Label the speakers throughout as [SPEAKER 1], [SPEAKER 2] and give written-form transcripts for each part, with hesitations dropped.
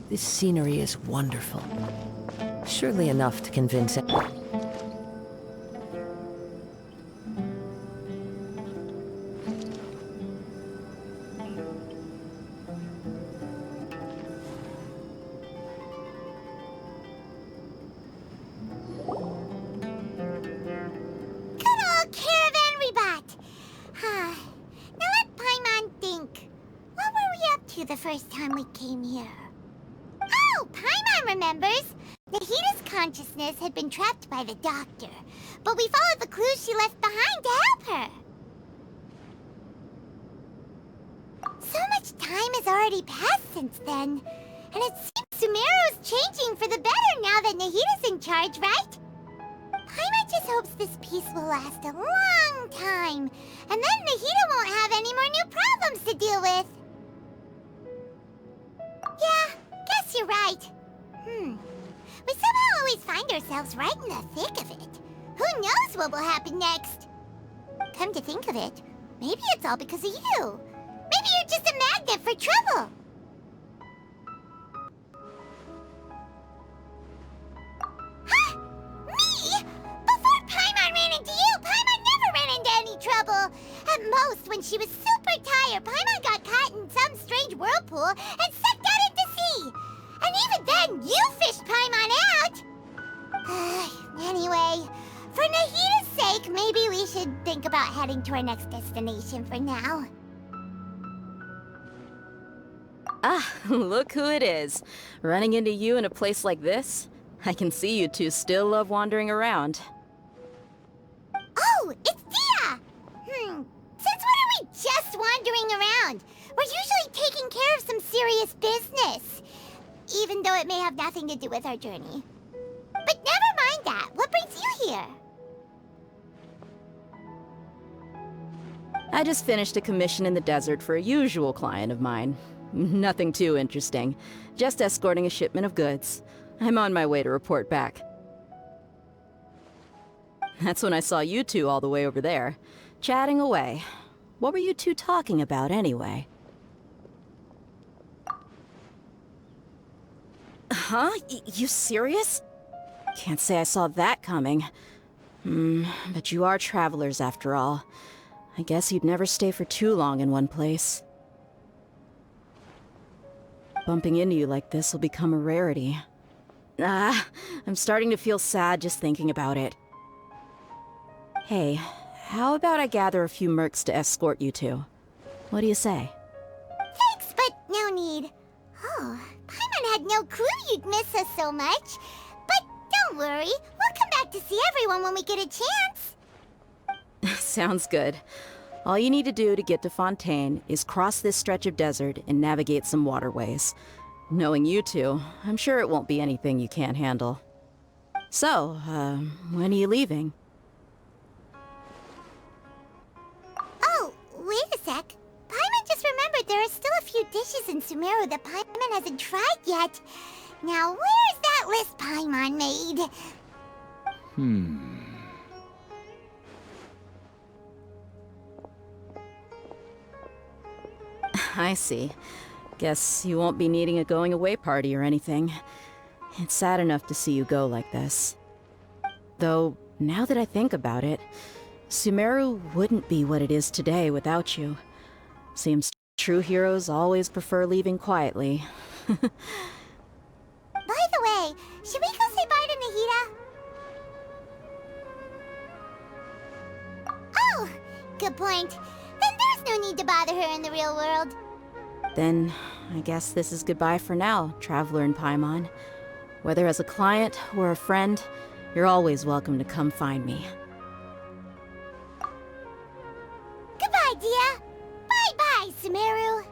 [SPEAKER 1] This scenery is wonderful. Surely enough to convince it.
[SPEAKER 2] The first time we came here. Oh, Paimon remembers! Nahita's consciousness had been trapped by the doctor, but we followed the clues she left behind to help her. So much time has already passed since then, and it seems Sumeru's changing for the better now that Nahita's in charge, right? Paimon just hopes this peace will last a long time, and then Nahita won't have any more new problems to deal with. Yeah, guess you're right. We somehow always find ourselves right in the thick of it. Who knows what will happen next? Come to think of it, maybe it's all because of you. Maybe you're just a magnet for trouble. Huh? Me? Before Paimon ran into you, Paimon never ran into any trouble. At most, when she was super tired, Paimon got caught in some strange whirlpool and sucked out into sea. And even then, you fished Paimon out! Anyway, for Nahita's sake, maybe we should think about heading to our next destination for now.
[SPEAKER 3] Ah, look who it is. Running into you in a place like this? I can see you two still love wandering around.
[SPEAKER 2] Oh, it's Dia! Since when are we just wandering around? We're usually taking care of some serious business. Even though it may have nothing to do with our journey. But never mind that. What brings you here?
[SPEAKER 3] I just finished a commission in the desert for a usual client of mine. Nothing too interesting. Just escorting a shipment of goods. I'm on my way to report back. That's when I saw you two all the way over there, chatting away. What were you two talking about anyway? Huh? You serious? Can't say I saw that coming. But you are travelers after all. I guess you'd never stay for too long in one place. Bumping into you like this will become a rarity. I'm starting to feel sad just thinking about it. Hey, how about I gather a few mercs to escort you two? What do you say?
[SPEAKER 2] Thanks, but no need. Oh, Paimon had no clue you'd miss us so much. But don't worry, we'll come back to see everyone when we get a chance.
[SPEAKER 3] Sounds good. All you need to do to get to Fontaine is cross this stretch of desert and navigate some waterways. Knowing you two, I'm sure it won't be anything you can't handle. So, when are you leaving?
[SPEAKER 2] Oh, wait a sec. Paimon just remembered there are still a few dishes in Sumeru that Paimon hasn't tried yet. Now, where's that list Paimon made?
[SPEAKER 3] I see. Guess you won't be needing a going-away party or anything. It's sad enough to see you go like this. Though, now that I think about it, Sumeru wouldn't be what it is today without you. Seems True heroes always prefer leaving quietly.
[SPEAKER 2] By the way, should we go say bye to Nahida? Oh, good point. Then there's no need to bother her in the real world.
[SPEAKER 3] Then, I guess this is goodbye for now, Traveler in Paimon. Whether as a client or a friend, you're always welcome to come find me.
[SPEAKER 2] Goodbye, Dia. Bye-bye, Sumeru.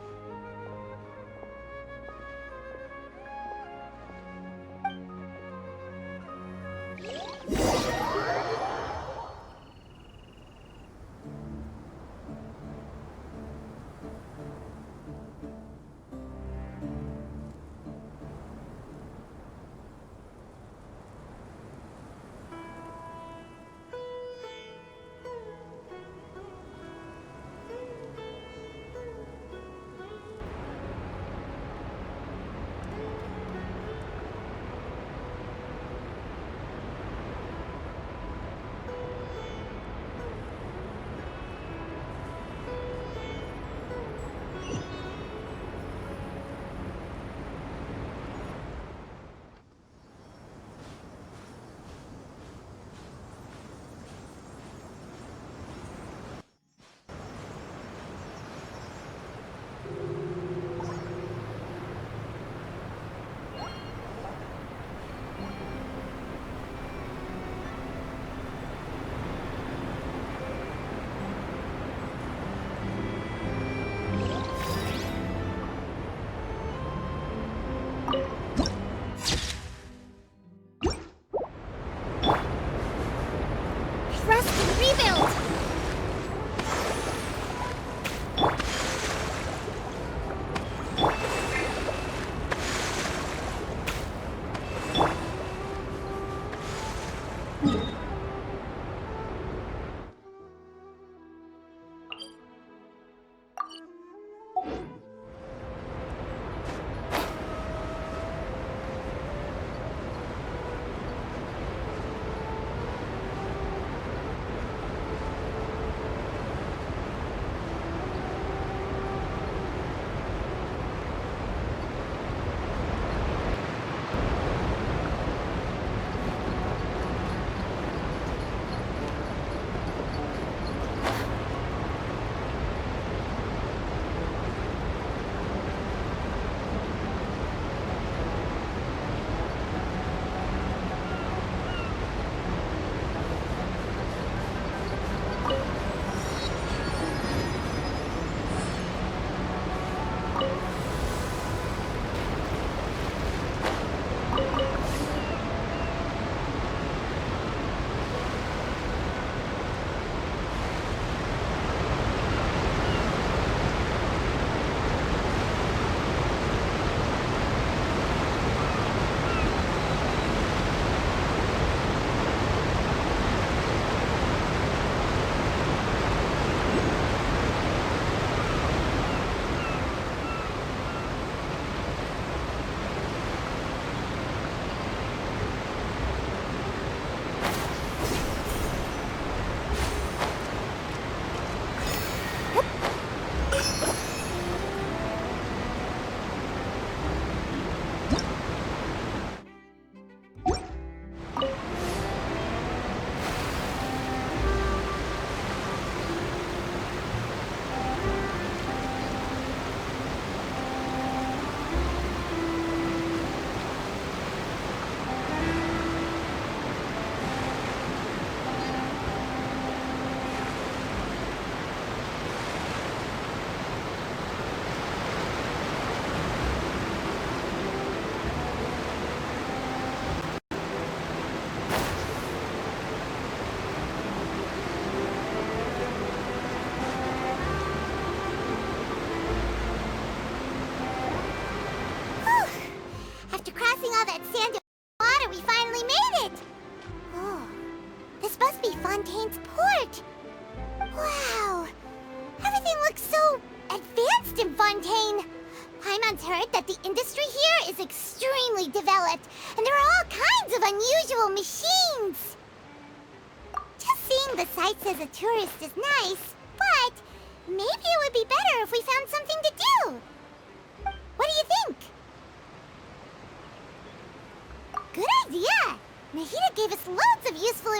[SPEAKER 2] Fontaine's port! Wow! Everything looks so advanced in Fontaine! Paimon's heard that the industry here is extremely developed, and there are all kinds of unusual machines! Just seeing the sights as a tourist is nice, but maybe it would be better if we found something to do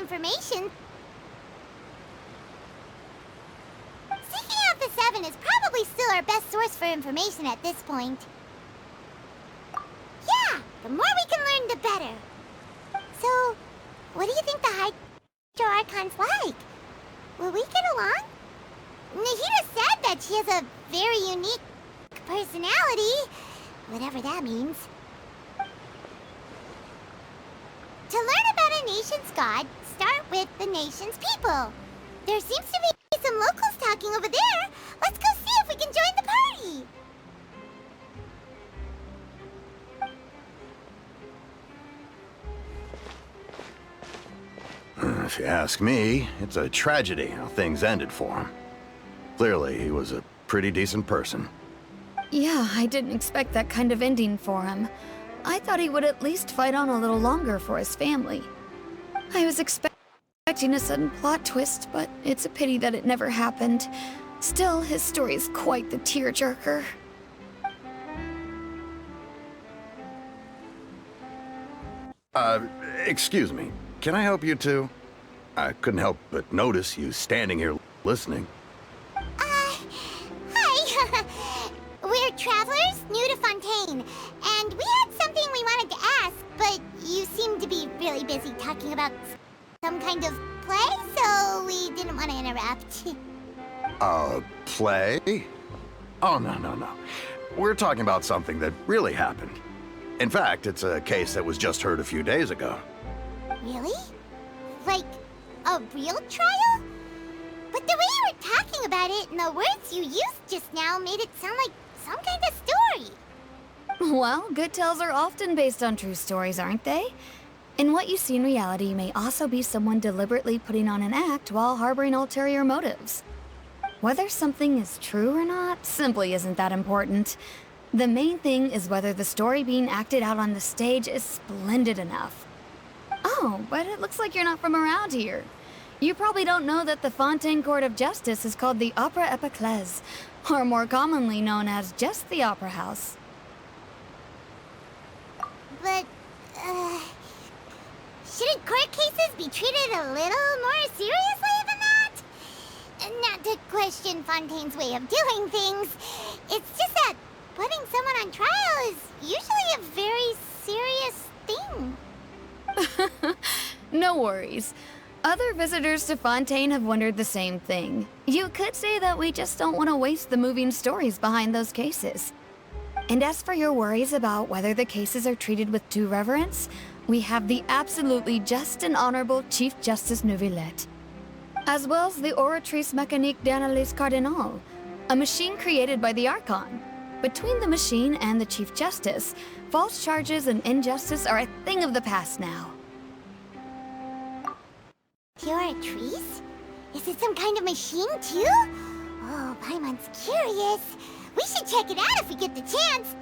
[SPEAKER 2] information. Seeking out the Seven is probably still our best source for information at this point. Yeah, the more we can learn, the better. So, what do you think the Hydro Archon's like? Will we get along? Nahida said that she has a very unique personality, whatever that means. To learn about a nation's god, start with the nation's people. There seems to be some locals talking over there. Let's go see if we can join the party.
[SPEAKER 4] If you ask me, it's a tragedy how things ended for him. Clearly, he was a pretty decent person.
[SPEAKER 5] Yeah, I didn't expect that kind of ending for him. I thought he would at least fight on a little longer for his family. I was expecting a sudden plot twist, but it's a pity that it never happened. Still, his story is quite the tearjerker.
[SPEAKER 4] Excuse me. Can I help you too? I couldn't help but notice you standing here listening.
[SPEAKER 2] Hi. We're travelers new to Fontaine, and we had something we wanted to ask, but you seem to be really busy talking about some kind of play, so we didn't want to interrupt.
[SPEAKER 4] Play? Oh, no. We're talking about something that really happened. In fact, it's a case that was just heard a few days ago.
[SPEAKER 2] Really? Like, a real trial? But the way you were talking about it and the words you used just now made it sound like some kind of story.
[SPEAKER 5] Well, good tales are often based on true stories, aren't they? And what you see in reality may also be someone deliberately putting on an act while harboring ulterior motives. Whether something is true or not simply isn't that important. The main thing is whether the story being acted out on the stage is splendid enough. Oh, but it looks like you're not from around here. You probably don't know that the Fontaine Court of Justice is called the Opera Epiclese, or more commonly known as just the Opera House.
[SPEAKER 2] But, shouldn't court cases be treated a little more seriously than that? Not to question Fontaine's way of doing things. It's just that putting someone on trial is usually a very serious thing.
[SPEAKER 5] No worries. Other visitors to Fontaine have wondered the same thing. You could say that we just don't want to waste the moving stories behind those cases. And as for your worries about whether the cases are treated with due reverence, we have the absolutely just and honorable Chief Justice Neuvillette, as well as the Oratrice Mécanique d'Analyse Cardinal, a machine created by the Archon. Between the machine and the Chief Justice, false charges and injustice are a thing of the past now.
[SPEAKER 2] Oratrice? Is it some kind of machine, too? Oh, Paimon's curious. We should check it out if we get the chance.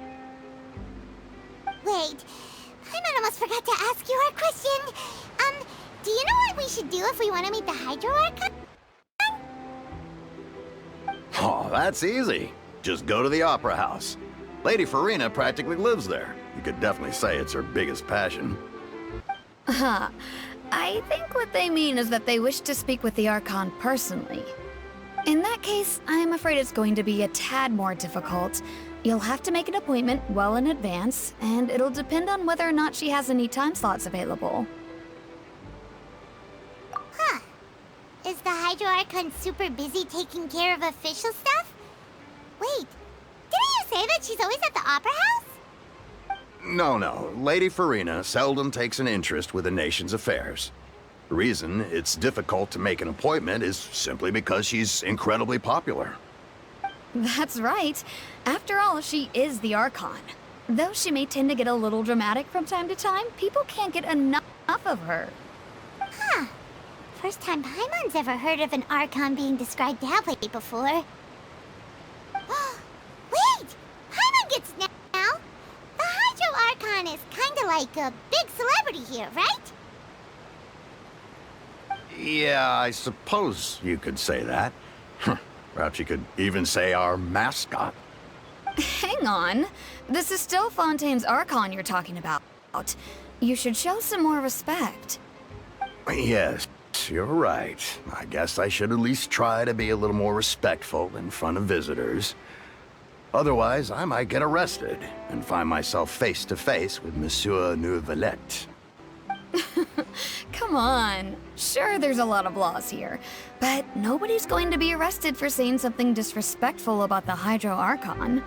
[SPEAKER 2] Wait, Paimon almost forgot to ask you our question. Do you know what we should do if we want to meet the Hydro Archon?
[SPEAKER 4] Oh, that's easy. Just go to the Opera House. Lady Farina practically lives there. You could definitely say it's her biggest passion.
[SPEAKER 5] Huh. I think what they mean is that they wish to speak with the Archon personally. In that case, I'm afraid it's going to be a tad more difficult. You'll have to make an appointment well in advance, and it'll depend on whether or not she has any time slots available.
[SPEAKER 2] Huh. Is the Hydro Archon super busy taking care of official stuff? Wait, didn't you say that she's always at the Opera House?
[SPEAKER 4] No. Lady Farina seldom takes an interest with the nation's affairs. The reason it's difficult to make an appointment is simply because she's incredibly popular.
[SPEAKER 5] That's right. After all, she is the Archon. Though she may tend to get a little dramatic from time to time, people can't get enough of her.
[SPEAKER 2] Huh. First time Paimon's ever heard of an Archon being described that way before. Wait! Paimon gets now! The Hydro Archon is kinda like a big celebrity here, right?
[SPEAKER 4] Yeah, I suppose you could say that. Perhaps you could even say our mascot.
[SPEAKER 5] Hang on. This is still Fontaine's Archon you're talking about. You should show some more respect.
[SPEAKER 4] Yes, you're right. I guess I should at least try to be a little more respectful in front of visitors. Otherwise, I might get arrested and find myself face to face with Monsieur Neuvillette.
[SPEAKER 5] Come on. Sure, there's a lot of laws here, but nobody's going to be arrested for saying something disrespectful about the Hydro Archon.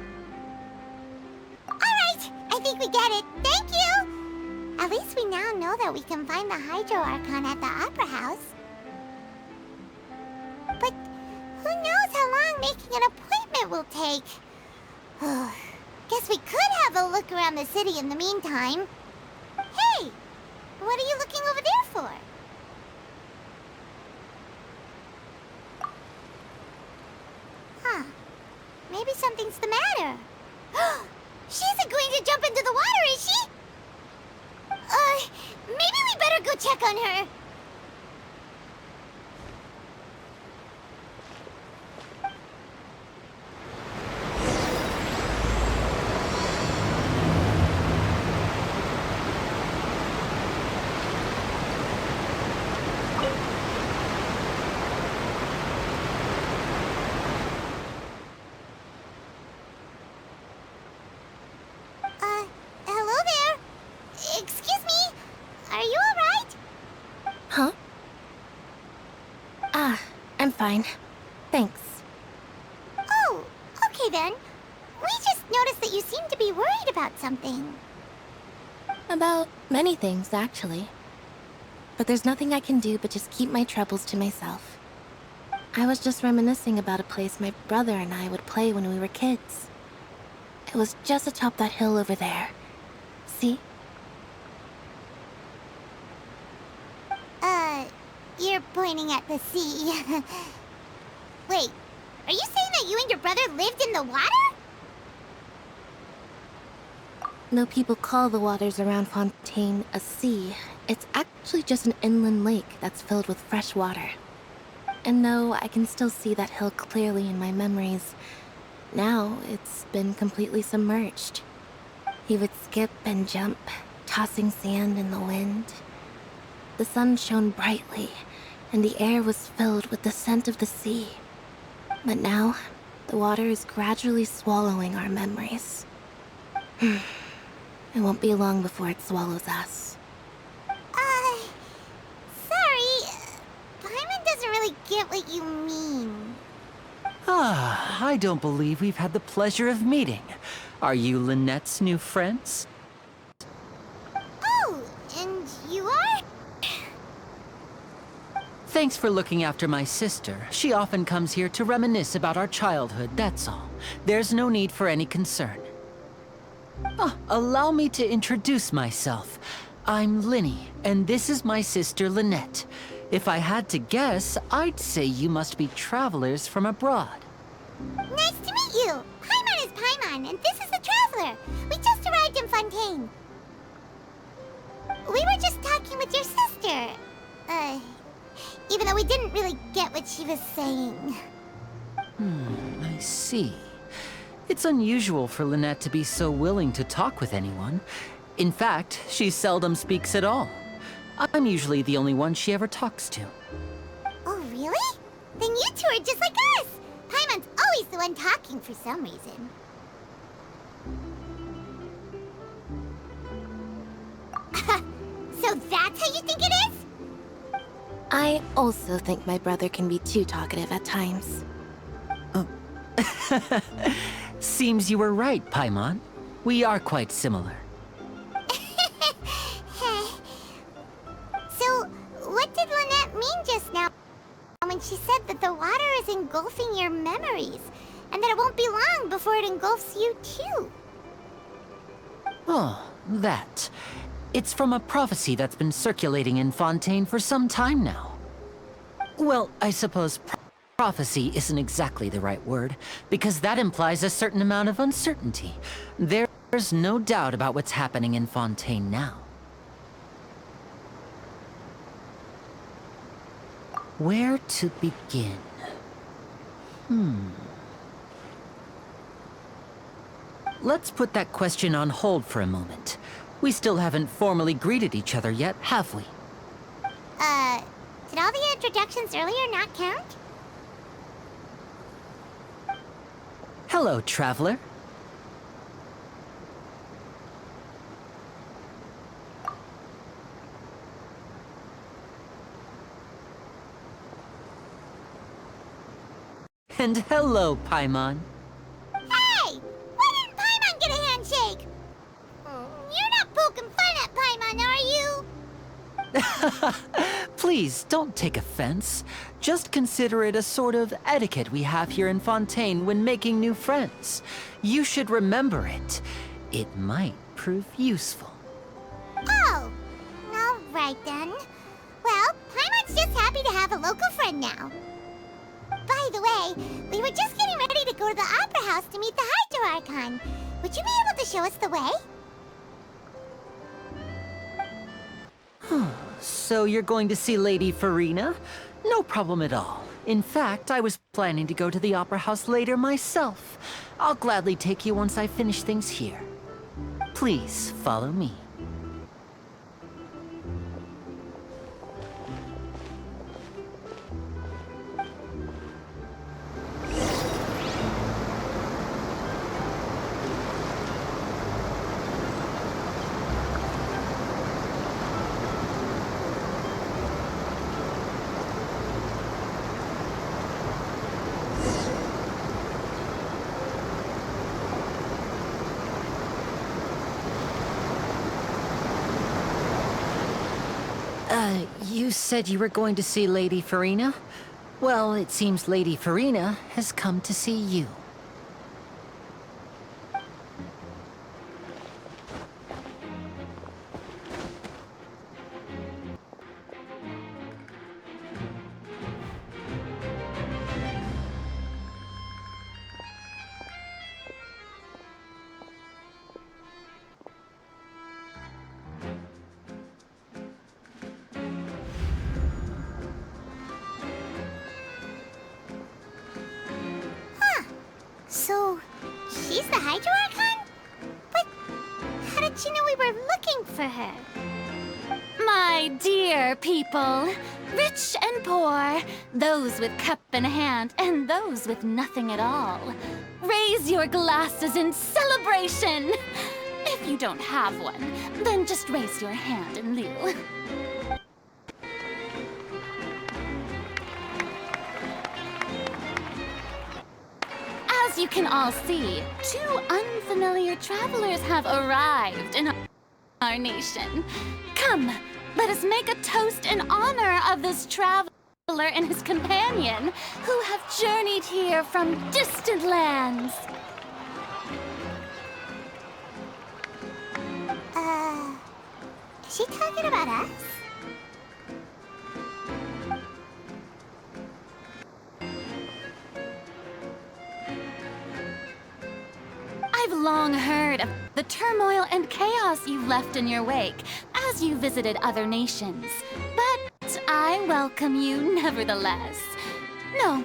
[SPEAKER 2] Alright, I think we get it. Thank you! At least we now know that we can find the Hydro Archon at the Opera House. But who knows how long making an appointment will take? Guess we could have a look around the city in the meantime. Hey! What are you looking over there for? Huh. Maybe something's the matter. She isn't going to jump into the water, is she? Maybe we better go check on her. Hello there. Excuse me. Are you alright?
[SPEAKER 6] Huh? I'm fine. Thanks.
[SPEAKER 2] Oh, okay then. We just noticed that you seem to be worried about something.
[SPEAKER 6] About many things, actually. But there's nothing I can do but just keep my troubles to myself. I was just reminiscing about a place my brother and I would play when we were kids. It was just atop that hill over there. See?
[SPEAKER 2] You're pointing at the sea. Wait, are you saying that you and your brother lived in the water?
[SPEAKER 6] No, people call the waters around Fontaine a sea. It's actually just an inland lake that's filled with fresh water. And no, I can still see that hill clearly in my memories. Now, it's been completely submerged. He would skip and jump, tossing sand in the wind. The sun shone brightly, and the air was filled with the scent of the sea. But now, the water is gradually swallowing our memories. It won't be long before it swallows us.
[SPEAKER 2] Sorry. Paimon doesn't really get what you mean.
[SPEAKER 7] I don't believe we've had the pleasure of meeting. Are you Lynette's new friends?
[SPEAKER 2] Oh, and you are?
[SPEAKER 7] Thanks for looking after my sister. She often comes here to reminisce about our childhood, that's all. There's no need for any concern. Allow me to introduce myself. I'm Linny, and this is my sister Lynette. If I had to guess, I'd say you must be travelers from abroad.
[SPEAKER 2] Nice to meet you. Paimon is Paimon, and this is the Traveler. We just arrived in Fontaine. We were just talking with your sister. Even though we didn't really get what she was saying.
[SPEAKER 7] I see. It's unusual for Lynette to be so willing to talk with anyone. In fact, she seldom speaks at all. I'm usually the only one she ever talks to.
[SPEAKER 2] Oh, really? Then you two are just like us. Paimon's always the one talking for some reason. So that's how you think it is?
[SPEAKER 6] I also think my brother can be too talkative at times.
[SPEAKER 7] Seems you were right, Paimon. We are quite similar.
[SPEAKER 2] So, what did Lynette mean just now when she said that the water is engulfing your memories, and that it won't be long before it engulfs you too?
[SPEAKER 7] Oh, that. It's from a prophecy that's been circulating in Fontaine for some time now. Well, I suppose prophecy isn't exactly the right word, because that implies a certain amount of uncertainty. There's no doubt about what's happening in Fontaine now. Where to begin? Let's put that question on hold for a moment. We still haven't formally greeted each other yet, have we?
[SPEAKER 2] Did all the introductions earlier not count?
[SPEAKER 7] Hello, traveler. And hello, Paimon.
[SPEAKER 2] Hey! Why didn't Paimon get a handshake? You're not poking fun at Paimon, are you?
[SPEAKER 7] Please, don't take offense. Just consider it a sort of etiquette we have here in Fontaine when making new friends. You should remember it. It might prove useful.
[SPEAKER 2] Oh, all right then. Well, Paimon's just happy to have a local friend now. By the way, we were just getting ready to go to the Opera House to meet the Hydro Archon. Would you be able to show us the way?
[SPEAKER 7] So you're going to see Lady Farina? No problem at all. In fact, I was planning to go to the Opera House later myself. I'll gladly take you once I finish things here. Please, follow me. You said you were going to see Lady Farina? Well, it seems Lady Farina has come to see you.
[SPEAKER 2] So, she's the Hydro Archon? But how did she know we were looking for her?
[SPEAKER 8] My dear people, rich and poor, those with cup in hand and those with nothing at all, raise your glasses in celebration! If you don't have one, then just raise your hand in lieu. As you can all see, two unfamiliar travelers have arrived in our nation. Come, let us make a toast in honor of this traveler and his companion who have journeyed here from distant lands.
[SPEAKER 2] Is she talking about us?
[SPEAKER 8] I've long heard of the turmoil and chaos you've left in your wake as you visited other nations. But I welcome you nevertheless. No,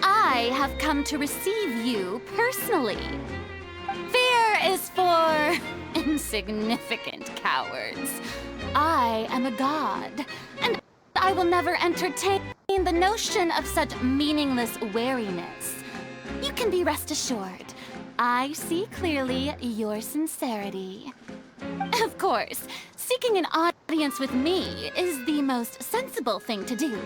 [SPEAKER 8] I have come to receive you personally. Fear is for insignificant cowards. I am a god, and I will never entertain the notion of such meaningless wariness. You can be rest assured. I see clearly your sincerity. Of course, seeking an audience with me is the most sensible thing to do.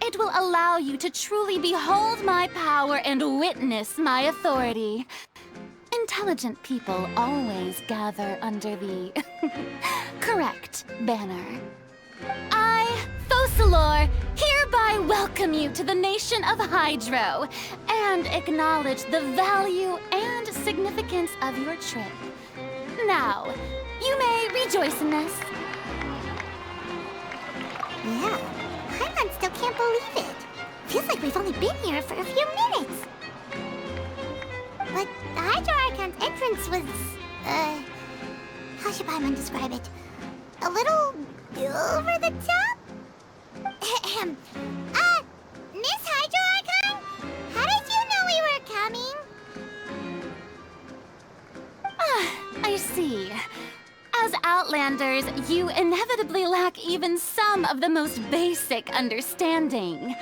[SPEAKER 8] It will allow you to truly behold my power and witness my authority. Intelligent people always gather under the correct banner. I, Focalor, hereby welcome you to the nation of Hydro and acknowledge the value and significance of your trip. Now, you may rejoice in this.
[SPEAKER 2] Yeah, Paimon still can't believe it. Feels like we've only been here for a few minutes. But the Hydro Archon's entrance was, how should Paimon describe it? A little over the top? Ahem. Miss Hydro Archon? How did you know we were coming?
[SPEAKER 8] I see. As outlined Outlanders, you inevitably lack even some of the most basic understanding.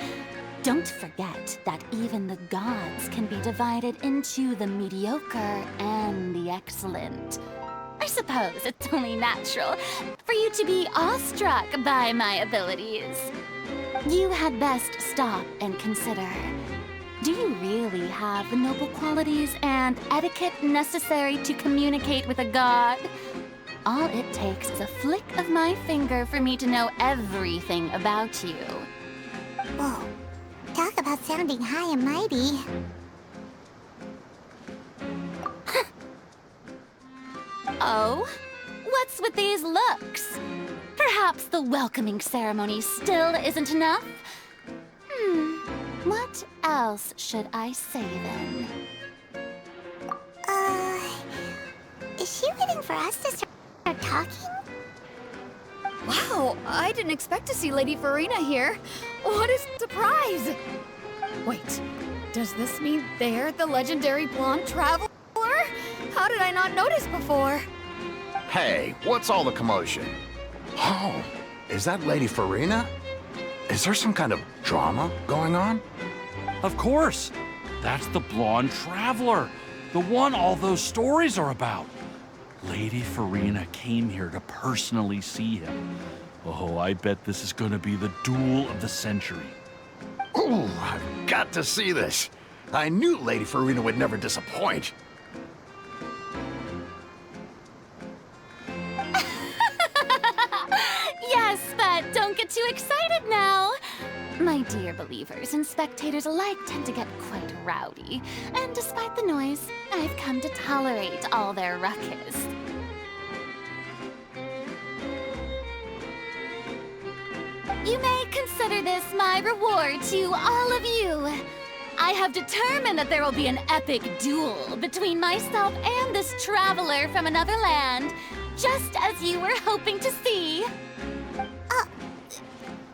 [SPEAKER 8] Don't forget that even the gods can be divided into the mediocre and the excellent. I suppose it's only natural for you to be awestruck by my abilities. You had best stop and consider. Do you really have the noble qualities and etiquette necessary to communicate with a god? All it takes is a flick of my finger for me to know everything about you.
[SPEAKER 2] Whoa. Talk about sounding high and mighty.
[SPEAKER 8] Oh? What's with these looks? Perhaps the welcoming ceremony still isn't enough? What else should I say then?
[SPEAKER 2] Is she waiting for us to start talking?
[SPEAKER 5] Wow, I didn't expect to see Lady Farina here. What a surprise! Wait, does this mean they're the legendary blonde traveler? How did I not notice before?
[SPEAKER 4] Hey, what's all the commotion? Oh, is that Lady Farina? Is there some kind of drama going on?
[SPEAKER 9] Of course. That's the blonde traveler. The one all those stories are about. Lady Farina came here to personally see him. Oh, I bet this is gonna be the duel of the century.
[SPEAKER 4] Ooh, I've got to see this. I knew Lady Farina would never disappoint.
[SPEAKER 8] Yes, but don't get too excited now. My dear believers and spectators alike tend to get quite rowdy, and despite the noise, I've come to tolerate all their ruckus. You may consider this my reward to all of you. I have determined that there will be an epic duel between myself and this traveler from another land, just as you were hoping to see.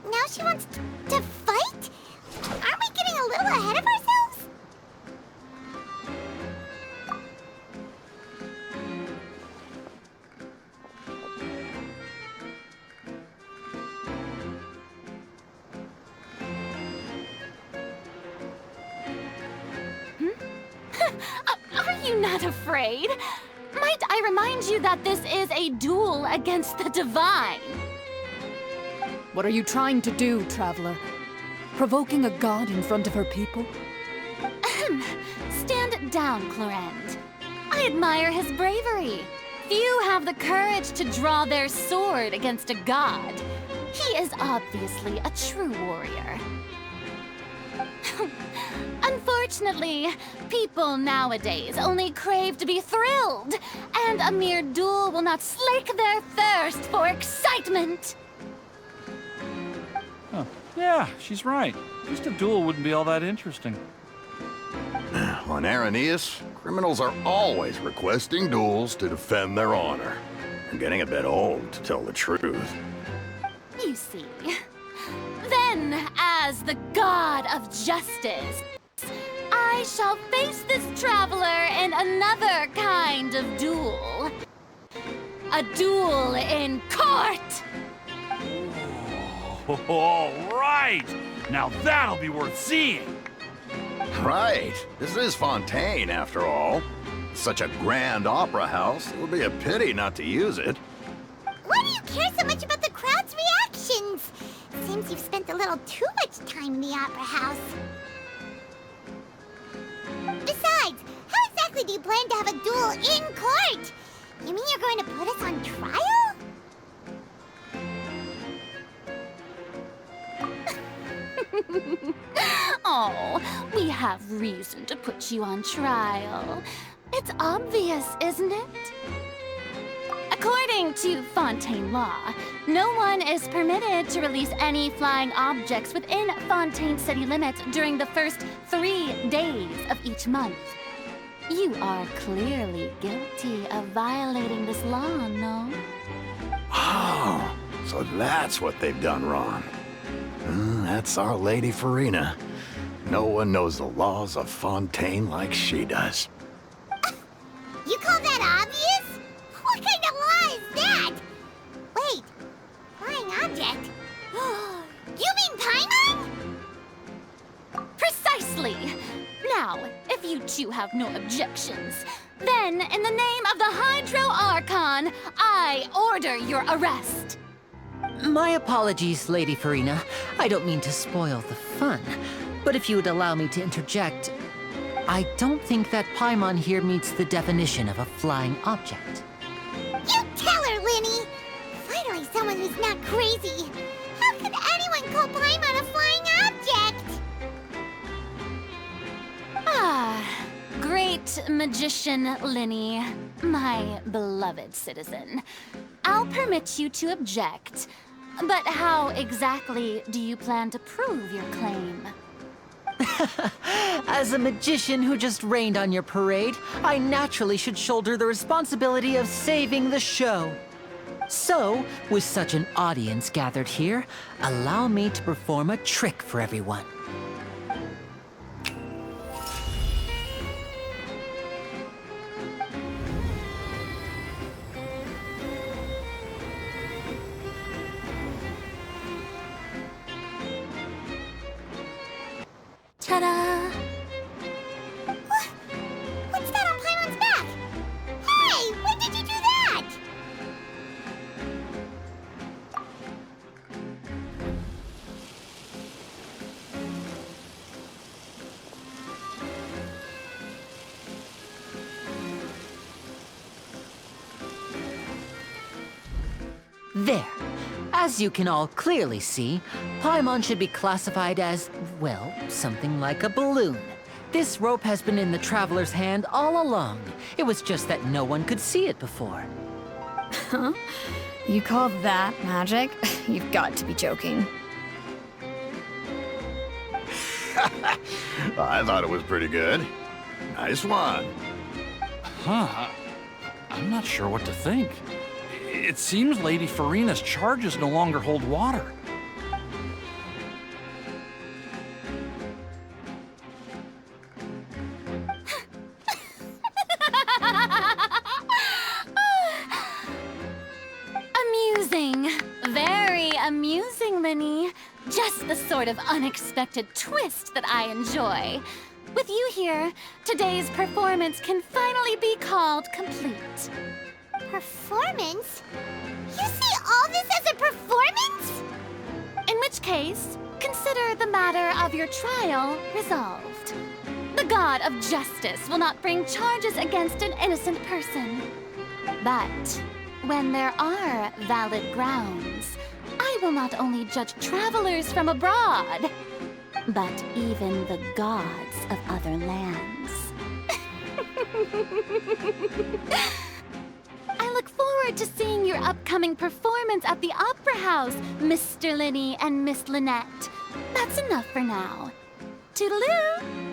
[SPEAKER 2] Now she wants to fight? Aren't we getting a little ahead of ourselves?
[SPEAKER 8] Are you not afraid? Might I remind you that this is a duel against the divine?
[SPEAKER 1] What are you trying to do, traveler? Provoking a god in front of her people?
[SPEAKER 8] Stand down, Clorend. I admire his bravery. Few have the courage to draw their sword against a god. He is obviously a true warrior. Unfortunately, people nowadays only crave to be thrilled, and a mere duel will not slake their thirst for excitement.
[SPEAKER 9] Huh. Yeah, she's right. Just a duel wouldn't be all that interesting.
[SPEAKER 4] On Araneus, criminals are always requesting duels to defend their honor. I'm getting a bit old, to tell the truth.
[SPEAKER 8] You see. Then, as the god of justice, I shall face this traveler in another kind of duel. A duel in court!
[SPEAKER 9] All right! Now that'll be worth seeing!
[SPEAKER 4] Right. This is Fontaine, after all. Such a grand opera house, it would be a pity not to use it.
[SPEAKER 2] Why do you care so much about the crowd's reactions? Seems you've spent a little too much time in the opera house. Besides, how exactly do you plan to have a duel in court? You mean you're going to put us on trial?
[SPEAKER 8] Oh, we have reason to put you on trial. It's obvious, isn't it? According to Fontaine law, no one is permitted to release any flying objects within Fontaine city limits during the first 3 days of each month. You are clearly guilty of violating this law, no?
[SPEAKER 4] Oh, so that's what they've done wrong. That's our Lady Farina. No one knows the laws of Fontaine like she does.
[SPEAKER 2] You call that obvious? What kind of law is that?
[SPEAKER 8] Now, if you two have no objections, then in the name of the Hydro Archon, I order your arrest.
[SPEAKER 7] My apologies, Lady Farina. I don't mean to spoil the fun, but if you would allow me to interject, I don't think that Paimon here meets the definition of a flying object.
[SPEAKER 2] You tell her, Linny! Finally someone who's not crazy. How could anyone call Paimon a flying object?
[SPEAKER 8] Great magician Linny, my beloved citizen. I'll permit you to object, but how exactly do you plan to prove your claim?
[SPEAKER 7] As a magician who just rained on your parade, I naturally should shoulder the responsibility of saving the show. So, with such an audience gathered here, allow me to perform a trick for everyone.
[SPEAKER 8] Ta-da!
[SPEAKER 2] What's that on Paimon's back? Hey, when did you do that?
[SPEAKER 7] There. As you can all clearly see, Paimon should be classified as, well, something like a balloon. This rope has been in the Traveler's hand all along. It was just that no one could see it before.
[SPEAKER 5] Huh? You call that magic? You've got to be joking.
[SPEAKER 4] I thought it was pretty good. Nice one.
[SPEAKER 9] Huh. I'm not sure what to think. It seems Lady Farina's charges no longer hold water.
[SPEAKER 8] Amusing. Very amusing, Linny. Just the sort of unexpected twist that I enjoy. With you here, today's performance can finally be called complete.
[SPEAKER 2] Performance? You see all this as a performance?
[SPEAKER 8] In which case, consider the matter of your trial resolved. The god of justice will not bring charges against an innocent person. But when there are valid grounds, I will not only judge travelers from abroad, but even the gods of other lands. I look forward to seeing your upcoming performance at the Opera House, Mr. Linny and Miss Lynette. That's enough for now. Toodaloo!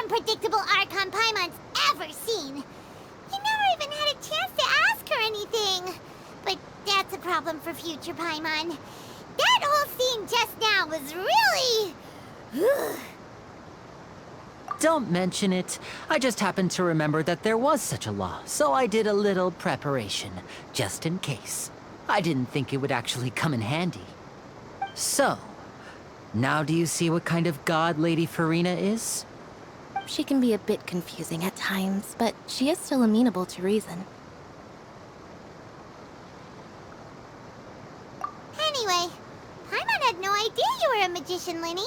[SPEAKER 2] Unpredictable Archon Paimon's ever seen. You never even had a chance to ask her anything. But that's a problem for future Paimon. That whole scene just now was really...
[SPEAKER 7] Don't mention it. I just happened to remember that there was such a law, so I did a little preparation, just in case. I didn't think it would actually come in handy. So, now do you see what kind of god Lady Farina is?
[SPEAKER 6] She can be a bit confusing at times, but she is still amenable to reason.
[SPEAKER 2] Anyway, Paimon had no idea you were a magician, Linny.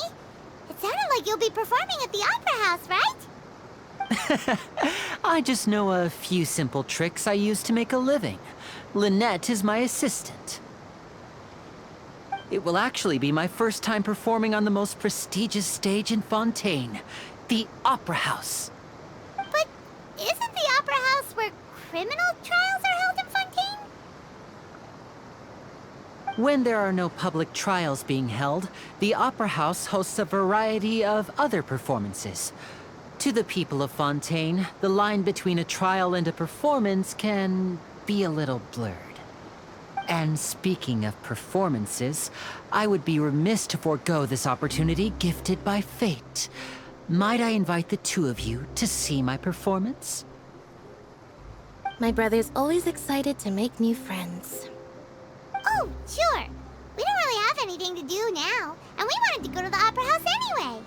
[SPEAKER 2] It sounded like you'll be performing at the Opera House, right?
[SPEAKER 7] I just know a few simple tricks I use to make a living. Lynette is my assistant. It will actually be my first time performing on the most prestigious stage in Fontaine, the Opera House.
[SPEAKER 2] But isn't the Opera House where criminal trials are held in Fontaine?
[SPEAKER 7] When there are no public trials being held, the Opera House hosts a variety of other performances. To the people of Fontaine, the line between a trial and a performance can be a little blurred. And speaking of performances, I would be remiss to forego this opportunity gifted by fate. Might I invite the two of you to see my performance?
[SPEAKER 6] My brother's always excited to make new friends.
[SPEAKER 2] Oh, sure. We don't really have anything to do now, and we wanted to go to the Opera House anyway.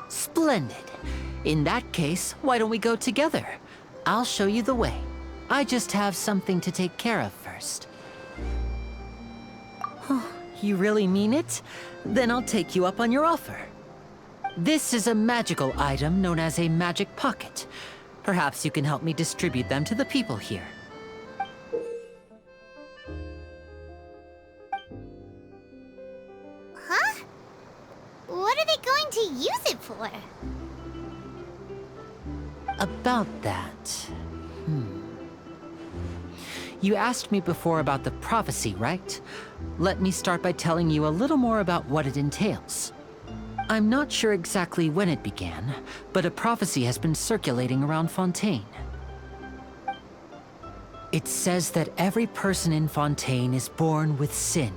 [SPEAKER 7] Splendid. In that case, why don't we go together? I'll show you the way. I just have something to take care of first. You really mean it? Then I'll take you up on your offer. This is a magical item known as a magic pocket. Perhaps you can help me distribute them to the people here.
[SPEAKER 2] Huh? What are they going to use it for?
[SPEAKER 7] About that... You asked me before about the prophecy, right? Let me start by telling you a little more about what it entails. I'm not sure exactly when it began, but a prophecy has been circulating around Fontaine. It says that every person in Fontaine is born with sin.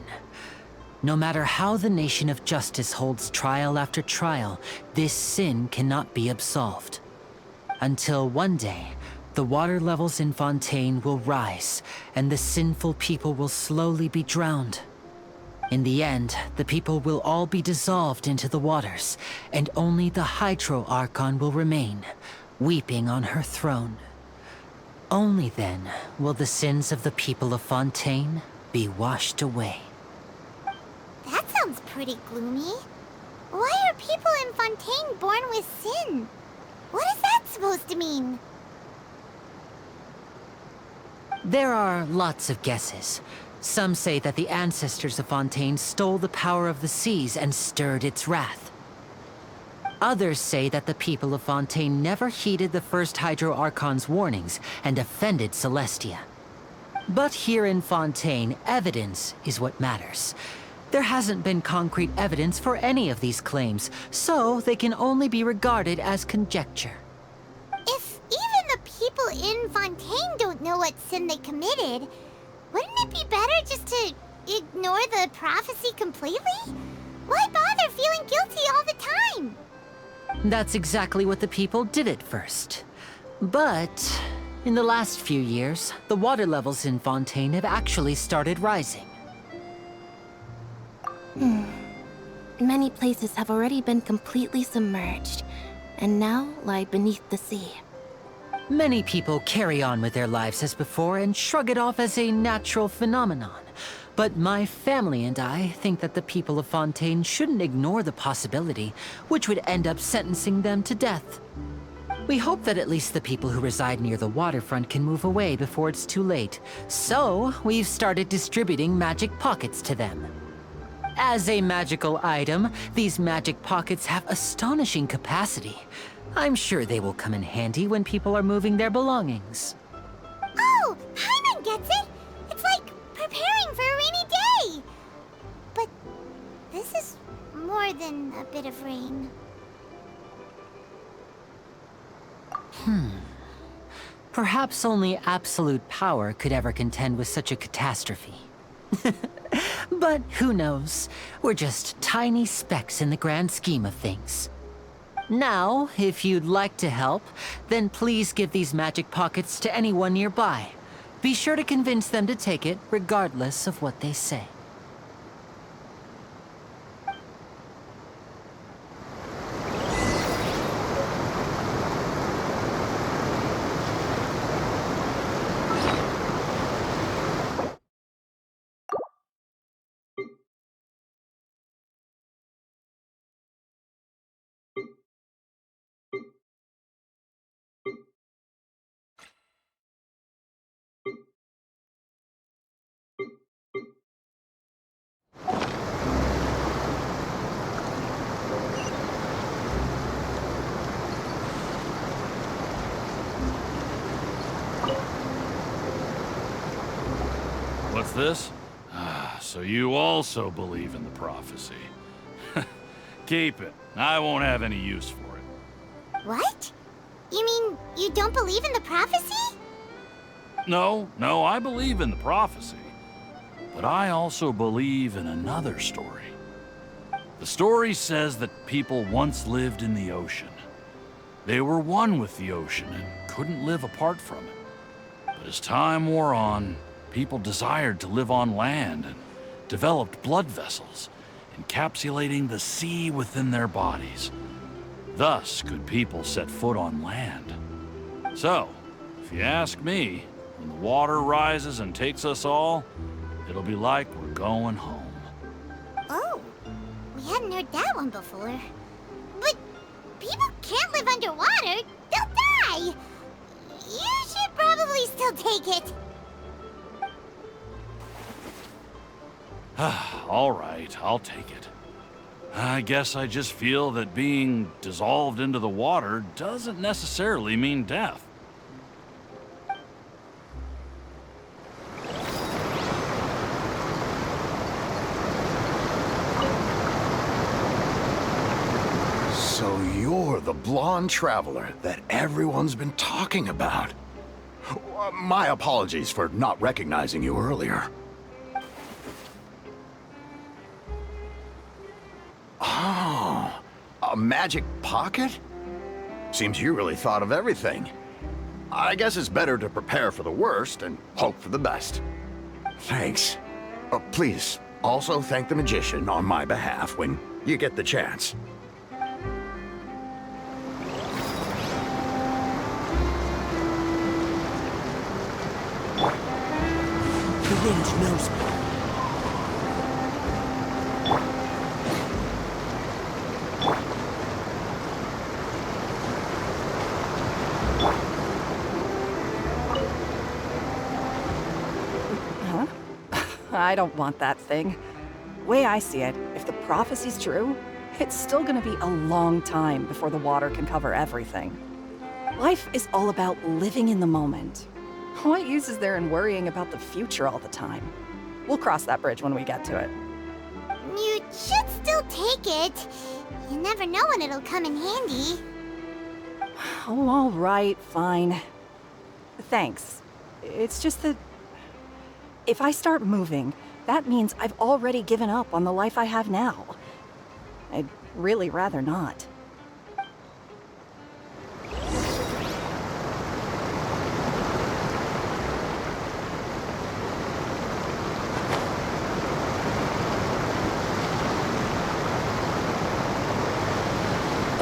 [SPEAKER 7] No matter how the Nation of Justice holds trial after trial, this sin cannot be absolved. Until one day, the water levels in Fontaine will rise, and the sinful people will slowly be drowned. In the end, the people will all be dissolved into the waters, and only the Hydro Archon will remain, weeping on her throne. Only then will the sins of the people of Fontaine be washed away.
[SPEAKER 2] That sounds pretty gloomy. Why are people in Fontaine born with sin? What is that supposed to mean?
[SPEAKER 7] There are lots of guesses. Some say that the ancestors of Fontaine stole the power of the seas and stirred its wrath. Others say that the people of Fontaine never heeded the first Hydro Archon's warnings and offended Celestia. But here in Fontaine, evidence is what matters. There hasn't been concrete evidence for any of these claims, so they can only be regarded as conjecture.
[SPEAKER 2] If even the people in Fontaine don't know what sin they committed, wouldn't it be better just to ignore the prophecy completely? Why bother feeling guilty all the time?
[SPEAKER 7] That's exactly what the people did at first. But in the last few years, the water levels in Fontaine have actually started rising.
[SPEAKER 6] Many places have already been completely submerged, and now lie beneath the sea.
[SPEAKER 7] Many people carry on with their lives as before and shrug it off as a natural phenomenon. But my family and I think that the people of Fontaine shouldn't ignore the possibility, which would end up sentencing them to death. We hope that at least the people who reside near the waterfront can move away before it's too late. So, we've started distributing magic pockets to them. As a magical item, these magic pockets have astonishing capacity. I'm sure they will come in handy when people are moving their belongings.
[SPEAKER 2] Oh, Paimon gets it! It's like preparing for a rainy day! But this is more than a bit of rain.
[SPEAKER 7] Perhaps only absolute power could ever contend with such a catastrophe. But who knows? We're just tiny specks in the grand scheme of things. Now, if you'd like to help, then please give these magic pockets to anyone nearby. Be sure to convince them to take it, regardless of what they say.
[SPEAKER 9] What's this? So you also believe in the prophecy. Keep it. I won't have any use for it.
[SPEAKER 2] What? You mean you don't believe in the prophecy?
[SPEAKER 9] No, I believe in the prophecy. But I also believe in another story. The story says that people once lived in the ocean. They were one with the ocean and couldn't live apart from it. But as time wore on, people desired to live on land and developed blood vessels, encapsulating the sea within their bodies. Thus could people set foot on land. So, if you ask me, when the water rises and takes us all, it'll be like we're going home.
[SPEAKER 2] Oh, we hadn't heard that one before. But people can't live underwater. They'll die. You should probably still take it.
[SPEAKER 9] All right, I'll take it. I guess I just feel that being dissolved into the water doesn't necessarily mean death.
[SPEAKER 4] So you're the blonde traveler that everyone's been talking about. My apologies for not recognizing you earlier. Oh, a magic pocket? Seems you really thought of everything. I guess it's better to prepare for the worst and hope for the best. Thanks. Please, also thank the magician on my behalf when you get the chance.
[SPEAKER 10] The wind knows me.
[SPEAKER 3] Huh? I don't want that thing. Way I see it, if the prophecy's true, it's still gonna be a long time before the water can cover everything. Life is all about living in the moment. What use is there in worrying about the future all the time? We'll cross that bridge when we get to it.
[SPEAKER 2] You should still take it. You never know when it'll come in handy.
[SPEAKER 3] Oh, all right, fine. Thanks. It's just that if I start moving, that means I've already given up on the life I have now. I'd really rather not.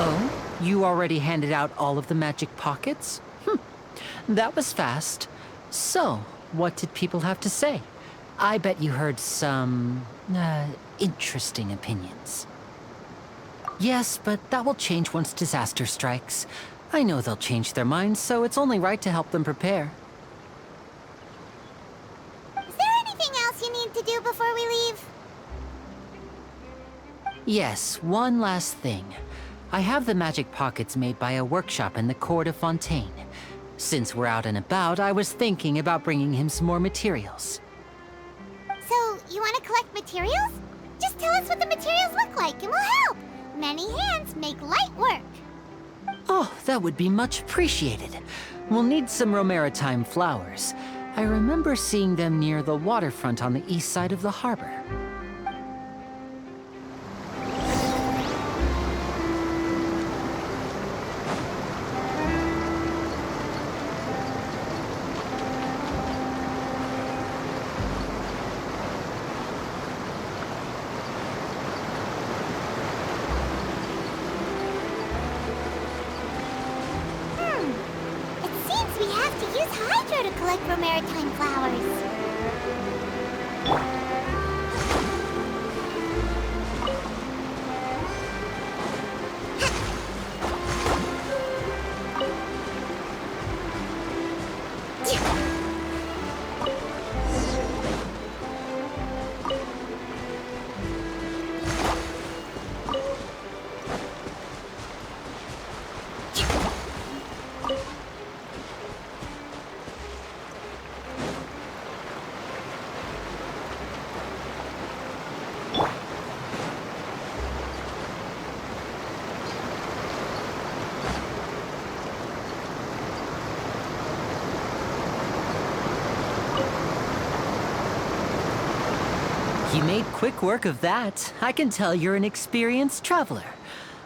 [SPEAKER 7] Oh? You already handed out all of the magic pockets? That was fast. So, what did people have to say? I bet you heard some, interesting opinions. Yes, but that will change once disaster strikes. I know they'll change their minds, so it's only right to help them prepare.
[SPEAKER 2] Is there anything else you need to do before we leave?
[SPEAKER 7] Yes, one last thing. I have the magic pockets made by a workshop in the court of Fontaine. Since we're out and about, I was thinking about bringing him some more materials.
[SPEAKER 2] So, you want to collect materials? Just tell us what the materials look like and we'll help. Many hands make light work.
[SPEAKER 7] Oh, that would be much appreciated. We'll need some romaritime flowers. I remember seeing them near the waterfront on the east side of the harbor.
[SPEAKER 2] It seems we have to use Hydro to collect romaritime flowers.
[SPEAKER 7] You made quick work of that. I can tell you're an experienced traveler.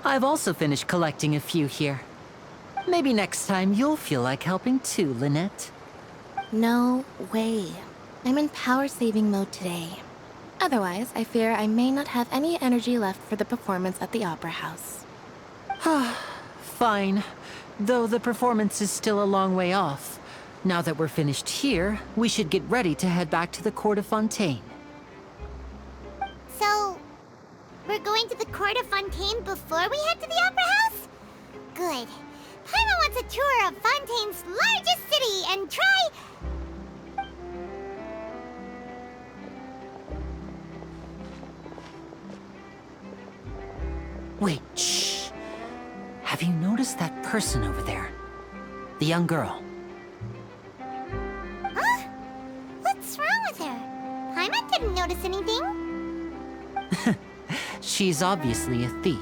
[SPEAKER 7] I've also finished collecting a few here. Maybe next time you'll feel like helping too, Lynette.
[SPEAKER 6] No way. I'm in power-saving mode today. Otherwise, I fear I may not have any energy left for the performance at the Opera House.
[SPEAKER 7] Fine. Though the performance is still a long way off. Now that we're finished here, we should get ready to head back to the court of Fontaine.
[SPEAKER 2] So, we're going to the court of Fontaine before we head to the Opera House? Good. Paimon wants a tour of Fontaine's largest city and try...
[SPEAKER 7] Wait, shh. Have you noticed that person over there? The young girl.
[SPEAKER 2] Huh? What's wrong with her? Paimon didn't notice anything.
[SPEAKER 7] She's obviously a thief.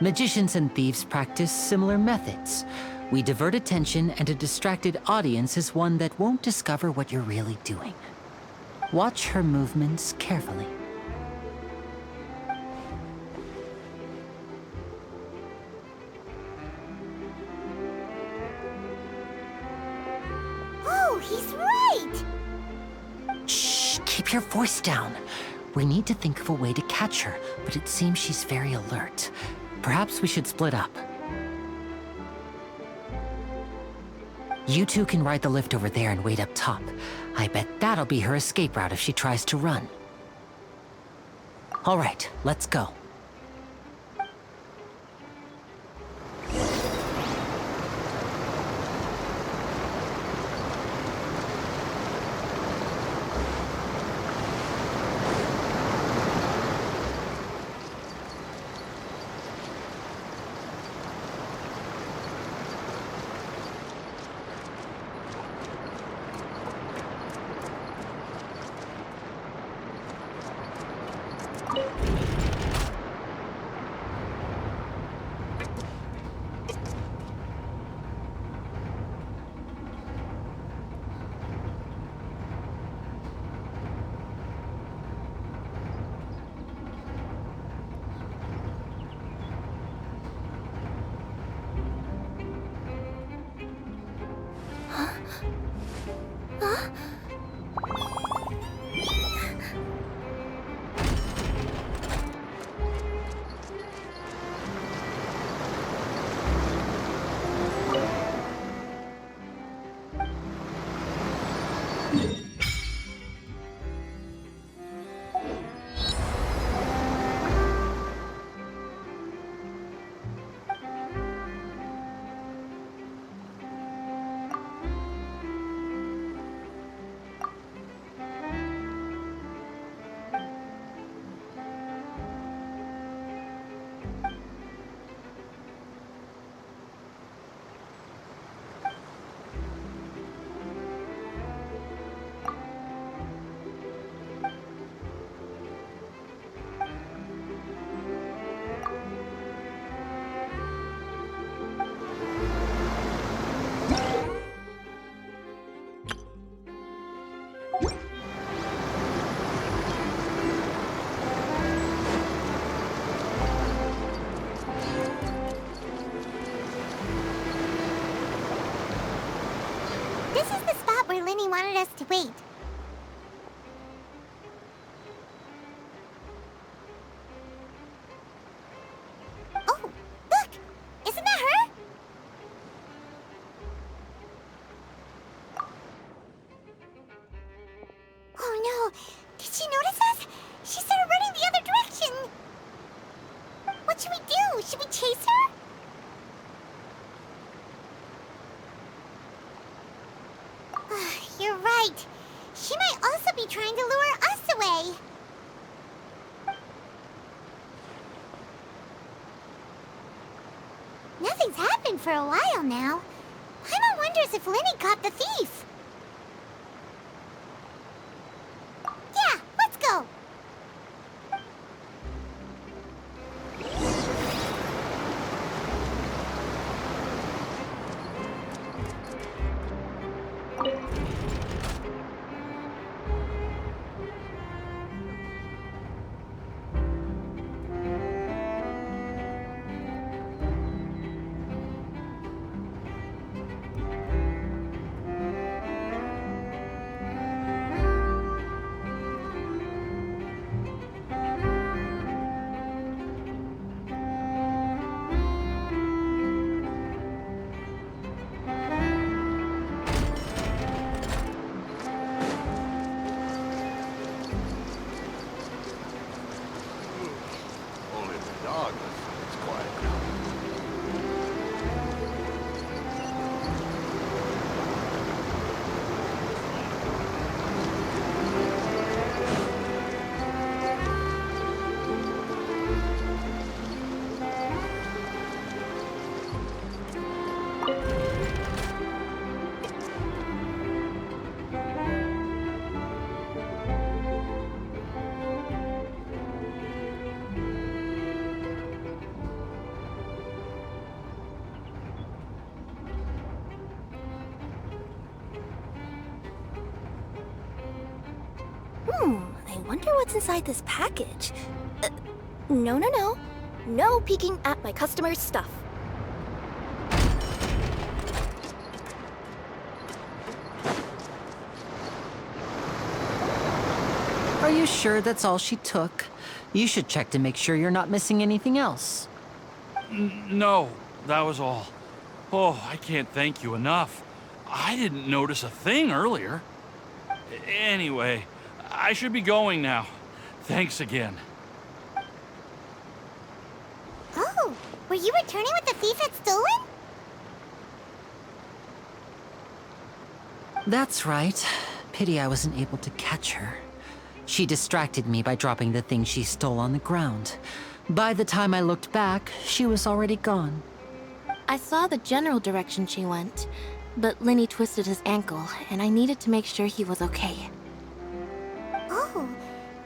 [SPEAKER 7] Magicians and thieves practice similar methods. We divert attention, and a distracted audience is one that won't discover what you're really doing. Watch her movements carefully.
[SPEAKER 2] Oh, he's right!
[SPEAKER 7] Shh, keep your voice down. We need to think of a way to catch her, but it seems she's very alert. Perhaps we should split up. You two can ride the lift over there and wait up top. I bet that'll be her escape route if she tries to run. All right, let's go.
[SPEAKER 2] Wanted us to wait. Oh, look! Isn't that her? Oh no! Did she notice us? She started running the other direction! What should we do? Should we chase her? You're right. She might also be trying to lure us away. Nothing's happened for a while now. Paimon wonders if Lenny caught the thief. Yeah, let's go.
[SPEAKER 11] I wonder what's inside this package. No. No peeking at my customers' stuff.
[SPEAKER 7] Are you sure that's all she took? You should check to make sure you're not missing anything else.
[SPEAKER 9] No, that was all. Oh, I can't thank you enough. I didn't notice a thing earlier. Anyway, I should be going now. Thanks again.
[SPEAKER 2] Oh, were you returning what the thief had stolen?
[SPEAKER 7] That's right. Pity I wasn't able to catch her. She distracted me by dropping the thing she stole on the ground. By the time I looked back, she was already gone.
[SPEAKER 6] I saw the general direction she went, but Lenny twisted his ankle, and I needed to make sure he was okay.
[SPEAKER 2] Oh,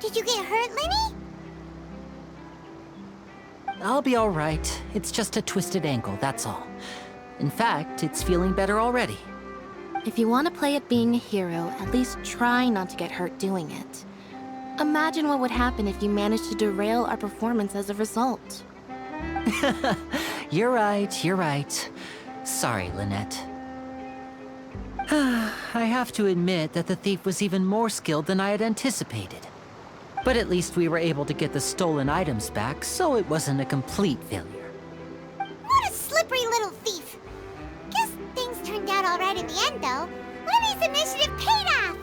[SPEAKER 2] did you get hurt, Lenny?
[SPEAKER 7] I'll be all right. It's just a twisted ankle, that's all. In fact, it's feeling better already.
[SPEAKER 6] If you want to play at being a hero, at least try not to get hurt doing it. Imagine what would happen if you managed to derail our performance as a result.
[SPEAKER 7] You're right. Sorry, Lynette. I have to admit that the thief was even more skilled than I had anticipated. But at least we were able to get the stolen items back, so it wasn't a complete failure.
[SPEAKER 2] What a slippery little thief! Guess things turned out alright in the end, though. Lenny's initiative paid off!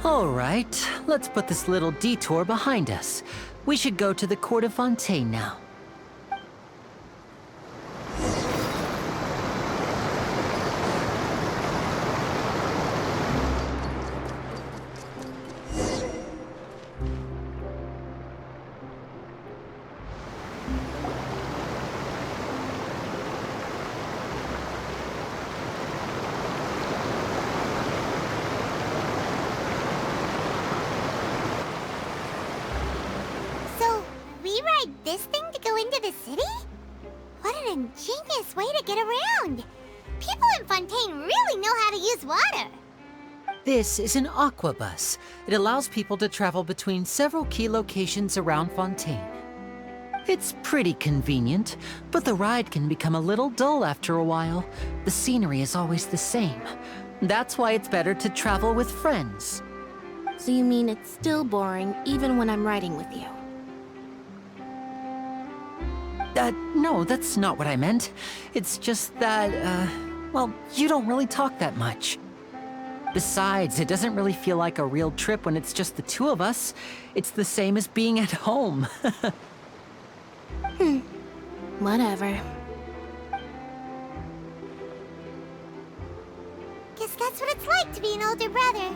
[SPEAKER 7] All right, let's put this little detour behind us. We should go to the court of Fontaine now.
[SPEAKER 2] This thing to go into the city? What an ingenious way to get around! People in Fontaine really know how to use water!
[SPEAKER 7] This is an aquabus. It allows people to travel between several key locations around Fontaine. It's pretty convenient, but the ride can become a little dull after a while. The scenery is always the same. That's why it's better to travel with friends.
[SPEAKER 6] So you mean it's still boring even when I'm riding with you?
[SPEAKER 7] No, that's not what I meant. It's just that, well, you don't really talk that much. Besides, it doesn't really feel like a real trip when it's just the two of us. It's the same as being at home.
[SPEAKER 6] Whatever.
[SPEAKER 2] Guess that's what it's like to be an older brother.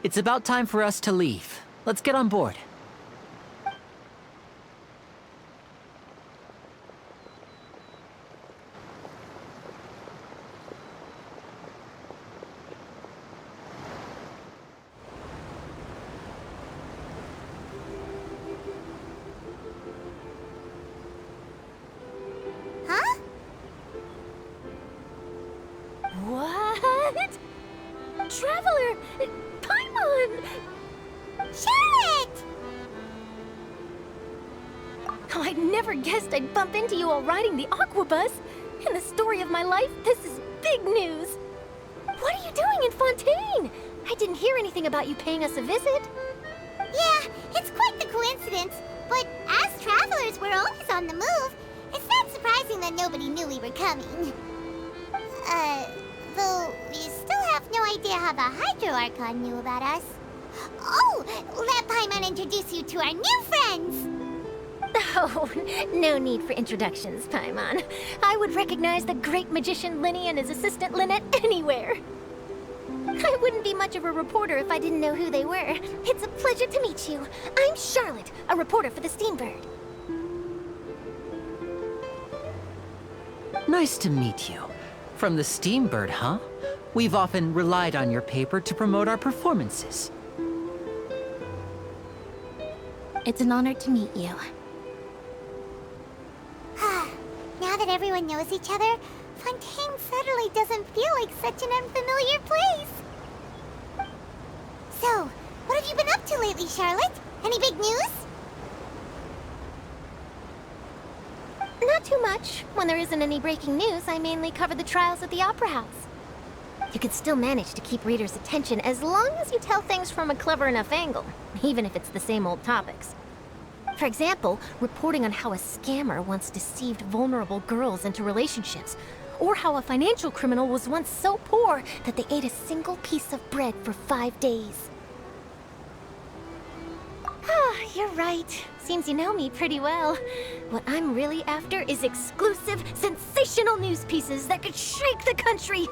[SPEAKER 7] It's about time for us to leave. Let's get on board.
[SPEAKER 11] What? Traveler! Paimon!
[SPEAKER 2] Charlotte!
[SPEAKER 11] Oh, I'd never guessed I'd bump into you while riding the aquabus. In the story of my life, this is big news. What are you doing in Fontaine? I didn't hear anything about you paying us a visit.
[SPEAKER 2] Yeah, it's quite the coincidence. But as travelers, we're always on the move. It's not surprising that nobody knew we were coming. Though we still have no idea how the Hydro Archon knew about us. Oh, let Paimon introduce you to our new friends!
[SPEAKER 11] Oh, no need for introductions, Paimon. I would recognize the great magician Lenny and his assistant Lynette anywhere. I wouldn't be much of a reporter if I didn't know who they were. It's a pleasure to meet you. I'm Charlotte, a reporter for the Steambird.
[SPEAKER 7] Nice to meet you. From the Steambird, huh? We've often relied on your paper to promote our performances.
[SPEAKER 6] It's an honor to meet you.
[SPEAKER 2] Now that everyone knows each other, Fontaine suddenly doesn't feel like such an unfamiliar place. So, what have you been up to lately, Charlotte? Any big news?
[SPEAKER 11] Not too much. When there isn't any breaking news, I mainly cover the trials at the Opera House. You can still manage to keep readers' attention as long as you tell things from a clever enough angle, even if it's the same old topics. For example, reporting on how a scammer once deceived vulnerable girls into relationships, or how a financial criminal was once so poor that they ate a single piece of bread for 5 days. Ah, you're right. Seems you know me pretty well. What I'm really after is exclusive, sensational news pieces that could shake the country.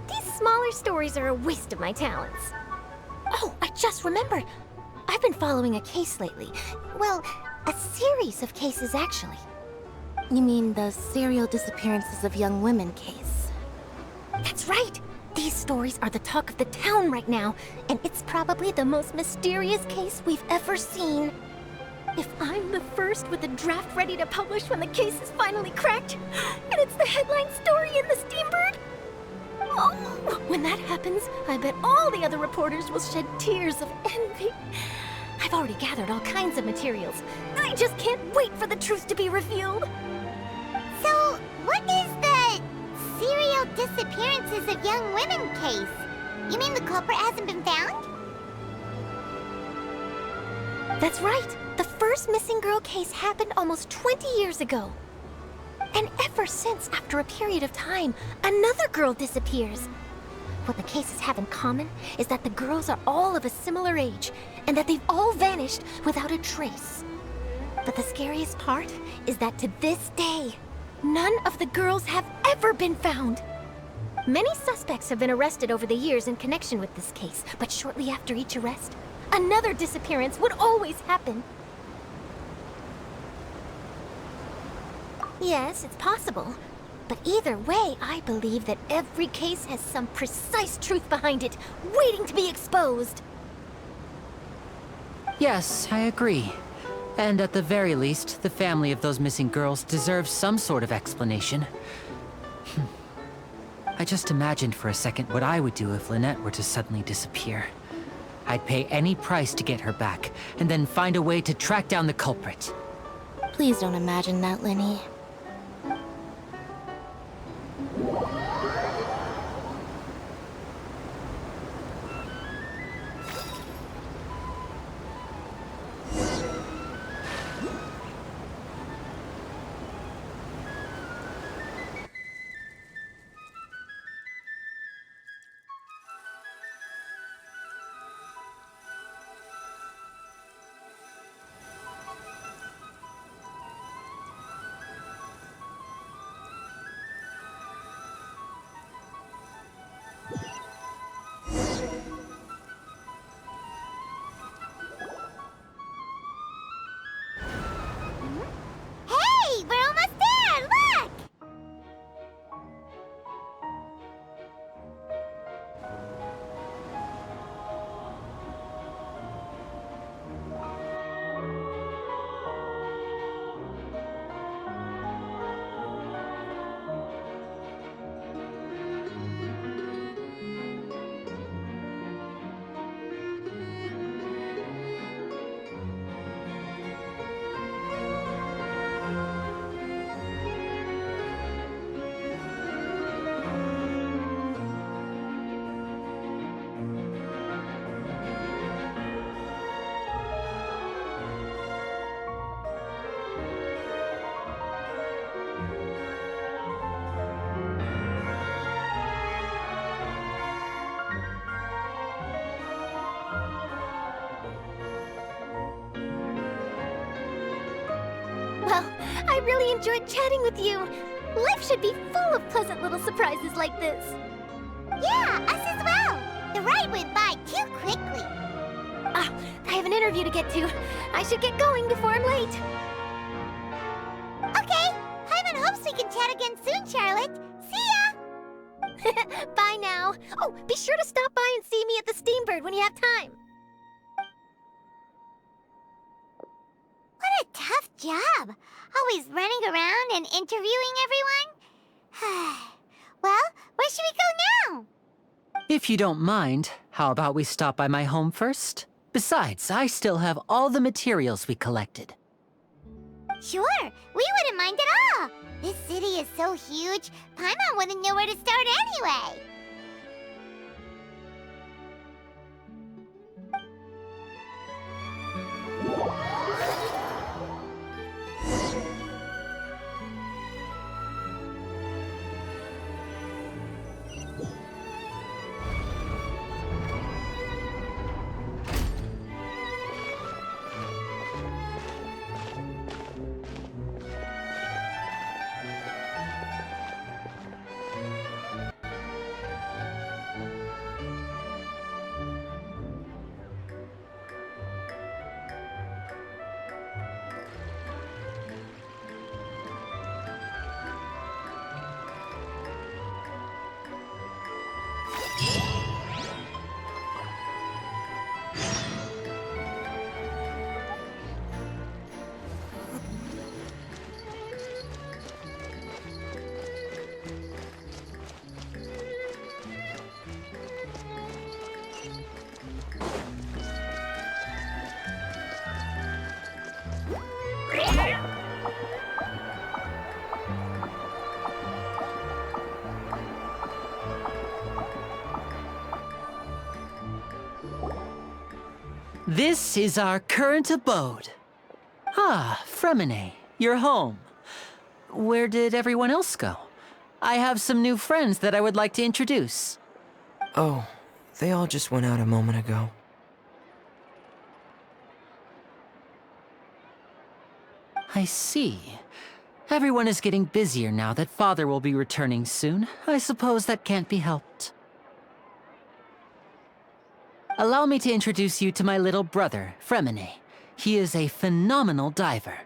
[SPEAKER 11] These smaller stories are a waste of my talents. Oh, I just remembered. I've been following a case lately. Well, a series of cases, actually.
[SPEAKER 6] You mean the serial disappearances of young women case?
[SPEAKER 11] That's right! These stories are the talk of the town right now, and it's probably the most mysterious case we've ever seen. If I'm the first with a draft ready to publish when the case is finally cracked, and it's the headline story in the Steambird, oh, when that happens, I bet all the other reporters will shed tears of envy. I've already gathered all kinds of materials. I just can't wait for the truth to be revealed.
[SPEAKER 2] So, what is the serial disappearances of young women case? You mean the culprit hasn't been found?
[SPEAKER 11] That's right. The first missing girl case happened almost 20 years ago. And ever since, after a period of time, another girl disappears. What the cases have in common is that the girls are all of a similar age, and that they've all vanished without a trace. But the scariest part is that to this day, none of the girls have ever been found. Many suspects have been arrested over the years in connection with this case, but shortly after each arrest, another disappearance would always happen. Yes, it's possible. But either way, I believe that every case has some precise truth behind it, waiting to be exposed.
[SPEAKER 7] Yes, I agree. And at the very least, the family of those missing girls deserves some sort of explanation. I just imagined for a second what I would do if Lynette were to suddenly disappear. I'd pay any price to get her back, and then find a way to track down the culprit.
[SPEAKER 6] Please don't imagine that, Lenny.
[SPEAKER 2] Hey, we're almost there! Look!
[SPEAKER 11] Well, I really enjoyed chatting with you. Life should be full of pleasant little surprises like this.
[SPEAKER 2] Yeah, us as well. The ride went by too quickly.
[SPEAKER 11] Ah, I have an interview to get to. I should get going before I'm late.
[SPEAKER 2] Okay, Paimon hopes we can chat again soon, Charlotte. See ya!
[SPEAKER 11] Bye now. Oh, be sure to stop by and see me at the Steambird when you have time.
[SPEAKER 2] What a tough job. Always running around and interviewing everyone. Well, where should we go now?
[SPEAKER 7] If you don't mind, how about we stop by my home first? Besides, I still have all the materials we collected.
[SPEAKER 2] Sure, we wouldn't mind at all. This city is so huge, Paimon wouldn't know where to start anyway.
[SPEAKER 7] This is our current abode. Ah, Fremine, you're home. Where did everyone else go? I have some new friends that I would like to introduce.
[SPEAKER 10] Oh, they all just went out a moment ago.
[SPEAKER 7] I see. Everyone is getting busier now that Father will be returning soon. I suppose that can't be helped. Allow me to introduce you to my little brother, Fremine. He is a phenomenal diver.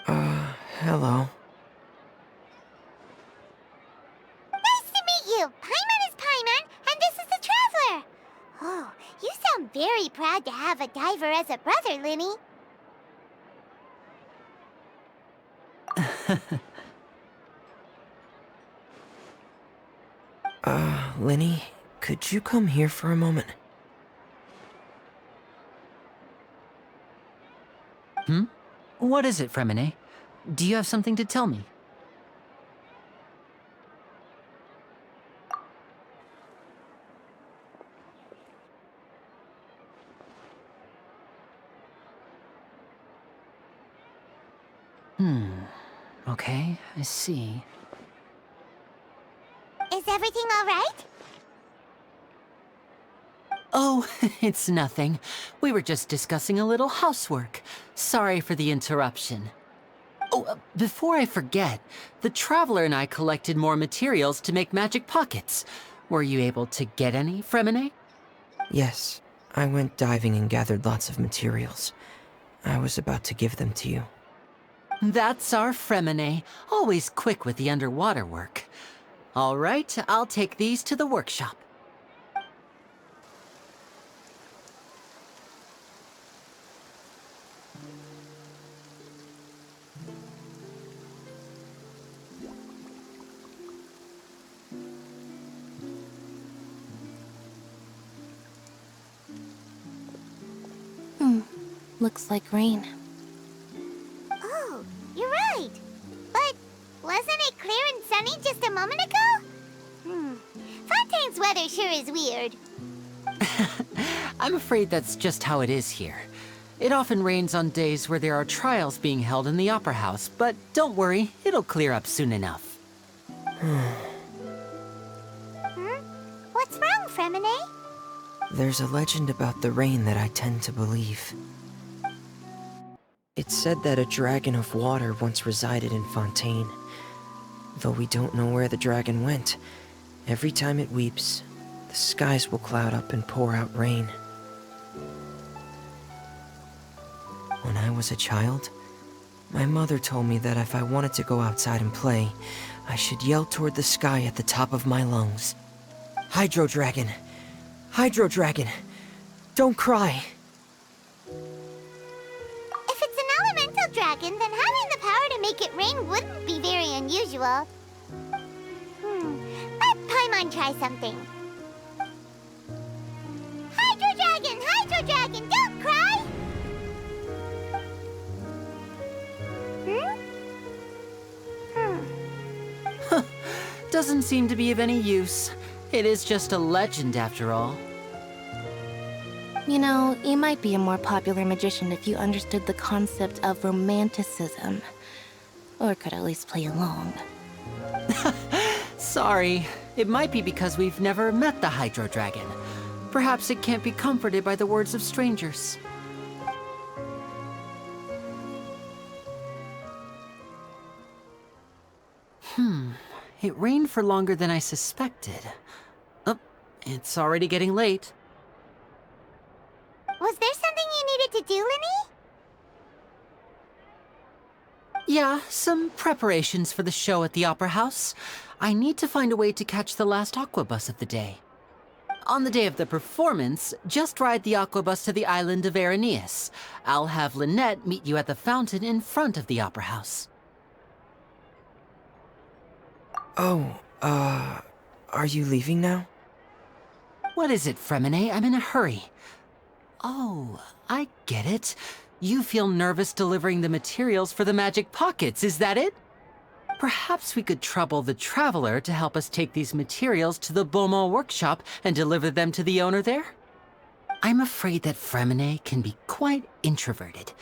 [SPEAKER 10] Hello.
[SPEAKER 2] Nice to meet you! Paimon is Paimon, and this is the Traveler! Oh, you sound very proud to have a diver as a brother, Linny.
[SPEAKER 10] Linny, could you come here for a moment?
[SPEAKER 7] What is it, Fremine? Do you have something to tell me? Okay, I see.
[SPEAKER 2] Is everything all right?
[SPEAKER 7] Oh, it's nothing. We were just discussing a little housework. Sorry for the interruption. Oh, before I forget, the Traveler and I collected more materials to make magic pockets. Were you able to get any, Fremine?
[SPEAKER 10] Yes, I went diving and gathered lots of materials. I was about to give them to you.
[SPEAKER 7] That's our Fremine, always quick with the underwater work. All right, I'll take these to the workshop.
[SPEAKER 6] Looks like rain.
[SPEAKER 2] Oh, you're right. But wasn't it clear and sunny just a moment ago? Fontaine's weather sure is weird.
[SPEAKER 7] I'm afraid that's just how it is here. It often rains on days where there are trials being held in the Opera House, but don't worry, it'll clear up soon enough.
[SPEAKER 2] What's wrong, Fremine?
[SPEAKER 10] There's a legend about the rain that I tend to believe. It's said that a dragon of water once resided in Fontaine. Though we don't know where the dragon went, every time it weeps, the skies will cloud up and pour out rain. When I was a child, my mother told me that if I wanted to go outside and play, I should yell toward the sky at the top of my lungs. Hydro Dragon! Hydro Dragon! Don't cry!
[SPEAKER 2] If it's an elemental dragon, then having the power to make it rain wouldn't be very unusual. usual. Let Paimon try something. Hydro Dragon! Hydro Dragon! Don't cry!
[SPEAKER 7] Doesn't seem to be of any use. It is just a legend after all.
[SPEAKER 6] You know, you might be a more popular magician if you understood the concept of romanticism. Or could at least play along.
[SPEAKER 7] Sorry. It might be because we've never met the Hydro Dragon. Perhaps it can't be comforted by the words of strangers. It rained for longer than I suspected. Oh, it's already getting late.
[SPEAKER 2] Was there something you needed to do, Linny?
[SPEAKER 7] Yeah, some preparations for the show at the Opera House. I need to find a way to catch the last aqua bus of the day. On the day of the performance, just ride the aqua bus to the island of Aeneas. I'll have Lynette meet you at the fountain in front of the Opera House.
[SPEAKER 10] Oh, are you leaving now?
[SPEAKER 7] What is it, Fremine? I'm in a hurry. Oh, I get it. You feel nervous delivering the materials for the magic pockets, is that it? Perhaps we could trouble the Traveler to help us take these materials to the Beaumont workshop and deliver them to the owner there? I'm afraid that Fremine can be quite introverted,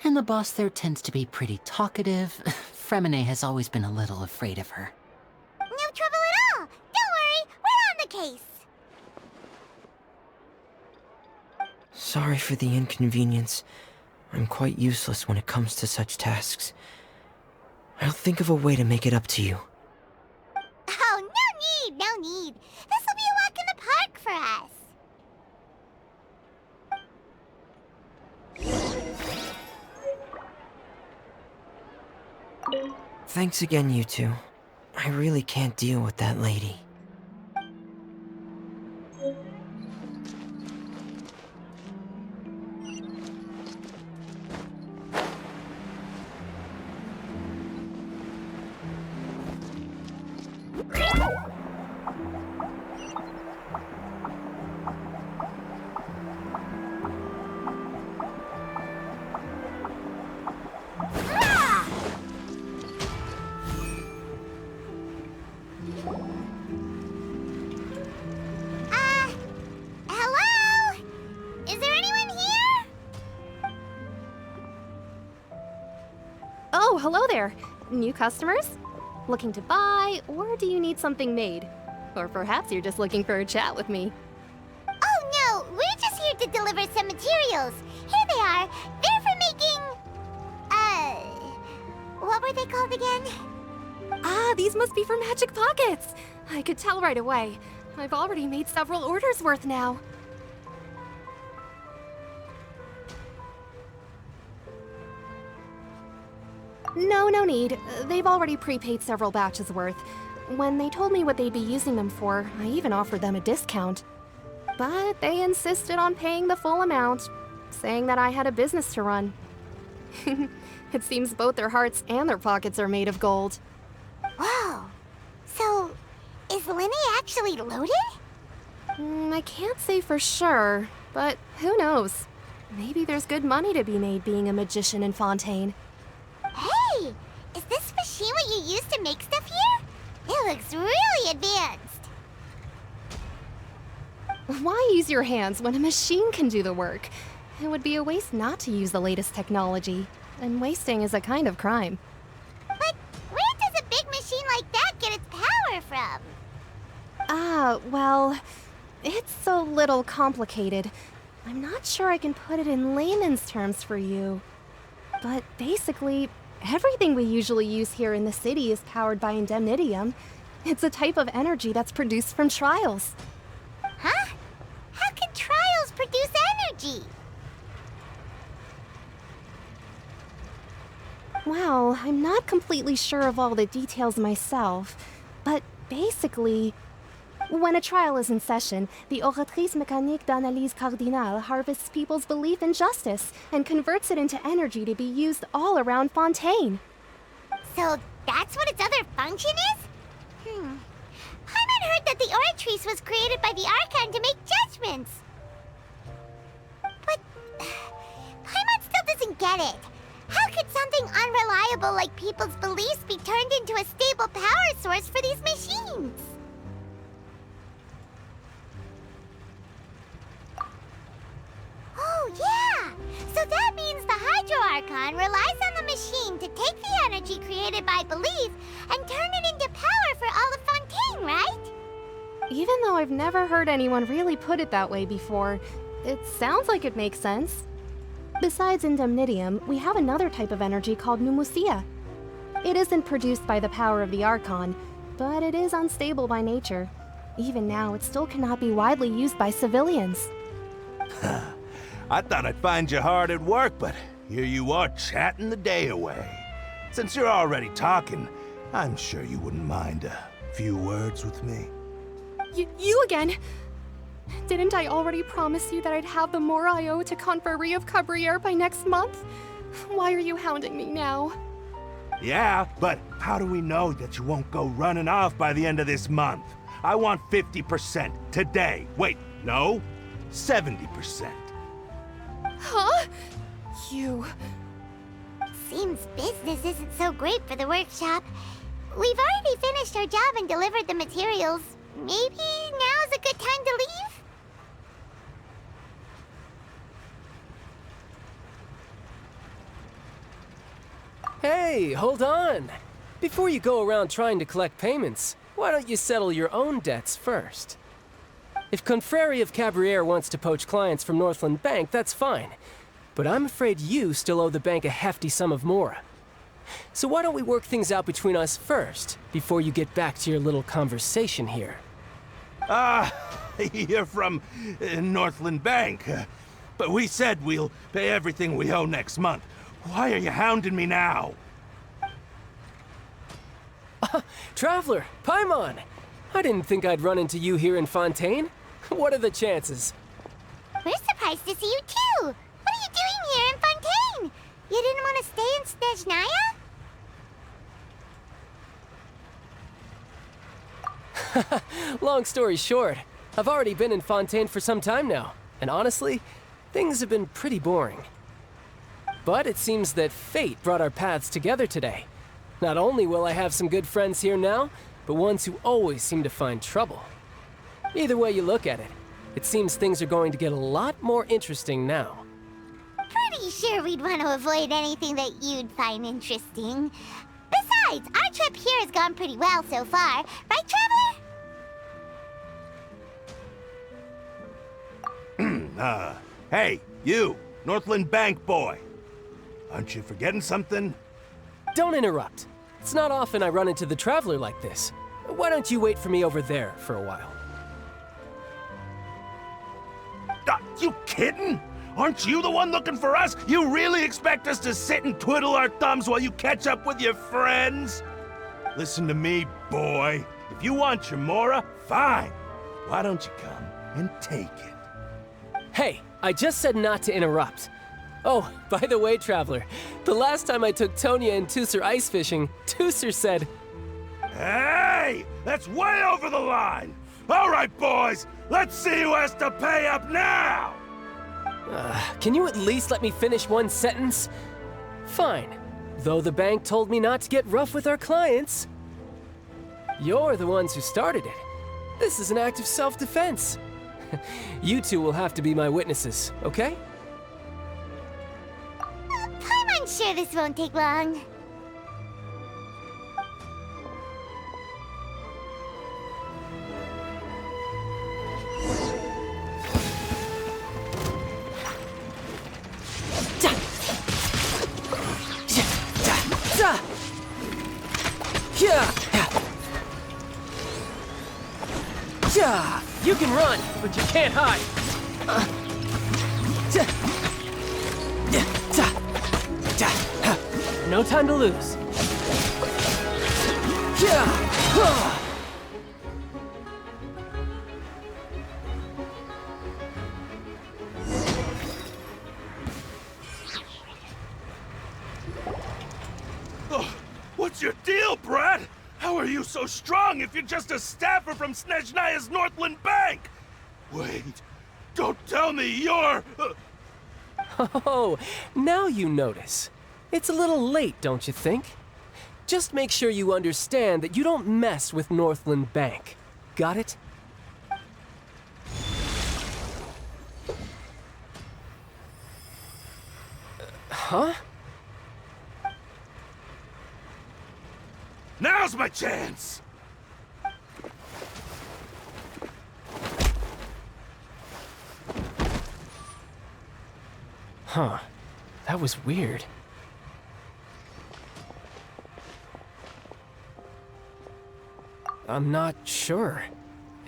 [SPEAKER 7] and the boss there tends to be pretty talkative. Fremine has always been a little afraid of her.
[SPEAKER 2] No trouble at all! Don't worry, we're on the case!
[SPEAKER 10] Sorry for the inconvenience. I'm quite useless when it comes to such tasks. I'll think of a way to make it up to you.
[SPEAKER 2] Oh, no need! This'll be a walk in the park for us!
[SPEAKER 10] Thanks again, you two. I really can't deal with that lady.
[SPEAKER 2] Hello? Is there anyone here?
[SPEAKER 12] Oh, hello there. New customers? Looking to buy, or do you need something made? Or perhaps you're just looking for a chat with me.
[SPEAKER 2] Oh no, we're just here to deliver some materials. Here they are. They're for making... what were they called again?
[SPEAKER 12] Ah, these must be for magic pockets. I could tell right away. I've already made several orders worth now. No need. They've already prepaid several batches worth. When they told me what they'd be using them for, I even offered them a discount. But they insisted on paying the full amount, saying that I had a business to run. It seems both their hearts and their pockets are made of gold.
[SPEAKER 2] Whoa. So, is Linny actually loaded?
[SPEAKER 12] I can't say for sure, but who knows? Maybe there's good money to be made being a magician in Fontaine.
[SPEAKER 2] Hey! Is this machine what you use to make stuff here? It looks really advanced.
[SPEAKER 12] Why use your hands when a machine can do the work? It would be a waste not to use the latest technology, and wasting is a kind of crime.
[SPEAKER 2] But where does a big machine like that get its power from?
[SPEAKER 12] Well, it's a little complicated. I'm not sure I can put it in layman's terms for you. But basically, everything we usually use here in the city is powered by indemnitium. It's a type of energy that's produced from trials.
[SPEAKER 2] Huh? How can trials produce energy?
[SPEAKER 12] Well, I'm not completely sure of all the details myself, but basically, when a trial is in session, the Oratrice Mécanique d'Analyse Cardinale harvests people's belief in justice and converts it into energy to be used all around Fontaine.
[SPEAKER 2] So that's what its other function is? Paimon heard that the Oratrice was created by the Archon to make judgments. But Paimon still doesn't get it. How could something unreliable like people's beliefs be turned into a stable power source for these machines? Oh, yeah! So that means the Hydro Archon relies on the machine to take the energy created by belief and turn it into power for all of Fontaine, right?
[SPEAKER 12] Even though I've never heard anyone really put it that way before, it sounds like it makes sense. Besides indemnitium, we have another type of energy called pneumosia. It isn't produced by the power of the Archon, but it is unstable by nature. Even now, it still cannot be widely used by civilians.
[SPEAKER 13] I thought I'd find you hard at work, but here you are chatting the day away. Since you're already talking, I'm sure you wouldn't mind a few words with me.
[SPEAKER 12] You again? Didn't I already promise you that I'd have the more I owe to Confrérie of Cabriere by next month? Why are you hounding me now?
[SPEAKER 13] Yeah, but how do we know that you won't go running off by the end of this month? I want 50% today. Wait, no, 70%.
[SPEAKER 12] Huh? You...
[SPEAKER 2] Seems business isn't so great for the workshop. We've already finished our job and delivered the materials. Maybe now's a good time to leave?
[SPEAKER 14] Hey, hold on! Before you go around trying to collect payments, why don't you settle your own debts first? If Confrérie of Cabriere wants to poach clients from Northland Bank, that's fine. But I'm afraid you still owe the bank a hefty sum of mora. So why don't we work things out between us first, before you get back to your little conversation here?
[SPEAKER 13] You're from Northland Bank. But we said we'll pay everything we owe next month. Why are you hounding me now?
[SPEAKER 14] Traveler, Paimon! I didn't think I'd run into you here in Fontaine. What are the chances?
[SPEAKER 2] We're surprised to see you too! What are you doing here in Fontaine? You didn't want to stay in Snezhnaya?
[SPEAKER 14] Long story short, I've already been in Fontaine for some time now, and honestly, things have been pretty boring. But it seems that fate brought our paths together today. Not only will I have some good friends here now, but ones who always seem to find trouble. Either way you look at it, it seems things are going to get a lot more interesting now.
[SPEAKER 2] Pretty sure we'd want to avoid anything that you'd find interesting. Besides, our trip here has gone pretty well so far. Right, Traveler?
[SPEAKER 13] Hey, you, Northland Bank boy. Aren't you forgetting something?
[SPEAKER 14] Don't interrupt. It's not often I run into the Traveler like this. Why don't you wait for me over there for a while?
[SPEAKER 13] You kidding? Aren't you the one looking for us? You really expect us to sit and twiddle our thumbs while you catch up with your friends? Listen to me, boy. If you want your mora, fine. Why don't you come and take it?
[SPEAKER 14] Hey, I just said not to interrupt. Oh, by the way, Traveler, the last time I took Tonya and Tusser ice fishing, Tusser said...
[SPEAKER 13] Hey! That's way over the line! All right, boys, let's see who has to pay up now!
[SPEAKER 14] Can you at least let me finish one sentence? Fine. Though the bank told me not to get rough with our clients. You're the ones who started it. This is an act of self-defense. You two will have to be my witnesses, okay?
[SPEAKER 2] I'm sure this won't take long.
[SPEAKER 14] You can run, but you can't hide. No time to lose.
[SPEAKER 13] What's your deal, brat! How are you so strong if you're just a staffer from Snezhnaya's Northland Bank? Wait, don't tell me you're...
[SPEAKER 14] Oh, now you notice. It's a little late, don't you think? Just make sure you understand that you don't mess with Northland Bank. Got it? Huh?
[SPEAKER 13] Now's my chance!
[SPEAKER 14] Huh. That was weird. I'm not sure.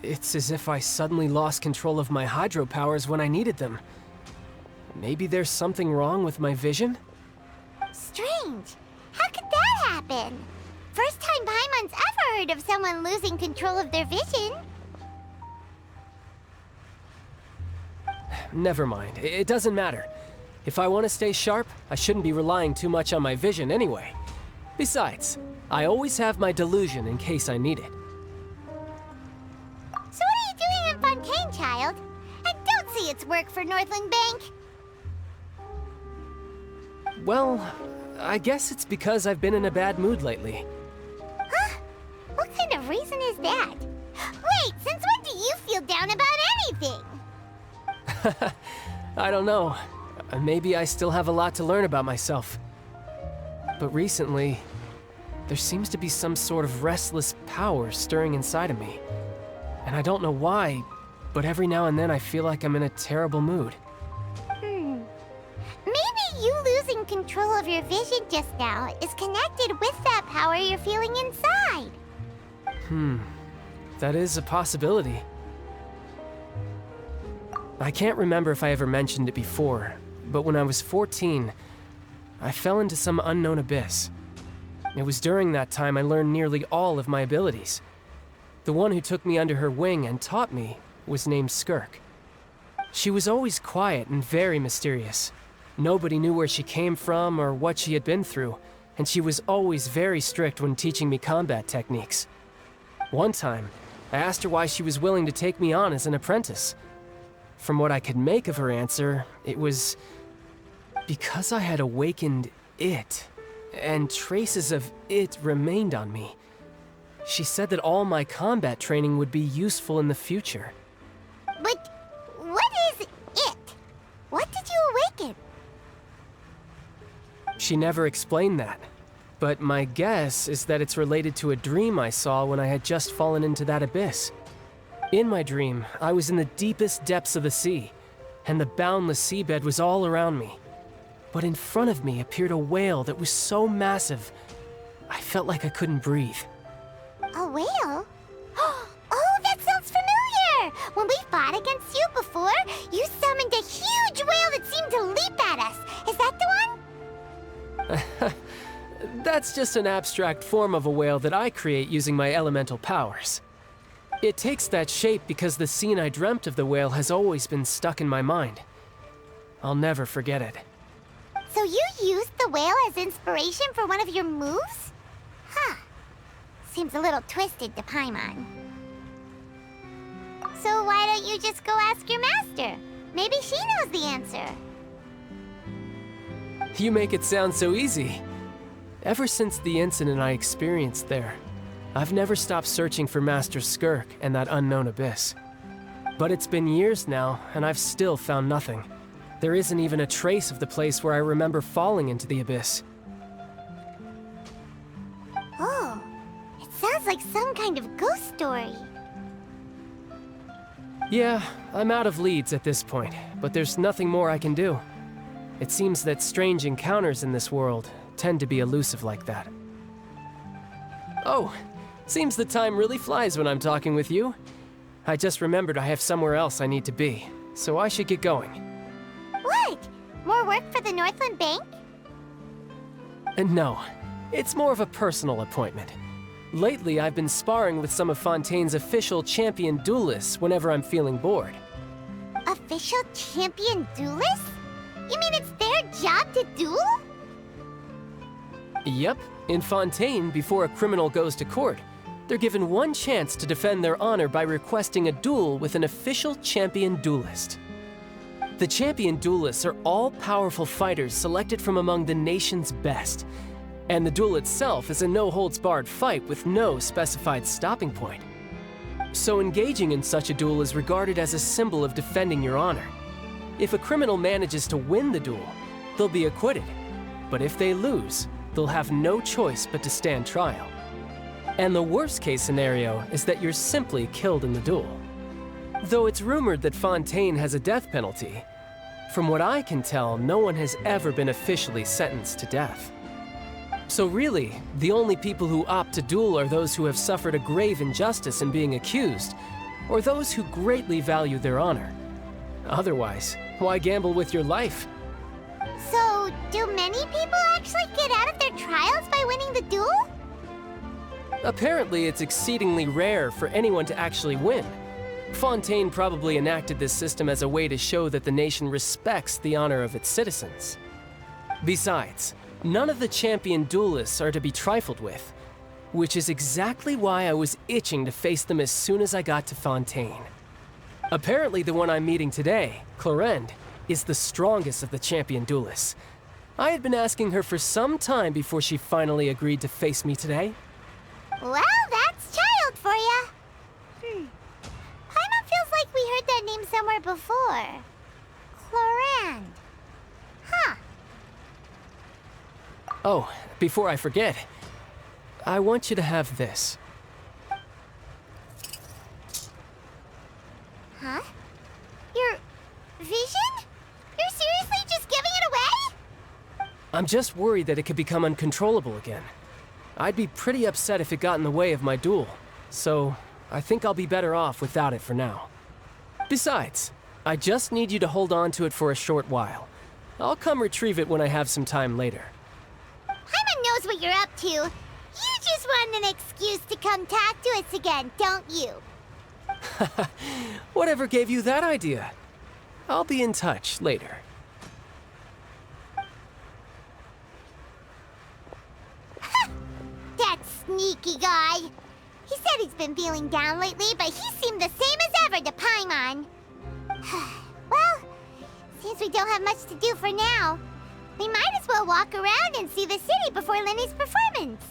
[SPEAKER 14] It's as if I suddenly lost control of my hydro powers when I needed them. Maybe there's something wrong with my vision?
[SPEAKER 2] Strange. How could that happen? First time Paimon's ever heard of someone losing control of their vision.
[SPEAKER 14] Never mind. It doesn't matter. If I want to stay sharp, I shouldn't be relying too much on my vision anyway. Besides, I always have my delusion in case I need it.
[SPEAKER 2] So what are you doing in Fontaine, child? I don't see its work for Northland Bank.
[SPEAKER 14] Well, I guess it's because I've been in a bad mood lately.
[SPEAKER 2] Huh? What kind of reason is that? Wait, since when do you feel down about anything?
[SPEAKER 14] I don't know. Maybe I still have a lot to learn about myself. But recently, there seems to be some sort of restless power stirring inside of me. And I don't know why, but every now and then I feel like I'm in a terrible mood.
[SPEAKER 2] Maybe you losing control of your vision just now is connected with that power you're feeling inside.
[SPEAKER 14] That is a possibility. I can't remember if I ever mentioned it before, but when I was 14, I fell into some unknown abyss. It was during that time I learned nearly all of my abilities. The one who took me under her wing and taught me was named Skirk. She was always quiet and very mysterious. Nobody knew where she came from or what she had been through, and she was always very strict when teaching me combat techniques. One time, I asked her why she was willing to take me on as an apprentice. From what I could make of her answer, it was because I had awakened it, and traces of it remained on me. She said that all my combat training would be useful in the future.
[SPEAKER 2] But what is it? What did you awaken?
[SPEAKER 14] She never explained that, but my guess is that it's related to a dream I saw when I had just fallen into that abyss. In my dream, I was in the deepest depths of the sea, and the boundless seabed was all around me. But in front of me appeared a whale that was so massive, I felt like I couldn't breathe.
[SPEAKER 2] A whale? Oh, that sounds familiar! When we fought against you before, you summoned a huge whale that seemed to leap at us. Is that the one?
[SPEAKER 14] That's just an abstract form of a whale that I create using my elemental powers. It takes that shape because the scene I dreamt of the whale has always been stuck in my mind. I'll never forget it.
[SPEAKER 2] So you used the whale as inspiration for one of your moves? Huh. Seems a little twisted to Paimon. So why don't you just go ask your master? Maybe she knows the answer.
[SPEAKER 14] You make it sound so easy. Ever since the incident I experienced there, I've never stopped searching for Master Skirk and that unknown abyss. But it's been years now, and I've still found nothing. There isn't even a trace of the place where I remember falling into the abyss.
[SPEAKER 2] Oh, it sounds like some kind of ghost story.
[SPEAKER 14] Yeah, I'm out of leads at this point, but there's nothing more I can do. It seems that strange encounters in this world tend to be elusive like that. Oh, seems the time really flies when I'm talking with you. I just remembered I have somewhere else I need to be, so I should get going.
[SPEAKER 2] What? More work for the Northland Bank?
[SPEAKER 14] No, it's more of a personal appointment. Lately, I've been sparring with some of Fontaine's official champion duelists whenever I'm feeling bored.
[SPEAKER 2] Official champion duelists? You mean it's their job to duel?
[SPEAKER 14] Yep, In Fontaine, before a criminal goes to court, they're given one chance to defend their honor by requesting a duel with an official champion duelist. The champion duelists are all-powerful fighters selected from among the nation's best, and the duel itself is a no-holds-barred fight with no specified stopping point. So engaging in such a duel is regarded as a symbol of defending your honor. If a criminal manages to win the duel, they'll be acquitted. But if they lose, they'll have no choice but to stand trial. And the worst-case scenario is that you're simply killed in the duel. Though it's rumored that Fontaine has a death penalty, from what I can tell, no one has ever been officially sentenced to death. So really, the only people who opt to duel are those who have suffered a grave injustice in being accused, or those who greatly value their honor. Otherwise, why gamble with your life?
[SPEAKER 2] So, do many people actually get out of their trials by winning the duel?
[SPEAKER 14] Apparently, it's exceedingly rare for anyone to actually win. Fontaine probably enacted this system as a way to show that the nation respects the honor of its citizens. Besides, none of the champion duelists are to be trifled with, which is exactly why I was itching to face them as soon as I got to Fontaine. Apparently, the one I'm meeting today, Clorinde, is the strongest of the champion duelists. I had been asking her for some time before she finally agreed to face me today.
[SPEAKER 2] Well, that's child for ya. Paimon feels like we heard that name somewhere before. Clorinde. Huh.
[SPEAKER 14] Oh, before I forget, I want you to have this.
[SPEAKER 2] Huh? Your vision? You're seriously just giving it away?
[SPEAKER 14] I'm just worried that it could become uncontrollable again. I'd be pretty upset if it got in the way of my duel, so I think I'll be better off without it for now. Besides, I just need you to hold on to it for a short while. I'll come retrieve it when I have some time later.
[SPEAKER 2] Paimon knows what you're up to. You just want an excuse to come talk to us again, don't you?
[SPEAKER 14] Whatever gave you that idea? I'll be in touch later.
[SPEAKER 2] That sneaky guy. He said he's been feeling down lately, but he seemed the same as ever to Paimon. Well, since we don't have much to do for now, we might as well walk around and see the city before Lenny's performance.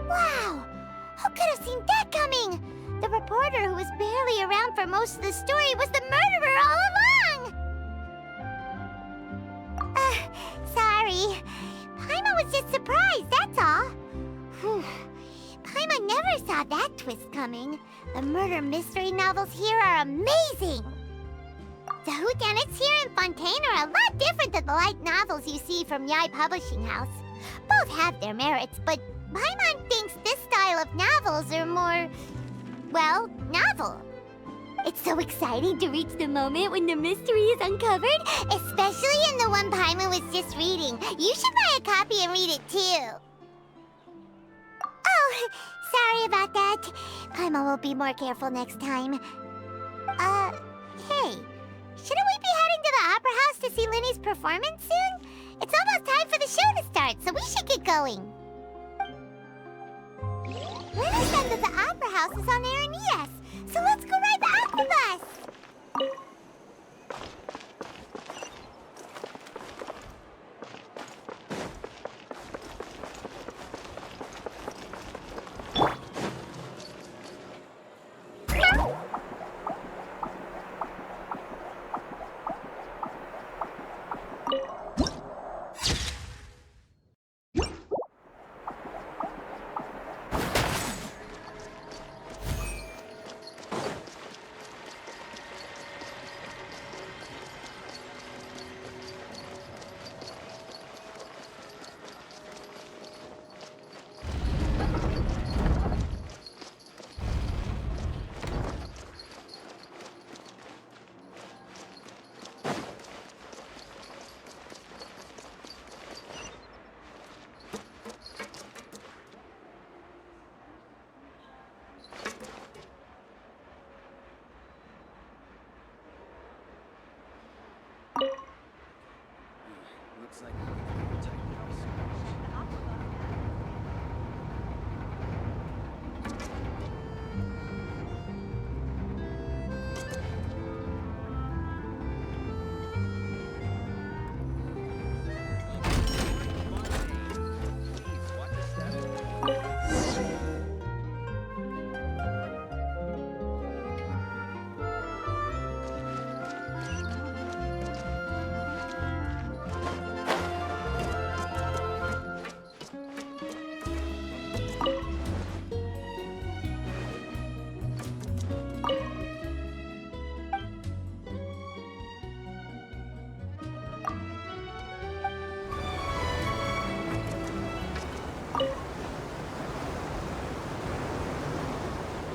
[SPEAKER 2] Wow! Who could have seen that coming? The reporter who was barely around for most of the story was the murderer all along! Sorry. Paimon was just surprised, that's all. Whew. Paimon never saw that twist coming. The murder mystery novels here are amazing! The whodunits here in Fontaine are a lot different than the light novels you see from Yai Publishing House. Both have their merits, but Paimon thinks this style of novels are more, well, novel. It's so exciting to reach the moment when the mystery is uncovered, especially in the one Paimon was just reading. You should buy a copy and read it too. Oh, sorry about that. Paimon will be more careful next time. Hey, shouldn't we be heading to the Opera House to see Linny's performance soon? It's almost time for the show to start, so we should get going. Linny's end of the Opera House is on Aranias, so let's go ride the Aqua Bus!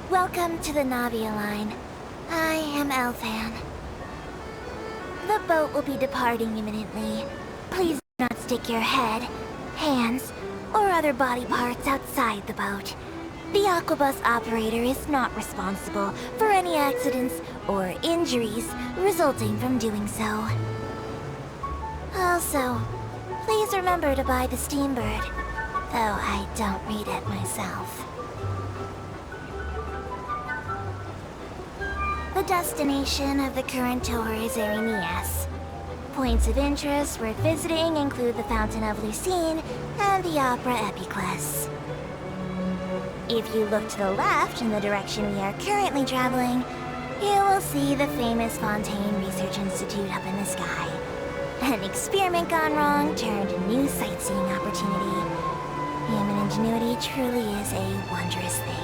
[SPEAKER 2] Welcome to the Navia line. I am Elfan. The boat will be departing imminently. Please do not stick your head, hands, or other body parts outside the boat. The Aquabus operator is not responsible for any accidents or injuries resulting from doing so. Also, please remember to buy the Steambird, though I don't read it myself. The destination of the current tour is Erinias. Points of interest worth visiting include the Fountain of Lucine and the Opera Epiclese. If you look to the left in the direction we are currently traveling, you will see the famous Fontaine Research Institute up in the sky. An experiment gone wrong turned a new sightseeing opportunity. Human ingenuity truly is a wondrous thing.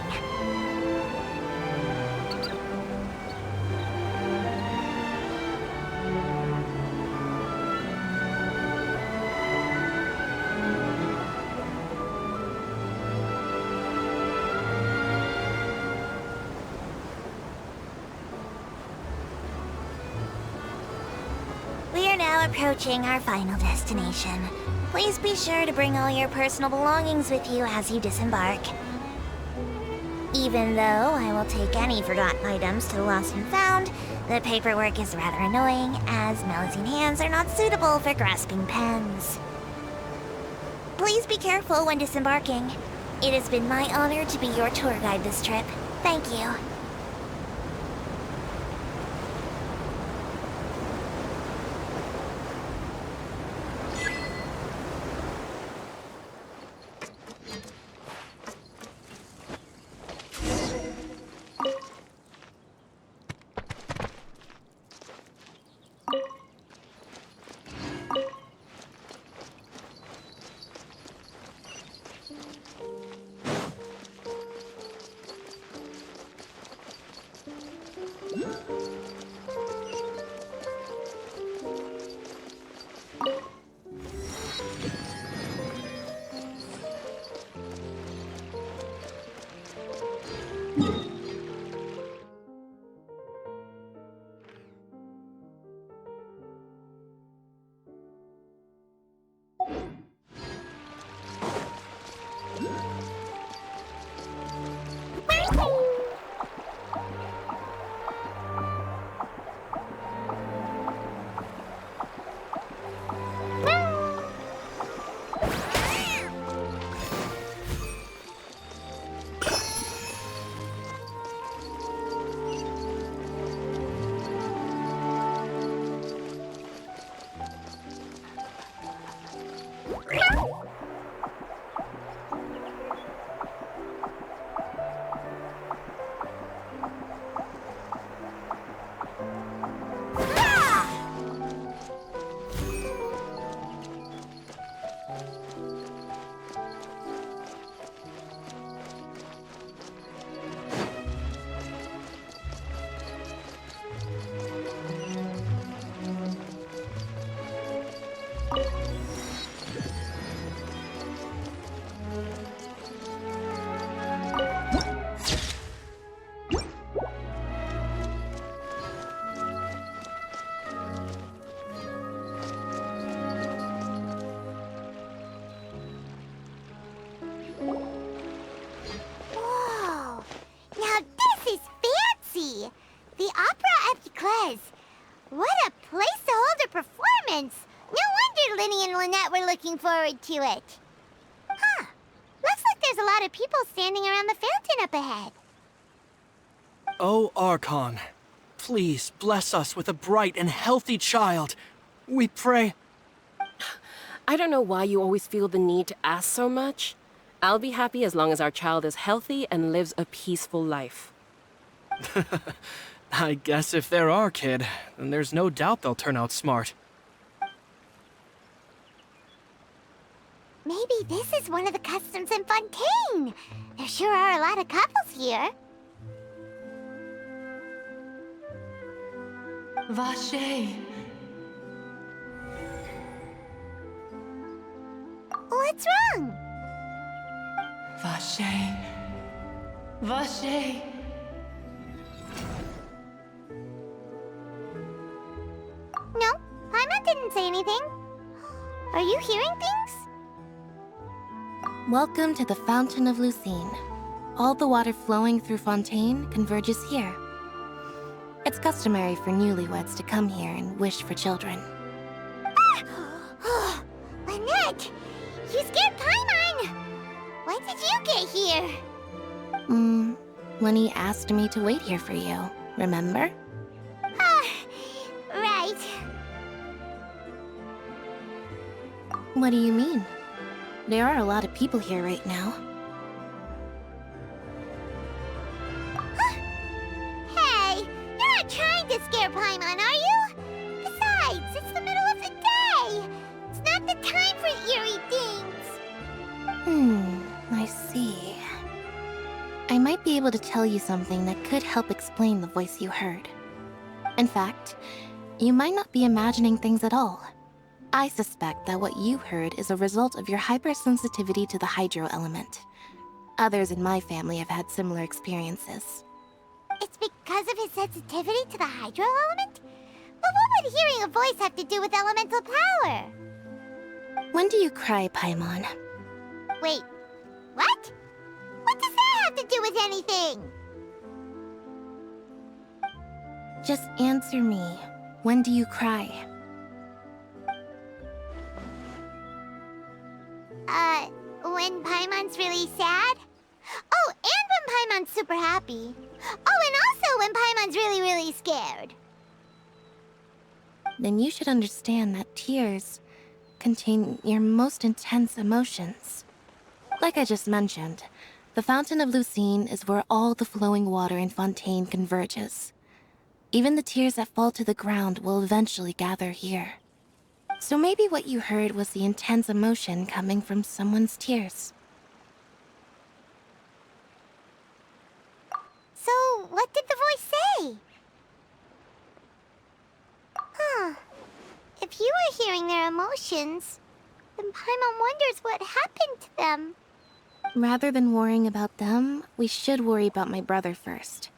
[SPEAKER 2] Approaching our final destination. Please be sure to bring all your personal belongings with you as you disembark. Even though I will take any forgotten items to the lost and found, the paperwork is rather annoying, as Melusine hands are not suitable for grasping pens. Please be careful when disembarking. It has been my honor to be your tour guide this trip. Thank you. Linny and Lynette were looking forward to it. Huh. Looks like there's a lot of people standing around the fountain up ahead.
[SPEAKER 15] Oh, Archon, please bless us with a bright and healthy child. We pray.
[SPEAKER 16] I don't know why you always feel the need to ask so much. I'll be happy as long as our child is healthy and lives a peaceful life.
[SPEAKER 15] I guess if they're our kid, then there's no doubt they'll turn out smart.
[SPEAKER 2] Maybe this is one of the customs in Fontaine. There sure are a lot of couples here.
[SPEAKER 17] Vache.
[SPEAKER 2] What's wrong?
[SPEAKER 17] Vache. Vache.
[SPEAKER 2] No, Paimon didn't say anything. Are you hearing things?
[SPEAKER 6] Welcome to the Fountain of Lucine. All the water flowing through Fontaine converges here. It's customary for newlyweds to come here and wish for children.
[SPEAKER 2] Ah! Lynette! You scared Paimon! When did you get here?
[SPEAKER 6] Lenny asked me to wait here for you, remember?
[SPEAKER 2] Right.
[SPEAKER 6] What do you mean? There are a lot of people here right now.
[SPEAKER 2] Hey, you're not trying to scare Paimon, are you? Besides, it's the middle of the day. It's not the time for eerie things.
[SPEAKER 6] I see. I might be able to tell you something that could help explain the voice you heard. In fact, you might not be imagining things at all. I suspect that what you heard is a result of your hypersensitivity to the hydro element. Others in my family have had similar experiences.
[SPEAKER 2] It's because of his sensitivity to the hydro element? But what would hearing a voice have to do with elemental power?
[SPEAKER 6] When do you cry, Paimon?
[SPEAKER 2] Wait, what? What does that have to do with anything?
[SPEAKER 6] Just answer me. When do you cry?
[SPEAKER 2] When Paimon's really sad? Oh, and when Paimon's super happy. Oh, and also when Paimon's really, really scared.
[SPEAKER 6] Then you should understand that tears contain your most intense emotions. Like I just mentioned, the Fountain of Lucine is where all the flowing water in Fontaine converges. Even the tears that fall to the ground will eventually gather here. So maybe what you heard was the intense emotion coming from someone's tears.
[SPEAKER 2] So, what did the voice say? Huh. If you were hearing their emotions, then Paimon wonders what happened to them.
[SPEAKER 6] Rather than worrying about them, we should worry about my brother first.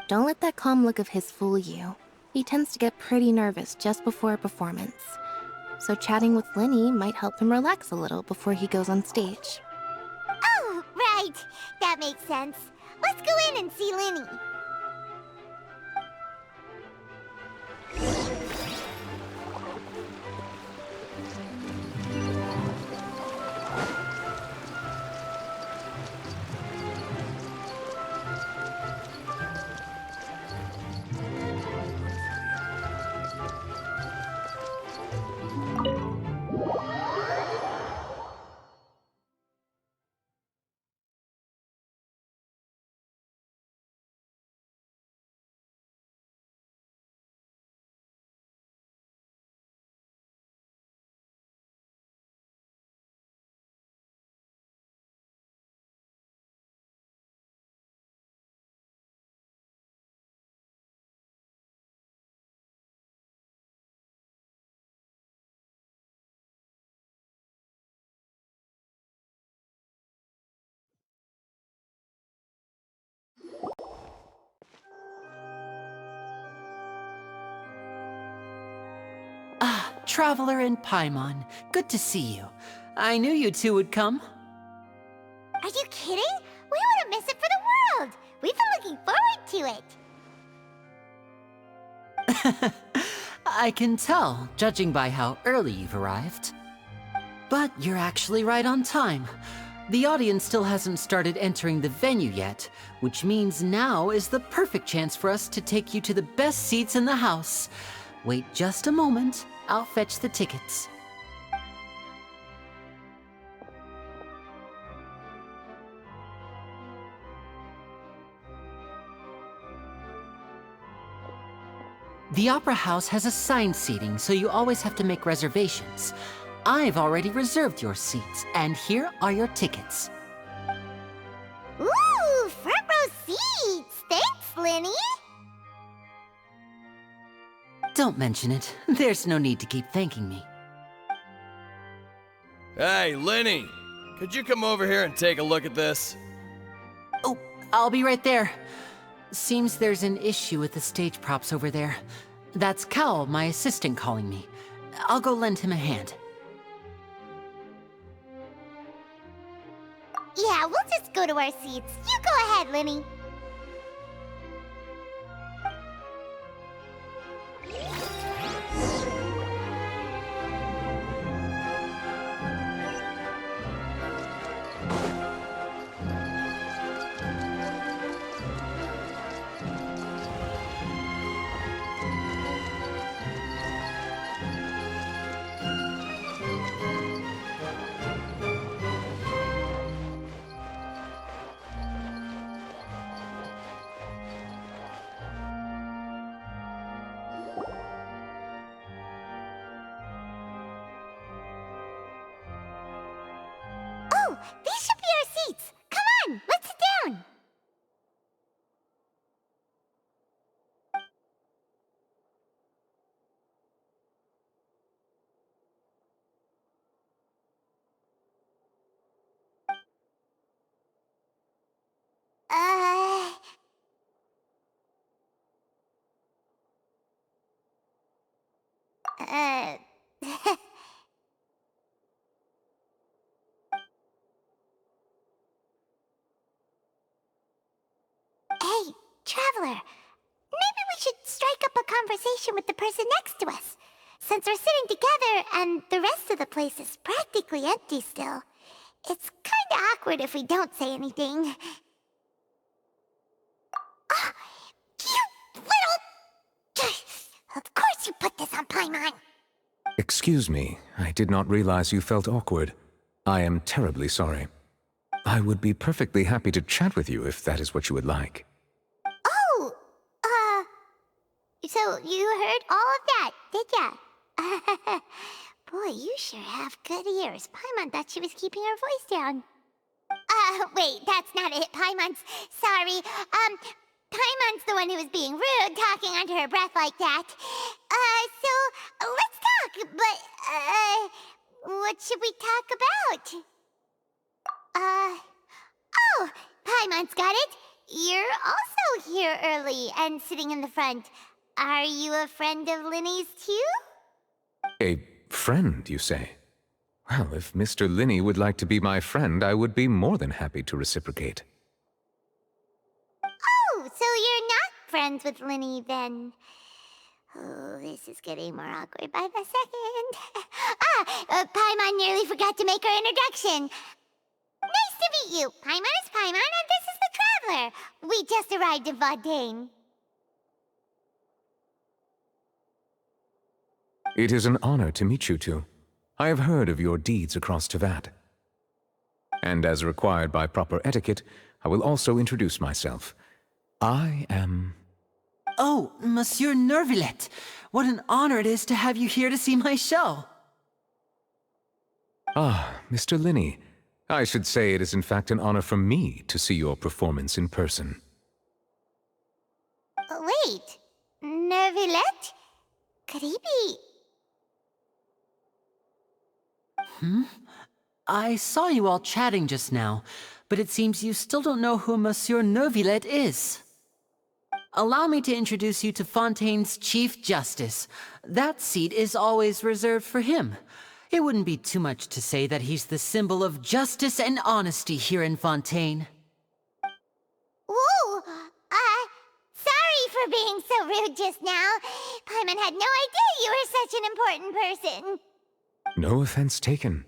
[SPEAKER 6] Don't let that calm look of his fool you. He tends to get pretty nervous just before a performance. So chatting with Linny might help him relax a little before he goes on stage.
[SPEAKER 2] Oh, right. That makes sense. Let's go in and see Linny.
[SPEAKER 7] Traveler and Paimon, good to see you. I knew you two would come.
[SPEAKER 2] Are you kidding? We wouldn't miss it for the world. We've been looking forward to it.
[SPEAKER 7] I can tell, judging by how early you've arrived. But you're actually right on time. The audience still hasn't started entering the venue yet, which means now is the perfect chance for us to take you to the best seats in the house. Wait just a moment, I'll fetch the tickets. The Opera House has assigned seating, so you always have to make reservations. I've already reserved your seats, and here are your tickets.
[SPEAKER 2] Ooh, front row seats! Thanks, Linny!
[SPEAKER 7] Don't mention it. There's no need to keep thanking me.
[SPEAKER 17] Hey, Linny! Could you come over here and take a look at this?
[SPEAKER 7] Oh, I'll be right there. Seems there's an issue with the stage props over there. That's Cal, my assistant, calling me. I'll go lend him a hand.
[SPEAKER 2] Yeah, we'll just go to our seats. You go ahead, Linny. Oh, these should be our seats. Come on, let's sit down. Uh... Uh... Hey, Traveler. Maybe we should strike up a conversation with the person next to us. Since we're sitting together and the rest of the place is practically empty still. It's kinda awkward if we don't say anything. Ah, you little... Of course you put this on Paimon.
[SPEAKER 18] Excuse me, I did not realize you felt awkward. I am terribly sorry. I would be perfectly happy to chat with you if that is what you would like.
[SPEAKER 2] Oh, so you heard all of that, did ya? Boy, you sure have good ears. Paimon thought she was keeping her voice down. Wait, that's not it. Paimon's... Sorry. Paimon's the one who was being rude, talking under her breath like that. So, let's talk, but, what should we talk about? Oh, Paimon's got it. You're also here early and sitting in the front. Are you a friend of Linny's too?
[SPEAKER 18] A friend, you say? Well, if Mr. Linny would like to be my friend, I would be more than happy to reciprocate.
[SPEAKER 2] Oh, so you're not friends with Linny then? Oh, this is getting more awkward by the second. Paimon nearly forgot to make her introduction. Nice to meet you. Paimon is Paimon, and this is the Traveler. We just arrived in Fontaine.
[SPEAKER 18] It is an honor to meet you two. I have heard of your deeds across Tevat. And as required by proper etiquette, I will also introduce myself. I am...
[SPEAKER 7] Oh, Monsieur Nervillet! What an honor it is to have you here to see my show!
[SPEAKER 18] Ah, Mr. Linny. I should say it is in fact an honor for me to see your performance in person.
[SPEAKER 2] Wait, Nervillet? Could he be...
[SPEAKER 7] I saw you all chatting just now, but it seems you still don't know who Monsieur Nervillet is. Allow me to introduce you to Fontaine's Chief Justice. That seat is always reserved for him. It wouldn't be too much to say that he's the symbol of justice and honesty here in Fontaine.
[SPEAKER 2] Whoa! Sorry for being so rude just now, Paimon had no idea you were such an important person.
[SPEAKER 18] No offense taken.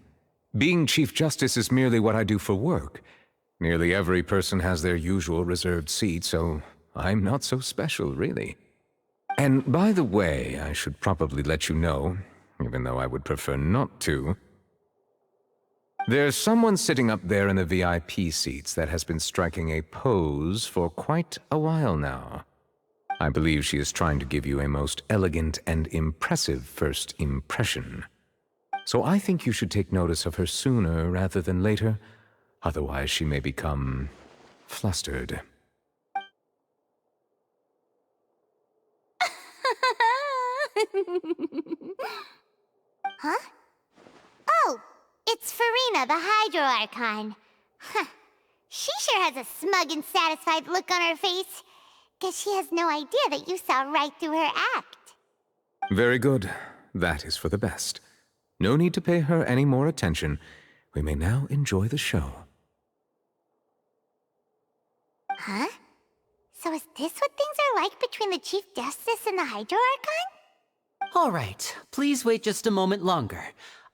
[SPEAKER 18] Being Chief Justice is merely what I do for work. Nearly every person has their usual reserved seat, so I'm not so special, really. And by the way, I should probably let you know, even though I would prefer not to. There's someone sitting up there in the VIP seats that has been striking a pose for quite a while now. I believe she is trying to give you a most elegant and impressive first impression. So I think you should take notice of her sooner rather than later, otherwise she may become flustered.
[SPEAKER 2] Huh? Oh, it's Farina, the Hydro Archon. Huh. She sure has a smug and satisfied look on her face. Guess she has no idea that you saw right through her act.
[SPEAKER 18] Very good. That is for the best. No need to pay her any more attention. We may now enjoy the show.
[SPEAKER 2] Huh? So is this what things are like between the Chief Justice and the Hydro Archon?
[SPEAKER 7] All right, please wait just a moment longer.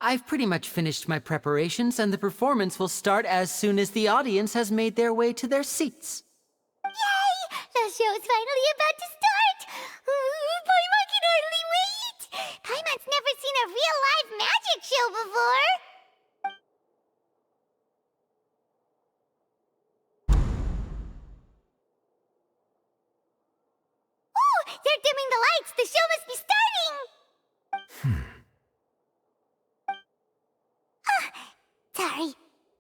[SPEAKER 7] I've pretty much finished my preparations, and the performance will start as soon as the audience has made their way to their seats.
[SPEAKER 2] Yay! The show's finally about to start! Paimon can hardly wait! Paimon's never seen a real live magic show before! Oh! They're dimming the lights! The show must be starting! Sorry.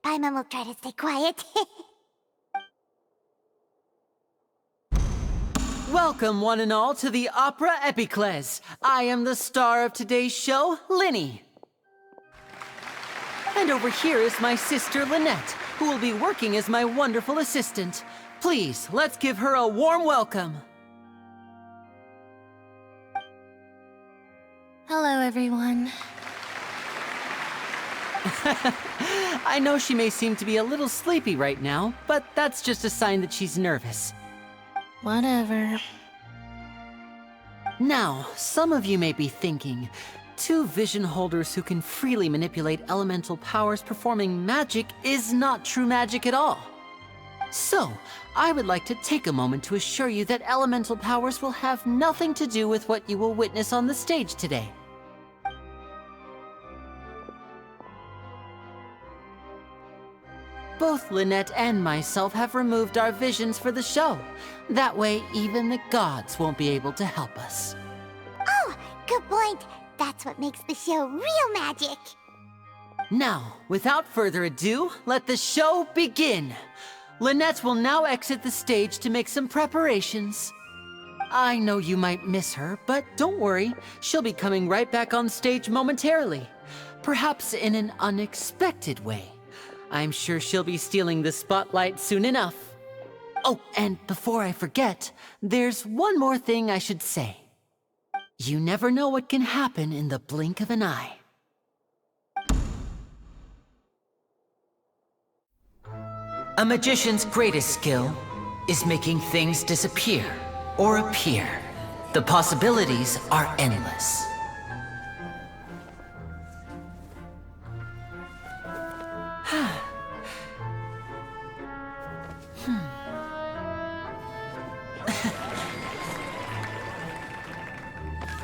[SPEAKER 2] Paimon will try to stay quiet.
[SPEAKER 7] Welcome, one and all, to the Opera Epiclese. I am the star of today's show, Linny. And over here is my sister, Lynette, who will be working as my wonderful assistant. Please, let's give her a warm welcome.
[SPEAKER 6] Hello, everyone.
[SPEAKER 7] I know she may seem to be a little sleepy right now, but that's just a sign that she's nervous.
[SPEAKER 6] Whatever.
[SPEAKER 7] Now, some of you may be thinking, two vision holders who can freely manipulate elemental powers performing magic is not true magic at all. So, I would like to take a moment to assure you that elemental powers will have nothing to do with what you will witness on the stage today. Both Lynette and myself have removed our visions for the show. That way, even the gods won't be able to help us.
[SPEAKER 2] Oh, good point. That's what makes the show real magic.
[SPEAKER 7] Now, without further ado, let the show begin. Lynette will now exit the stage to make some preparations. I know you might miss her, but don't worry. She'll be coming right back on stage momentarily. Perhaps in an unexpected way. I'm sure she'll be stealing the spotlight soon enough. Oh, and before I forget, there's one more thing I should say. You never know what can happen in the blink of an eye. A magician's greatest skill is making things disappear or appear. The possibilities are endless.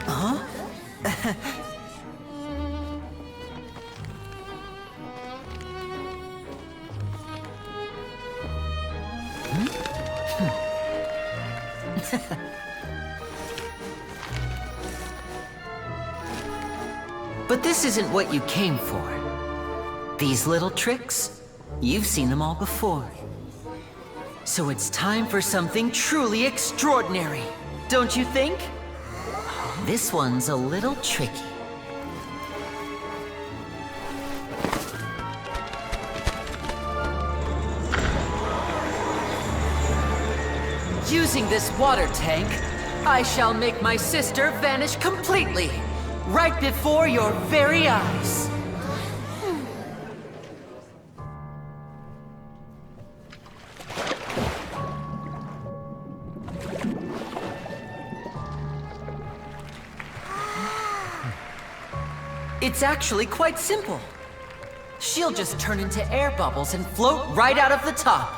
[SPEAKER 7] Huh? But this isn't what you came for. These little tricks, you've seen them all before. So it's time for something truly extraordinary, don't you think? This one's a little tricky. Using this water tank, I shall make my sister vanish completely, right before your very eyes. It's actually quite simple. She'll just turn into air bubbles and float right out of the top.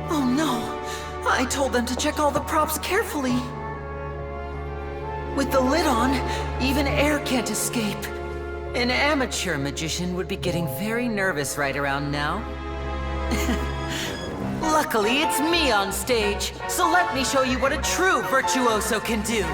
[SPEAKER 7] Oh no! I told them to check all the props carefully. With the lid on, even air can't escape. An amateur magician would be getting very nervous right around now. Luckily, it's me on stage, so let me show you what a true virtuoso can do.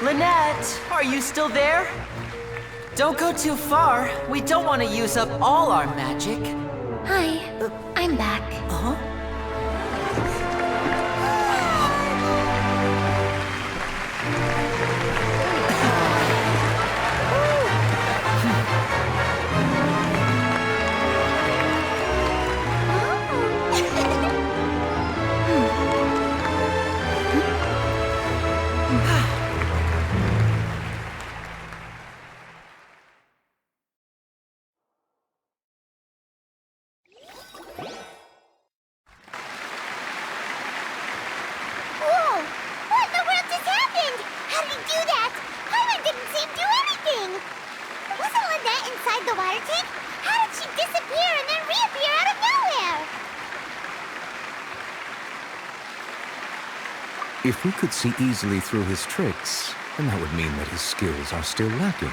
[SPEAKER 7] Lynette, are you still there? Don't go too far. We don't want to use up all our magic.
[SPEAKER 6] Hi, I'm back.
[SPEAKER 7] Uh-huh.
[SPEAKER 18] If we could see easily through his tricks, then that would mean that his skills are still lacking.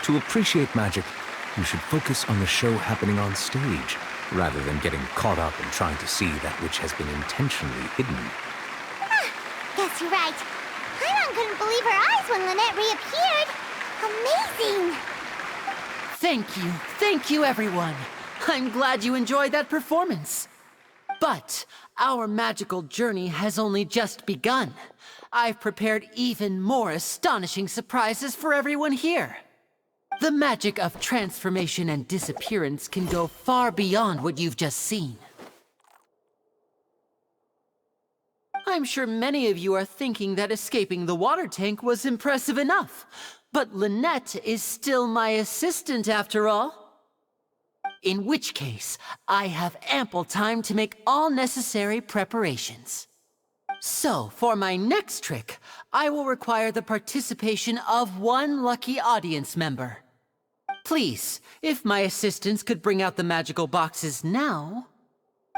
[SPEAKER 18] To appreciate magic, you should focus on the show happening on stage, rather than getting caught up in trying to see that which has been intentionally hidden.
[SPEAKER 2] Guess you're right. Paimon couldn't believe her eyes when Lynette reappeared. Amazing!
[SPEAKER 7] Thank you everyone. I'm glad you enjoyed that performance. But our magical journey has only just begun. I've prepared even more astonishing surprises for everyone here. The magic of transformation and disappearance can go far beyond what you've just seen. I'm sure many of you are thinking that escaping the water tank was impressive enough, but Lynette is still my assistant after all. In which case, I have ample time to make all necessary preparations. So, for my next trick, I will require the participation of one lucky audience member. Please, if my assistants could bring out the magical boxes now.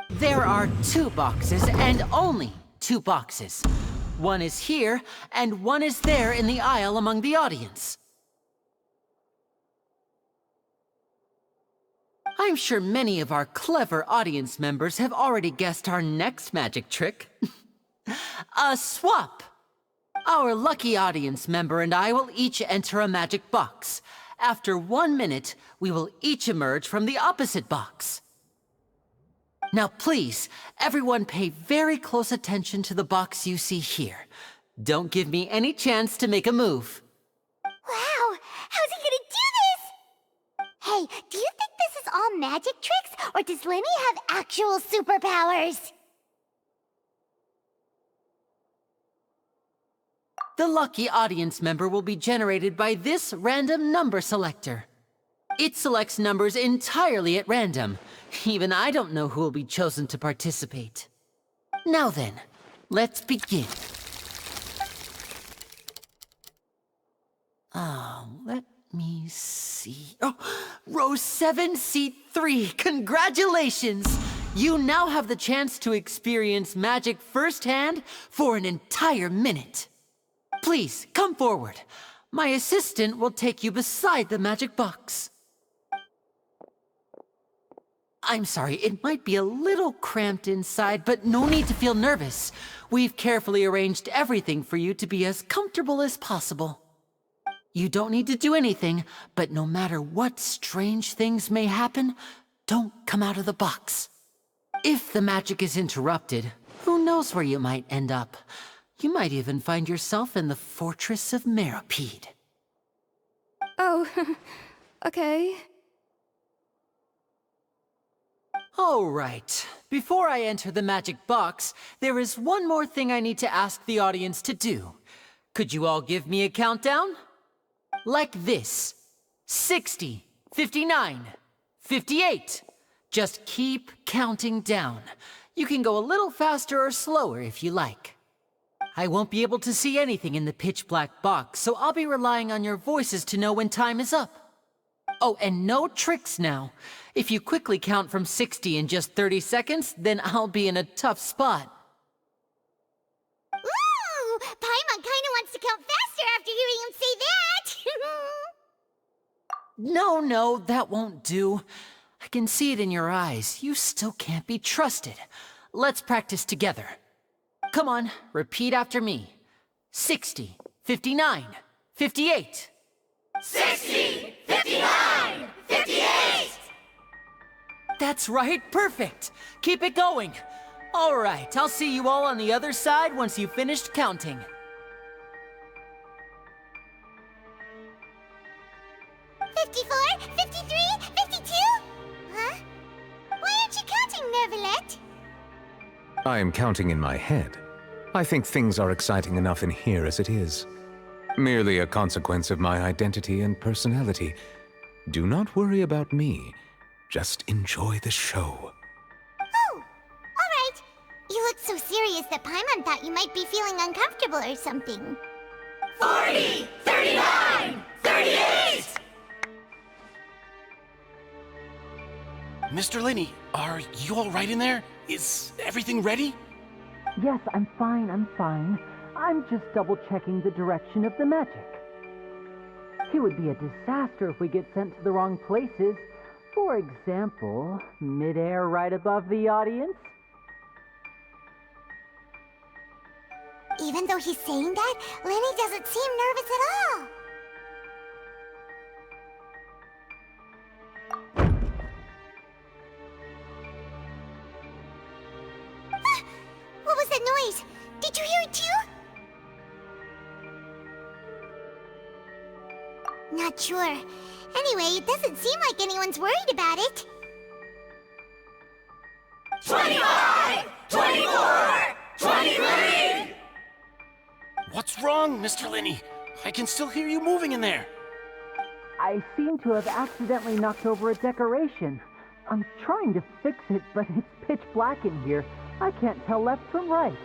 [SPEAKER 7] There are 2 boxes, and only 2 boxes. One is here, and one is there in the aisle among the audience. I'm sure many of our clever audience members have already guessed our next magic trick. A swap! Our lucky audience member and I will each enter a magic box. After 1 minute, we will each emerge from the opposite box. Now please, everyone pay very close attention to the box you see here. Don't give me any chance to make a move.
[SPEAKER 2] Wow! How's he gonna do this? Hey, do you think this is all magic tricks, or does Lenny have actual superpowers?
[SPEAKER 7] The lucky audience member will be generated by this random number selector. It selects numbers entirely at random. Even I don't know who will be chosen to participate. Now then, let's begin. Let me see. Oh, row 7, seat 3. Congratulations! You now have the chance to experience magic firsthand for an entire minute. Please, come forward. My assistant will take you beside the magic box. I'm sorry, it might be a little cramped inside, but no need to feel nervous. We've carefully arranged everything for you to be as comfortable as possible. You don't need to do anything, but no matter what strange things may happen, don't come out of the box. If the magic is interrupted, who knows where you might end up? You might even find yourself in the Fortress of Meropide.
[SPEAKER 12] Oh, okay.
[SPEAKER 7] All right. Before I enter the magic box, there is one more thing I need to ask the audience to do. Could you all give me a countdown? Like this. 60, 59, 58. Just keep counting down. You can go a little faster or slower if you like. I won't be able to see anything in the pitch black box, so I'll be relying on your voices to know when time is up. Oh, and no tricks now. If you quickly count from 60 in just 30 seconds, then I'll be in a tough spot.
[SPEAKER 2] Ooh! Paimon kinda wants to count faster after hearing him say that!
[SPEAKER 7] No, that won't do. I can see it in your eyes. You still can't be trusted. Let's practice together. Come on, repeat after me. 60, 59, 58.
[SPEAKER 19] 60, 59, 58!
[SPEAKER 7] That's right, perfect. Keep it going. All right, I'll see you all on the other side once you've finished counting.
[SPEAKER 2] 54, 53, 52? Huh? Why aren't you counting, Nervalet?
[SPEAKER 18] I am counting in my head. I think things are exciting enough in here as it is. Merely a consequence of my identity and personality. Do not worry about me. Just enjoy the show.
[SPEAKER 2] Oh, alright. You look so serious that Paimon thought you might be feeling uncomfortable or something.
[SPEAKER 19] 40, 39, 38!
[SPEAKER 13] Mr. Linney, are you all right in there? Is everything ready?
[SPEAKER 20] Yes, I'm fine. I'm just double-checking the direction of the magic. It would be a disaster if we get sent to the wrong places. For example, mid-air right above the audience.
[SPEAKER 2] Even though he's saying that, Lenny doesn't seem nervous at all. What was that noise? Did you hear it too? Not sure. Anyway, it doesn't seem like anyone's worried about it.
[SPEAKER 19] 25, 24, 23!
[SPEAKER 13] What's wrong, Mr. Linney? I can still hear you moving in there.
[SPEAKER 20] I seem to have accidentally knocked over a decoration. I'm trying to fix it, but it's pitch black in here. I can't tell left from right.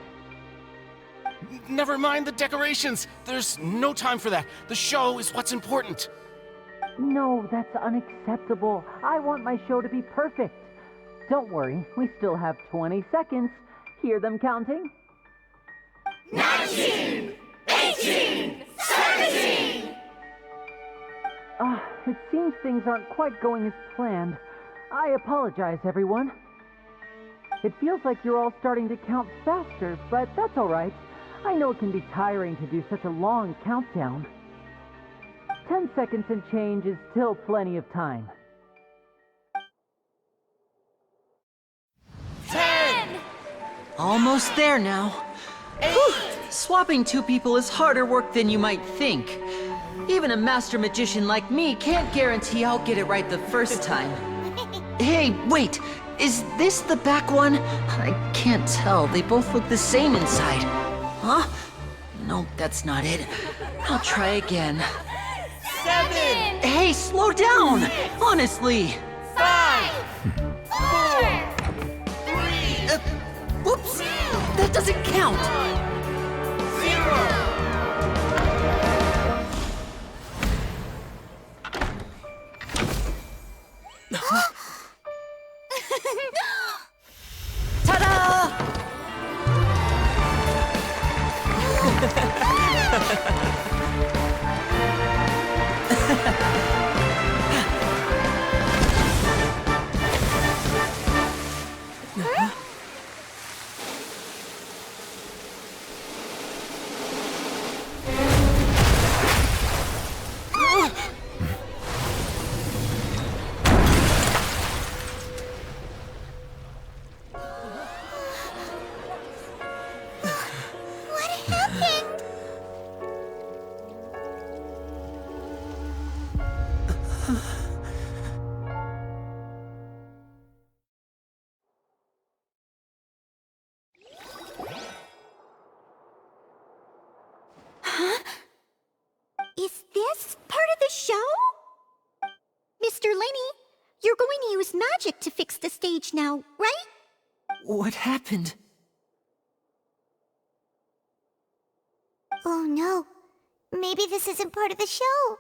[SPEAKER 13] Never mind the decorations. There's no time for that. The show is what's important.
[SPEAKER 20] No, that's unacceptable. I want my show to be perfect. Don't worry, we still have 20 seconds. Hear them counting?
[SPEAKER 19] 19, 18, 17!
[SPEAKER 20] It seems things aren't quite going as planned. I apologize, everyone. It feels like you're all starting to count faster, but that's all right. I know it can be tiring to do such a long countdown. 10 seconds and change is still plenty of time.
[SPEAKER 19] 10!
[SPEAKER 7] Almost there now. Whew. Swapping two people is harder work than you might think. Even a master magician like me can't guarantee I'll get it right the first time. Hey, wait! Is this the back one? I can't tell. They both look the same inside. Huh? No, that's not it. I'll try again.
[SPEAKER 19] 7!
[SPEAKER 7] Hey, slow down! Honestly!
[SPEAKER 19] 5! 4! 3!
[SPEAKER 7] Whoops! That doesn't count!
[SPEAKER 19] 0!
[SPEAKER 7] Ta-da!
[SPEAKER 2] magic to fix the stage now, right?
[SPEAKER 10] What happened?
[SPEAKER 2] Oh no. Maybe this isn't part of the show.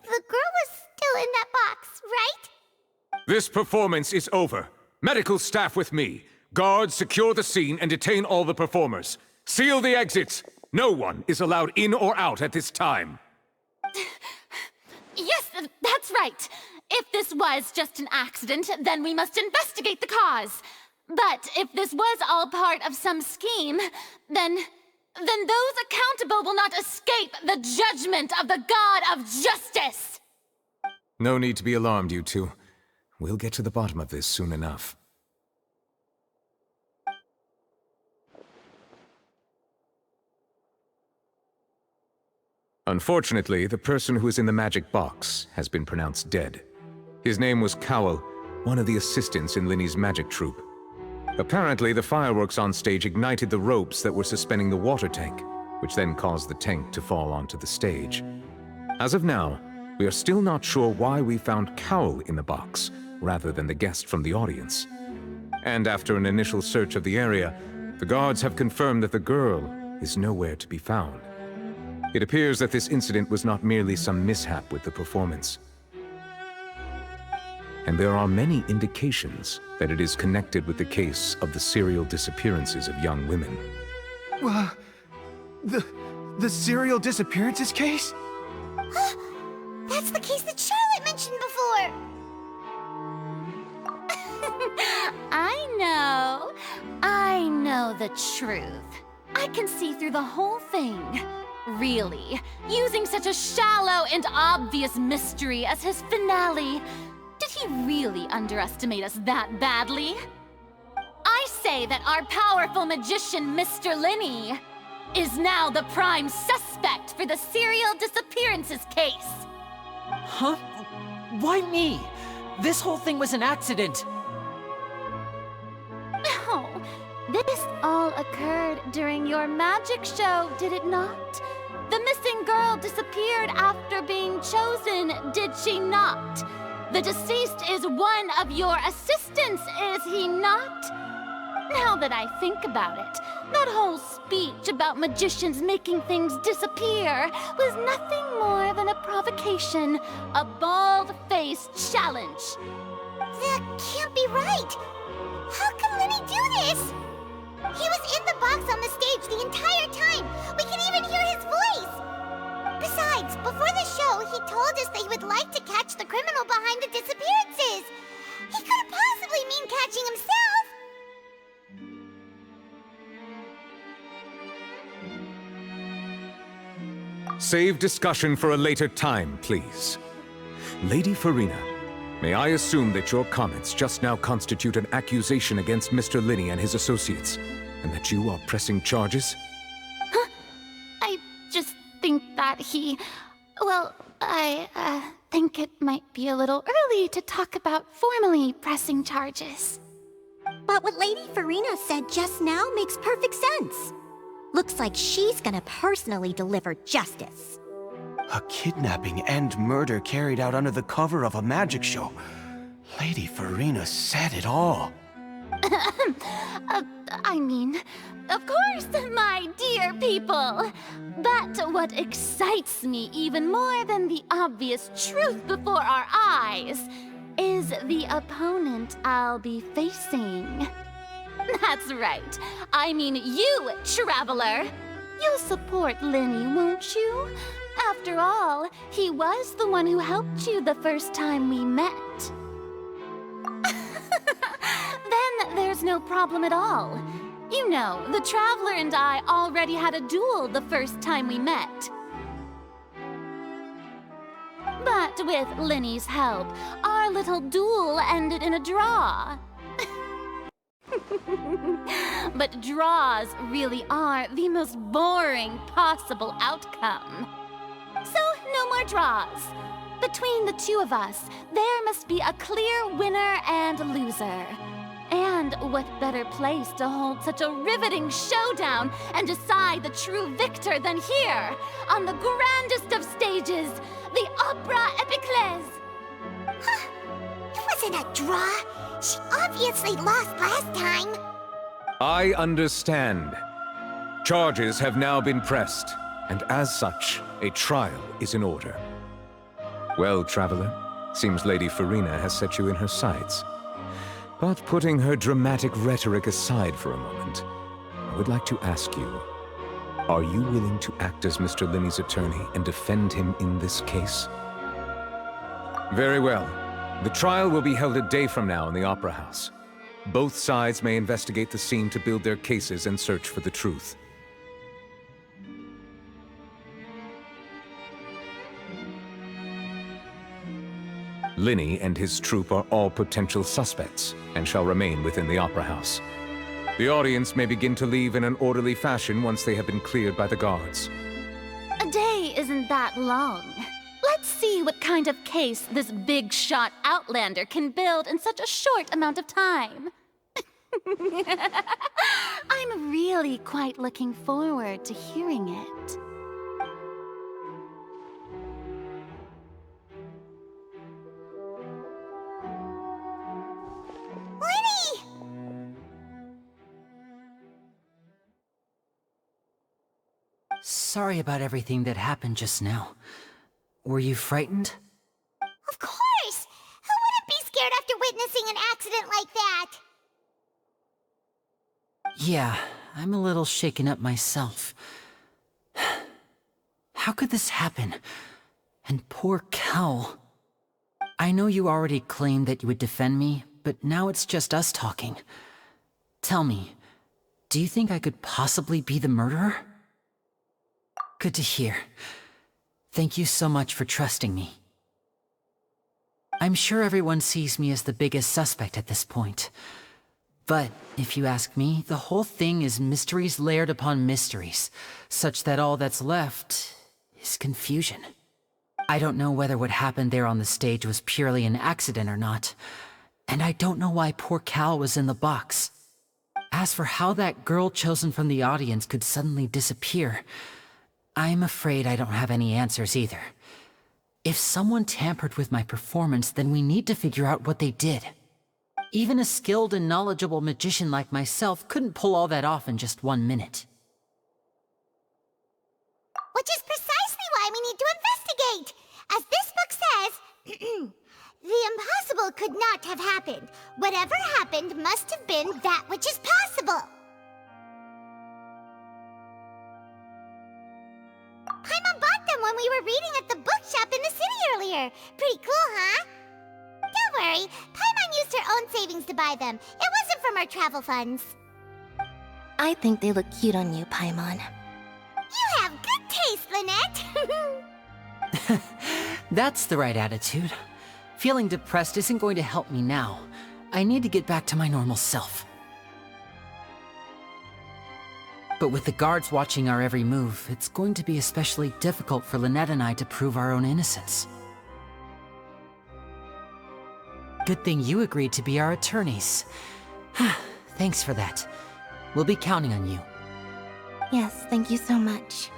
[SPEAKER 2] The girl was still in that box, right?
[SPEAKER 18] This performance is over. Medical staff with me. Guards, secure the scene and detain all the performers. Seal the exits. No one is allowed in or out at this time.
[SPEAKER 8] Yes, that's right. If this was just an accident, then we must investigate the cause. But if this was all part of some scheme, then those accountable will not escape the judgment of the God of Justice!
[SPEAKER 18] No need to be alarmed, you two. We'll get to the bottom of this soon enough. Unfortunately, the person who is in the magic box has been pronounced dead. His name was Cowell, one of the assistants in Linny's magic troupe. Apparently, the fireworks on stage ignited the ropes that were suspending the water tank, which then caused the tank to fall onto the stage. As of now, we are still not sure why we found Cowell in the box, rather than the guest from the audience. And after an initial search of the area, the guards have confirmed that the girl is nowhere to be found. It appears that this incident was not merely some mishap with the performance. And there are many indications that it is connected with the case of the serial disappearances of young women.
[SPEAKER 21] The serial disappearances case?
[SPEAKER 2] That's the case that Charlotte mentioned before!
[SPEAKER 8] I know the truth. I can see through the whole thing. Really, using such a shallow and obvious mystery as his finale. Did he really underestimate us that badly? I say that our powerful magician, Mr. Linny, is now the prime suspect for the serial disappearances case.
[SPEAKER 7] Huh? Why me? This whole thing was an accident.
[SPEAKER 8] No, this all occurred during your magic show, did it not? The missing girl disappeared after being chosen, did she not? The deceased is one of your assistants, is he not? Now that I think about it, that whole speech about magicians making things disappear was nothing more than a provocation, a bald-faced challenge.
[SPEAKER 2] That can't be right! How can Linny do this? He was in the box on the stage the entire time! We can even hear his voice! Besides, before the show, he told us that he would like to catch the criminal behind the disappearances! He couldn't possibly mean catching himself!
[SPEAKER 18] Save discussion for a later time, please. Lady Farina, may I assume that your comments just now constitute an accusation against Mr. Linny and his associates, and that you are pressing charges?
[SPEAKER 8] Huh? I just think that he... Well, I think it might be a little early to talk about formally pressing charges.
[SPEAKER 2] But what Lady Farina said just now makes perfect sense. Looks like she's gonna personally deliver justice.
[SPEAKER 21] A kidnapping and murder carried out under the cover of a magic show. Lady Farina said it all.
[SPEAKER 8] I mean, of course, my dear people. But what excites me even more than the obvious truth before our eyes is the opponent I'll be facing. That's right. I mean you, Traveler. You'll support Linny, won't you? After all, he was the one who helped you the first time we met. Then there's no problem at all. You know, the Traveler and I already had a duel the first time we met. But with Linny's help, our little duel ended in a draw. But draws really are the most boring possible outcome. So, no more draws. Between the two of us, there must be a clear winner and loser. And what better place to hold such a riveting showdown and decide the true victor than here, on the grandest of stages, the Opera Epiclese.
[SPEAKER 2] If wasn't a draw. She obviously lost last time.
[SPEAKER 18] I understand. Charges have now been pressed, and as such, a trial is in order. Well, Traveler, seems Lady Farina has set you in her sights. But putting her dramatic rhetoric aside for a moment, I would like to ask you, are you willing to act as Mr. Linney's attorney and defend him in this case? Very well. The trial will be held a day from now in the Opera House. Both sides may investigate the scene to build their cases and search for the truth. Linney and his troupe are all potential suspects and shall remain within the Opera House. The audience may begin to leave in an orderly fashion once they have been cleared by the guards.
[SPEAKER 8] A day isn't that long. Let's see what kind of case this big-shot outlander can build in such a short amount of time. I'm really quite looking forward to hearing it.
[SPEAKER 7] Sorry about everything that happened just now. Were you frightened?
[SPEAKER 2] Of course! Who wouldn't be scared after witnessing an accident like that?
[SPEAKER 7] Yeah, I'm a little shaken up myself. How could this happen? And poor Cal. I know you already claimed that you would defend me, but now it's just us talking. Tell me, do you think I could possibly be the murderer? Good to hear. Thank you so much for trusting me. I'm sure everyone sees me as the biggest suspect at this point. But, if you ask me, the whole thing is mysteries layered upon mysteries, such that all that's left is confusion. I don't know whether what happened there on the stage was purely an accident or not, and I don't know why poor Cal was in the box. As for how that girl chosen from the audience could suddenly disappear, I'm afraid I don't have any answers either. If someone tampered with my performance, then we need to figure out what they did. Even a skilled and knowledgeable magician like myself couldn't pull all that off in just 1 minute.
[SPEAKER 2] Which is precisely why we need to investigate! As this book says, the impossible could not have happened. Whatever happened must have been that which is possible. Paimon bought them when we were reading at the bookshop in the city earlier. Pretty cool, huh? Don't worry, Paimon used her own savings to buy them. It wasn't from our travel funds.
[SPEAKER 6] I think they look cute on you, Paimon.
[SPEAKER 2] You have good taste, Lynette.
[SPEAKER 7] That's the right attitude. Feeling depressed isn't going to help me now. I need to get back to my normal self. But with the guards watching our every move, it's going to be especially difficult for Lynette and I to prove our own innocence. Good thing you agreed to be our attorneys. Thanks for that. We'll be counting on you.
[SPEAKER 6] Yes, thank you so much.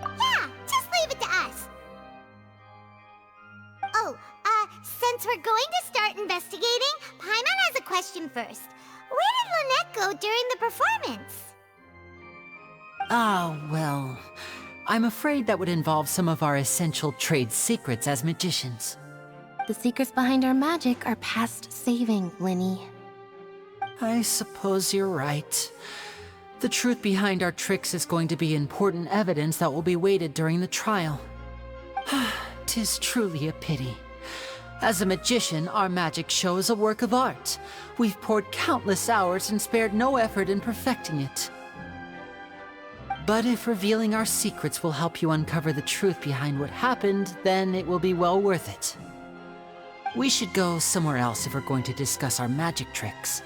[SPEAKER 2] Yeah, just leave it to us. Oh, since we're going to start investigating, Paimon has a question first. Where did Lynette go during the performance?
[SPEAKER 7] Ah, well, I'm afraid that would involve some of our essential trade secrets as magicians.
[SPEAKER 6] The secrets behind our magic are past saving, Linny.
[SPEAKER 7] I suppose you're right. The truth behind our tricks is going to be important evidence that will be weighted during the trial. 'Tis truly a pity. As a magician, our magic show is a work of art. We've poured countless hours and spared no effort in perfecting it. But if revealing our secrets will help you uncover the truth behind what happened, then it will be well worth it. We should go somewhere else if we're going to discuss our magic tricks.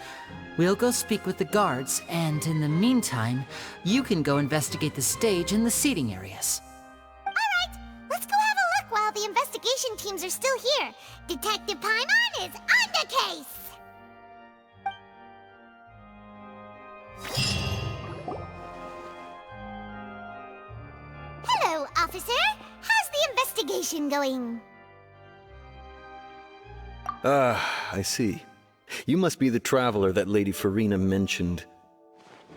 [SPEAKER 7] We'll go speak with the guards, and in the meantime, you can go investigate the stage and the seating areas.
[SPEAKER 2] Alright, let's go have a look while the investigation teams are still here. Detective Paimon is on the case! Hello, officer. How's the investigation going?
[SPEAKER 1] Ah, I see. You must be the traveler that Lady Farina mentioned.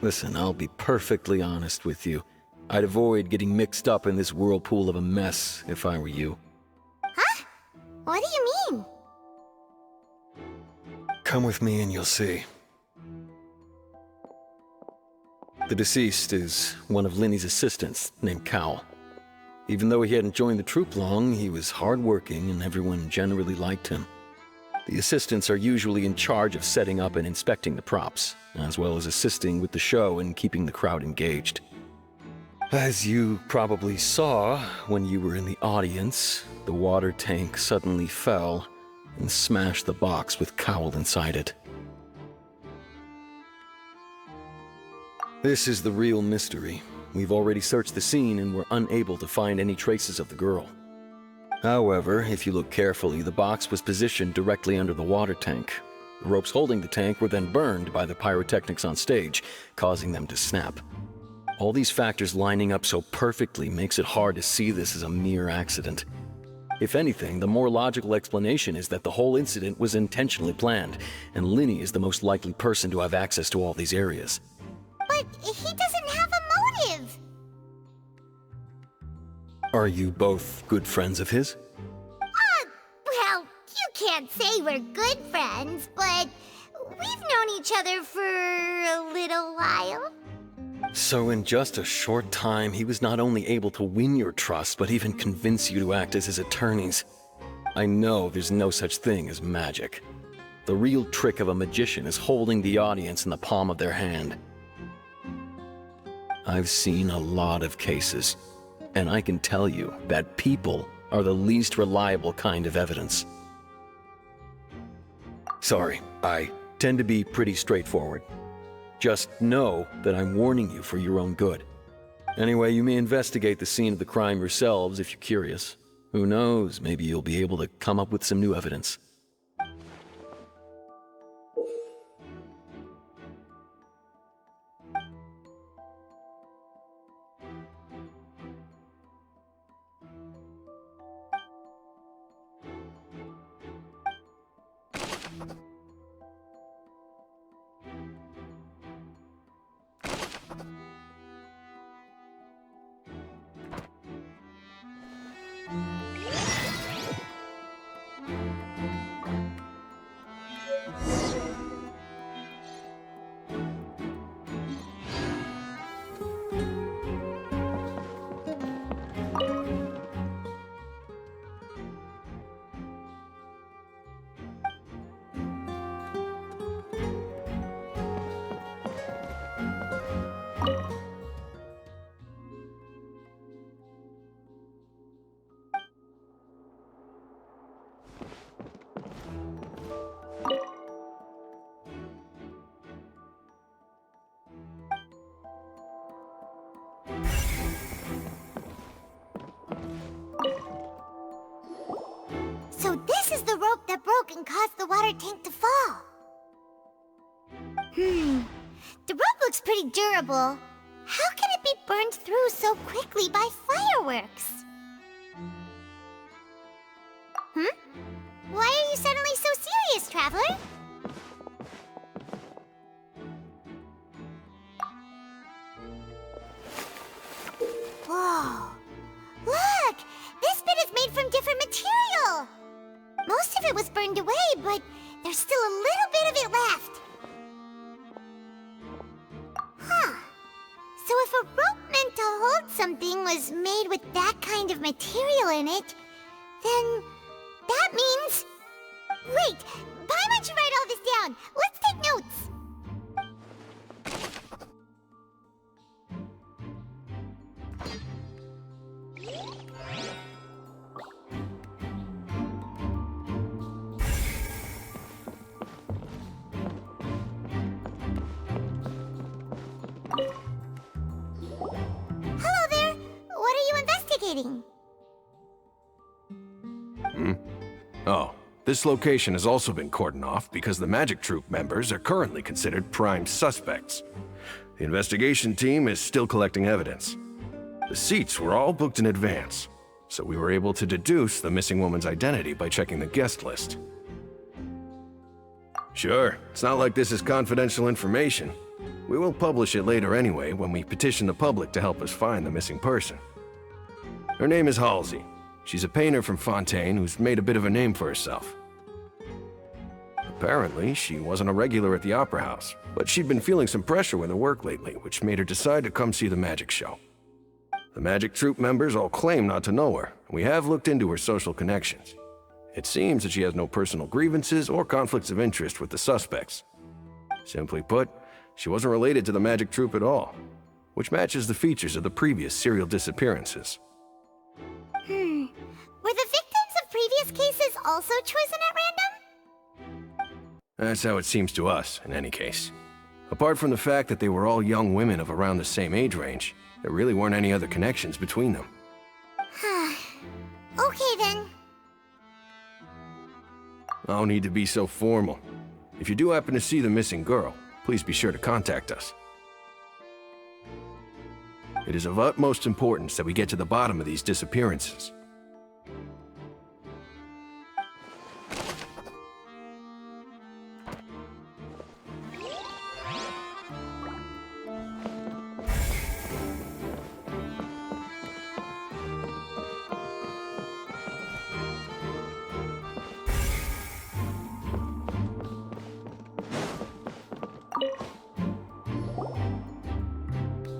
[SPEAKER 1] Listen, I'll be perfectly honest with you. I'd avoid getting mixed up in this whirlpool of a mess if I were you.
[SPEAKER 2] Huh? What do you mean?
[SPEAKER 1] Come with me and you'll see. The deceased is one of Linny's assistants, named Cal. Even though he hadn't joined the troupe long, he was hardworking and everyone generally liked him. The assistants are usually in charge of setting up and inspecting the props, as well as assisting with the show and keeping the crowd engaged. As you probably saw when you were in the audience, the water tank suddenly fell and smashed the box with Cowl inside it. This is the real mystery. We've already searched the scene and were unable to find any traces of the girl. However, if you look carefully, the box was positioned directly under the water tank. The ropes holding the tank were then burned by the pyrotechnics on stage, causing them to snap. All these factors lining up so perfectly makes it hard to see this as a mere accident. If anything, the more logical explanation is that the whole incident was intentionally planned, and Linny is the most likely person to have access to all these areas.
[SPEAKER 2] But he doesn't have a motive!
[SPEAKER 1] Are you both good friends of his?
[SPEAKER 2] Well, you can't say we're good friends, but we've known each other for a little while.
[SPEAKER 1] So in just a short time, he was not only able to win your trust, but even convince you to act as his attorneys. I know there's no such thing as magic. The real trick of a magician is holding the audience in the palm of their hand. I've seen a lot of cases, and I can tell you that people are the least reliable kind of evidence. Sorry, I tend to be pretty straightforward. Just know that I'm warning you for your own good. Anyway, you may investigate the scene of the crime yourselves if you're curious. Who knows, maybe you'll be able to come up with some new evidence.
[SPEAKER 2] So this is the rope that broke and caused the water tank to fall. The rope looks pretty durable. How can it be burned through so quickly by fireworks? Why are you suddenly so serious, Traveler? Whoa. Look! This bit is made from different material! Most of it was burned away, but there's still a little bit of it left. Huh. So if a rope meant to hold something was made with that kind of material in it, then that means... Wait! Why don't you write all this down? Let's take notes! Hello there! What are you investigating?
[SPEAKER 13] Oh, this location has also been cordoned off because the Magic Troupe members are currently considered prime suspects. The investigation team is still collecting evidence. The seats were all booked in advance, so we were able to deduce the missing woman's identity by checking the guest list.
[SPEAKER 5] Sure. It's not like this is confidential information. We will publish it later anyway when we petition the public to help us find the missing person. Her name is Halsey. She's a painter from Fontaine who's made a bit of a name for herself. Apparently, she wasn't a regular at the Opera House, but she'd been feeling some pressure with her work lately, which made her decide to come see the magic show. The magic troupe members all claim not to know her, and we have looked into her social connections. It seems that she has no personal grievances or conflicts of interest with the suspects. Simply put, she wasn't related to the magic troupe at all, which matches the features of the previous serial disappearances.
[SPEAKER 2] Were the victims of previous cases also chosen at random?
[SPEAKER 5] That's how it seems to us, in any case. Apart from the fact that they were all young women of around the same age range, there really weren't any other connections between them.
[SPEAKER 2] Okay then.
[SPEAKER 5] No need to be so formal. If you do happen to see the missing girl, please be sure to contact us. It is of utmost importance that we get to the bottom of these disappearances.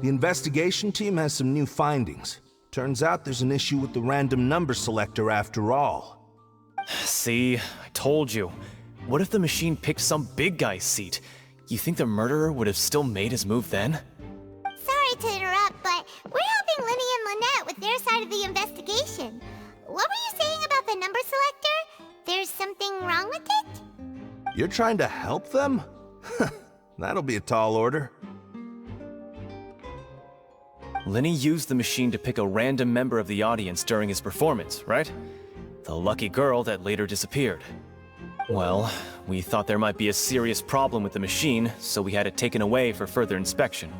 [SPEAKER 13] The investigation team has some new findings. Turns out there's an issue with the random number selector after all.
[SPEAKER 22] See, I told you. What if the machine picked some big guy's seat? You think the murderer would have still made his move then?
[SPEAKER 2] Sorry to interrupt, but we're helping Linny and Lynette with their side of the investigation. What were you saying about the number selector? There's something wrong with it?
[SPEAKER 13] You're trying to help them? That'll be a tall order.
[SPEAKER 22] Linny used the machine to pick a random member of the audience during his performance, right? The lucky girl that later disappeared. Well, we thought there might be a serious problem with the machine, so we had it taken away for further inspection.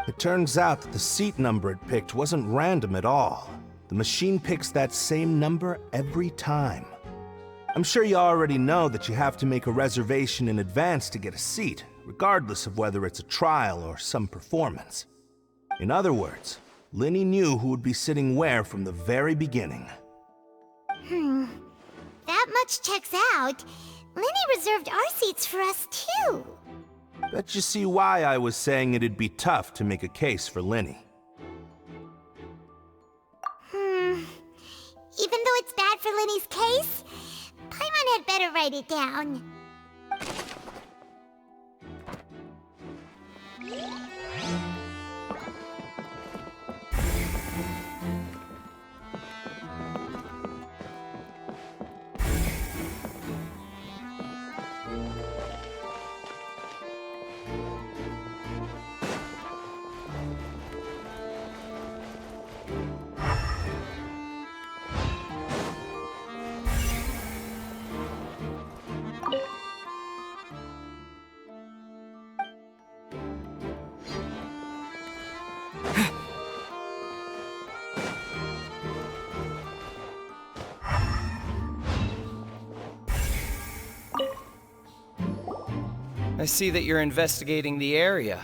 [SPEAKER 13] It turns out that the seat number it picked wasn't random at all. The machine picks that same number every time. I'm sure you already know that you have to make a reservation in advance to get a seat, regardless of whether it's a trial or some performance. In other words, Linny knew who would be sitting where from the very beginning.
[SPEAKER 2] That much checks out. Linny reserved our seats for us too.
[SPEAKER 13] Bet you see why I was saying it'd be tough to make a case for Linny.
[SPEAKER 2] Even though it's bad for Linny's case, Paimon had better write it down.
[SPEAKER 23] I see that you're investigating the area.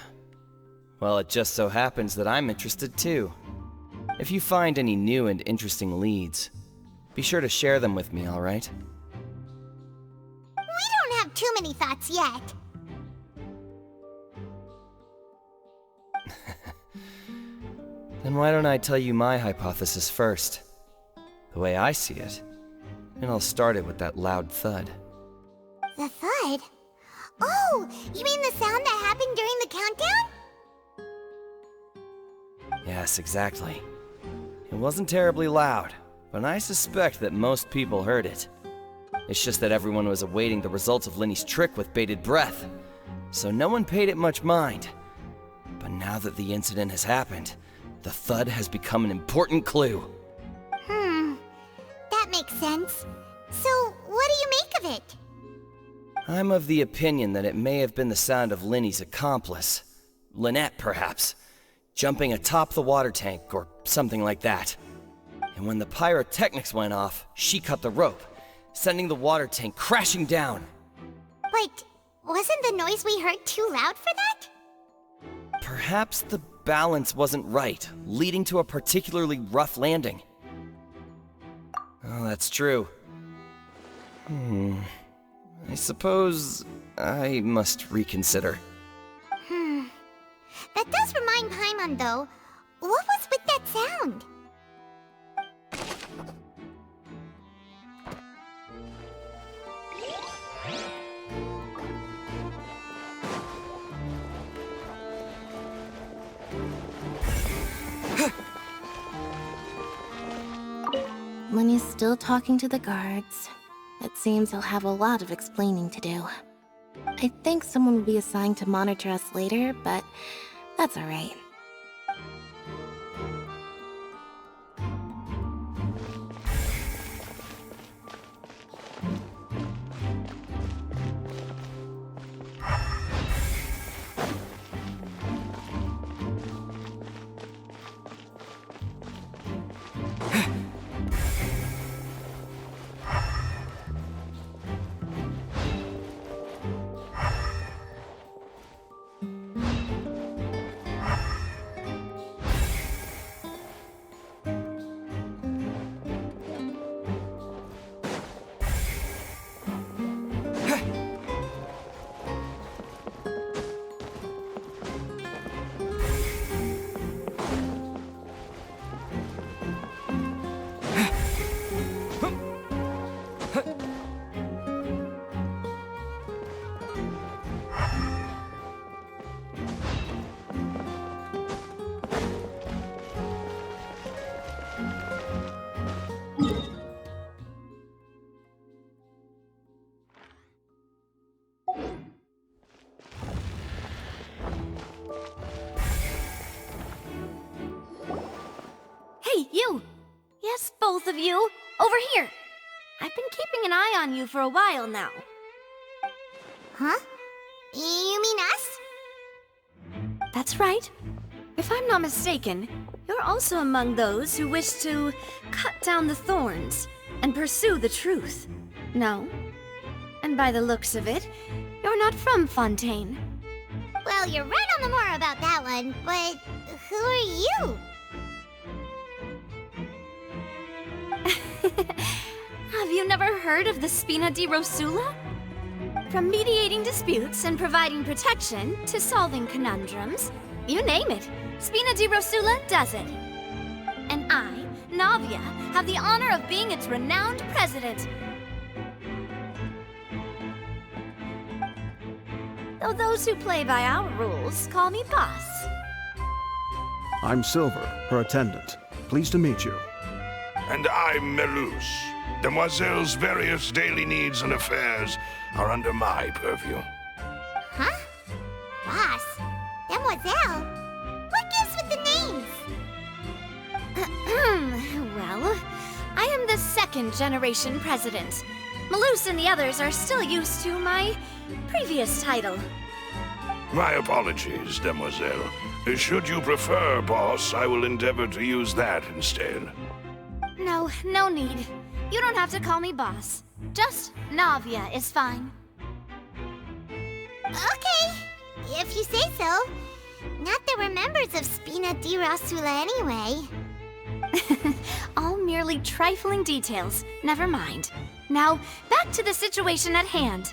[SPEAKER 23] Well, it just so happens that I'm interested too. If you find any new and interesting leads, be sure to share them with me, alright?
[SPEAKER 2] We don't have too many thoughts yet.
[SPEAKER 23] Then why don't I tell you my hypothesis first? The way I see it. And I'll start it with that loud thud.
[SPEAKER 2] The thud? Oh, you mean the sound that happened during the countdown?
[SPEAKER 23] Yes, exactly. It wasn't terribly loud, but I suspect that most people heard it. It's just that everyone was awaiting the results of Linny's trick with bated breath, so no one paid it much mind. But now that the incident has happened, the thud has become an important clue.
[SPEAKER 2] That makes sense. So, what do you make of it?
[SPEAKER 23] I'm of the opinion that it may have been the sound of Linny's accomplice. Lynette, perhaps. Jumping atop the water tank, or something like that. And when the pyrotechnics went off, she cut the rope, sending the water tank crashing down.
[SPEAKER 2] But Wasn't the noise we heard too loud for that?
[SPEAKER 23] Perhaps the balance wasn't right, leading to a particularly rough landing. Oh, that's true. I suppose I must reconsider.
[SPEAKER 2] That does remind Paimon, though. What was with that sound?
[SPEAKER 6] Lenny's still talking to the guards. It seems he'll have a lot of explaining to do. I think someone will be assigned to monitor us later, but that's alright.
[SPEAKER 3] Hey, you! Yes, both of you! Over here! I've been keeping an eye on you for a while now.
[SPEAKER 2] Huh? You mean us?
[SPEAKER 3] That's right. If I'm not mistaken, you're also among those who wish to cut down the thorns and pursue the truth. No? And by the looks of it, you're not from Fontaine.
[SPEAKER 2] Well, you're right on the more about that one, but who are you?
[SPEAKER 3] Have you never heard of the Spina di Rosula? From mediating disputes and providing protection to solving conundrums, you name it, Spina di Rosula does it. And I, Navia, have the honor of being its renowned president. Though those who play by our rules call me boss.
[SPEAKER 4] I'm Silver, her attendant. Pleased to meet you.
[SPEAKER 9] And I'm Melus. Demoiselle's various daily needs and affairs are under my purview.
[SPEAKER 2] Huh? Boss? Demoiselle? What gives with the names?
[SPEAKER 3] Well, I am the second generation president. Melus and the others are still used to my previous title.
[SPEAKER 9] My apologies, Demoiselle. Should you prefer, boss, I will endeavor to use that instead.
[SPEAKER 3] No, no need. You don't have to call me boss. Just Navia is fine.
[SPEAKER 2] Okay, if you say so. Not that we're members of Spina di Rosula anyway.
[SPEAKER 3] All merely trifling details. Never mind. Now, back to the situation at hand.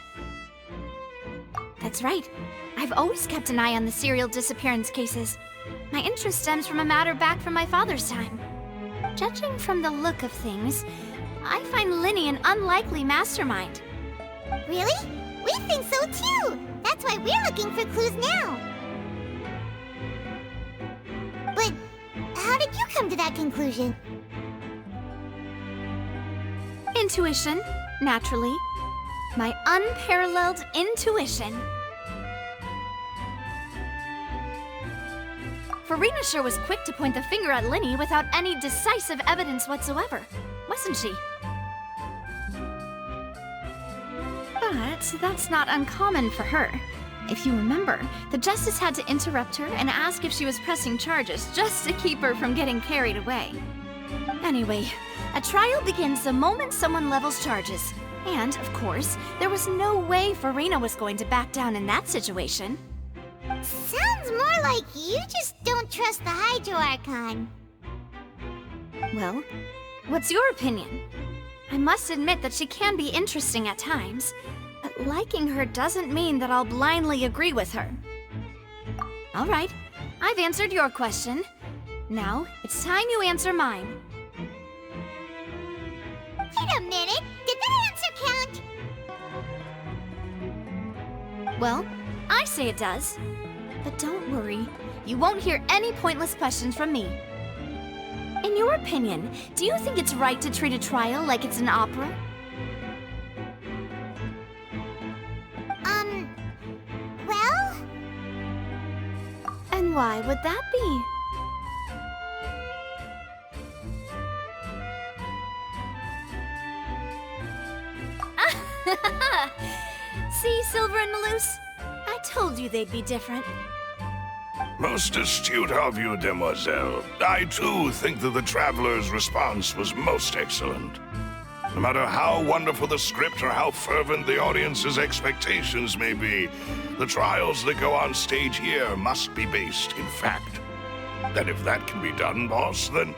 [SPEAKER 3] That's right. I've always kept an eye on the serial disappearance cases. My interest stems from a matter back from my father's time. Judging from the look of things, I find Linny an unlikely mastermind.
[SPEAKER 2] Really? We think so too! That's why we're looking for clues now. But how did you come to that conclusion?
[SPEAKER 3] Intuition, naturally. My unparalleled intuition. Farina sure was quick to point the finger at Linny without any decisive evidence whatsoever, wasn't she? But that's not uncommon for her. If you remember, the Justice had to interrupt her and ask if she was pressing charges just to keep her from getting carried away. Anyway, a trial begins the moment someone levels charges. And, of course, there was no way Farina was going to back down in that situation.
[SPEAKER 2] Sounds more like you just don't trust the Hydro Archon.
[SPEAKER 3] Well, what's your opinion? I must admit that she can be interesting at times, but liking her doesn't mean that I'll blindly agree with her. All right, I've answered your question. Now, it's time you answer mine.
[SPEAKER 2] Wait a minute, did that answer count?
[SPEAKER 3] Well, I say it does. But don't worry, you won't hear any pointless questions from me. In your opinion, do you think it's right to treat a trial like it's an opera?
[SPEAKER 2] Well?
[SPEAKER 3] And why would that be? See, Silver and Maloose? I told you they'd be different.
[SPEAKER 9] Most astute of you, demoiselle. I too think that the Traveler's response was most excellent. No matter how wonderful the script or how fervent the audience's expectations may be, the trials that go on stage here must be based in fact. And if that can be done, boss, then...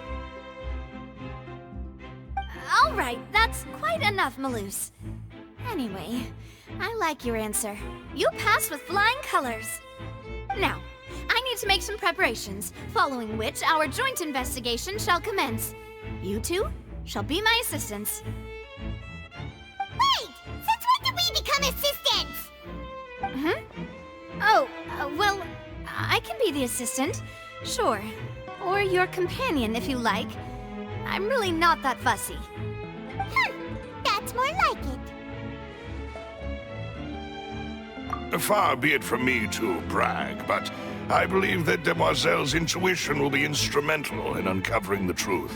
[SPEAKER 3] All right, that's quite enough, Maloose. Anyway, I like your answer. You passed with flying colors. Now, I need to make some preparations, following which our joint investigation shall commence. You two shall be my assistants.
[SPEAKER 2] Wait! Since when did we become assistants?
[SPEAKER 3] Oh, well, I can be the assistant, sure. Or your companion, if you like. I'm really not that fussy.
[SPEAKER 2] That's more like it.
[SPEAKER 9] Far be it from me to brag, but I believe that Demoiselle's intuition will be instrumental in uncovering the truth.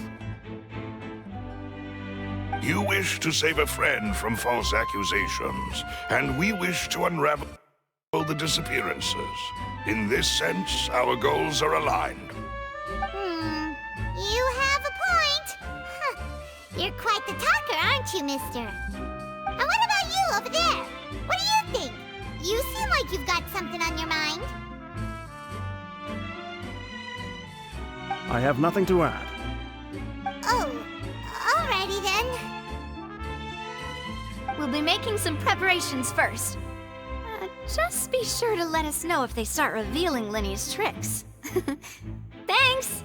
[SPEAKER 9] You wish to save a friend from false accusations, and we wish to unravel the disappearances. In this sense, our goals are aligned.
[SPEAKER 2] You have a point. You're quite the talker, aren't you, mister? And what about you over there? What do you think? You seem like you've got something on your mind.
[SPEAKER 4] I have nothing to add.
[SPEAKER 2] Oh, alrighty then.
[SPEAKER 3] We'll be making some preparations first. Just be sure to let us know if they start revealing Linny's tricks. Thanks!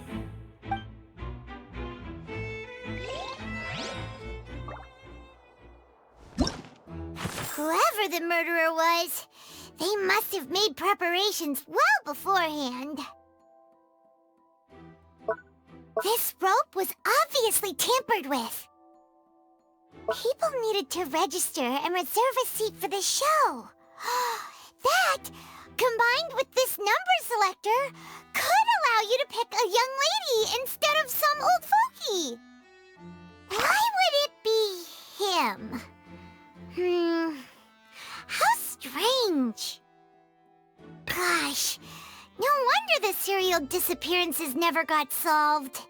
[SPEAKER 2] Whoever the murderer was, they must have made preparations well beforehand. This rope was obviously tampered with. People needed to register and reserve a seat for the show. That, combined with this number selector, could allow you to pick a young lady instead of some old fogey. Why would it be him? How strange. Gosh, no wonder the serial disappearances never got solved.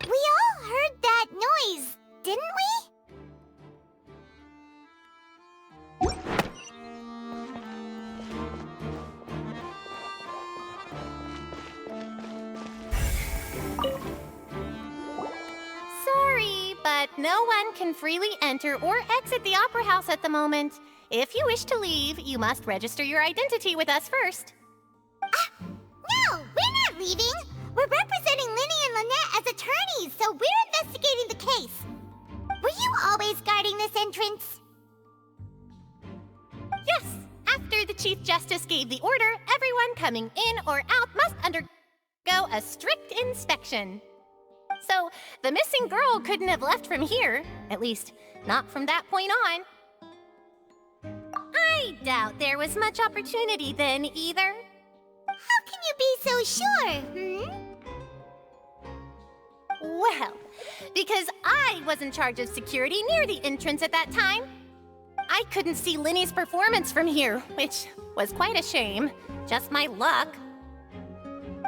[SPEAKER 2] We all heard that noise, didn't we?
[SPEAKER 11] Sorry, but no one can freely enter or exit the Opera House at the moment. If you wish to leave, you must register your identity with us first.
[SPEAKER 2] No, we're not leaving. We're representing Linny and Lynette as attorneys, so we're investigating the case. Were you always guarding this entrance?
[SPEAKER 11] Yes, after the Chief Justice gave the order, everyone coming in or out must undergo a strict inspection. So, the missing girl couldn't have left from here. At least, not from that point on. I doubt there was much opportunity then, either.
[SPEAKER 2] How can you be so sure,
[SPEAKER 11] Well, because I was in charge of security near the entrance at that time. I couldn't see Linny's performance from here, which was quite a shame. Just my luck.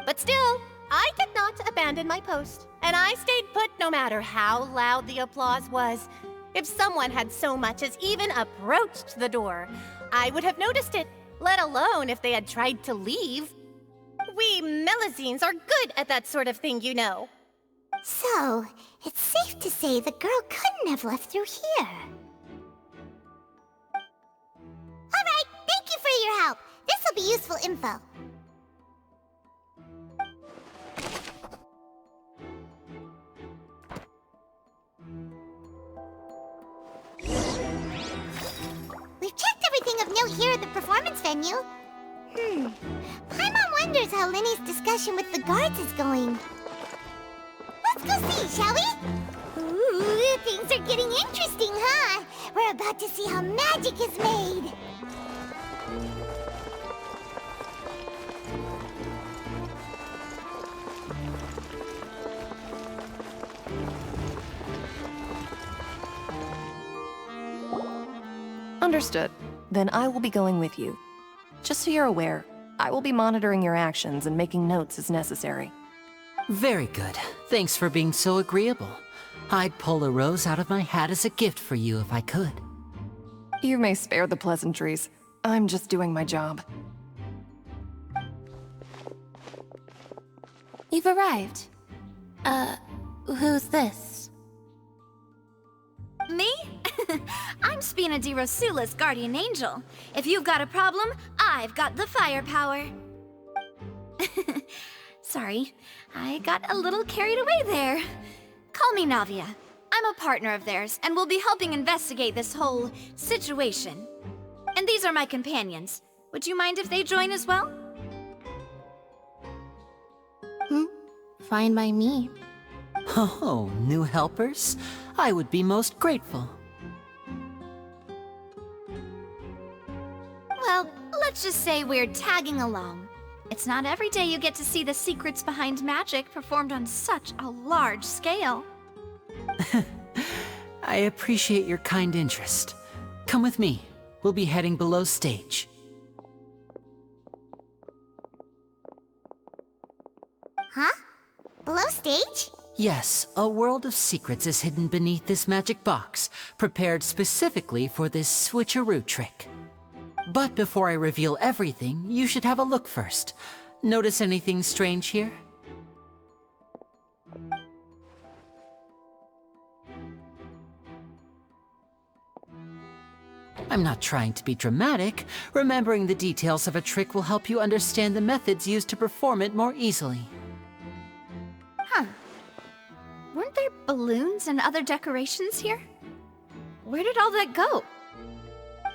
[SPEAKER 11] But still, I did not abandon my post, and I stayed put no matter how loud the applause was. If someone had so much as even approached the door, I would have noticed it, let alone if they had tried to leave. We Melazines are good at that sort of thing, you know.
[SPEAKER 2] So, it's safe to say the girl couldn't have left through here. Alright, thank you for your help. This'll be useful info. We've checked everything of note here at the performance venue. Paimon wonders how Linny's discussion with the guards is going. Let's go see, shall we? Ooh, things are getting interesting, huh? We're about to see how magic is made.
[SPEAKER 14] Understood. Then I will be going with you. Just so you're aware, I will be monitoring your actions and making notes as necessary.
[SPEAKER 7] Very good. Thanks for being so agreeable. I'd pull a rose out of my hat as a gift for you if I could.
[SPEAKER 14] You may spare the pleasantries. I'm just doing my job.
[SPEAKER 6] You've arrived. Who's this?
[SPEAKER 3] Me? I'm Spina di Rosula's guardian angel. If you've got a problem, I've got the firepower. Sorry, I got a little carried away there. Call me Navia. I'm a partner of theirs, and will be helping investigate this whole situation. And these are my companions. Would you mind if they join as well?
[SPEAKER 6] Fine by me.
[SPEAKER 7] Oh, new helpers? I would be most grateful.
[SPEAKER 3] Well, let's just say we're tagging along. It's not every day you get to see the secrets behind magic performed on such a large scale.
[SPEAKER 7] I appreciate your kind interest. Come with me. We'll be heading below stage.
[SPEAKER 2] Huh? Below stage?
[SPEAKER 7] Yes, a world of secrets is hidden beneath this magic box, prepared specifically for this switcheroo trick. But before I reveal everything, you should have a look first. Notice anything strange here? I'm not trying to be dramatic. Remembering the details of a trick will help you understand the methods used to perform it more easily.
[SPEAKER 3] Huh. Weren't there balloons and other decorations here? Where did all that go?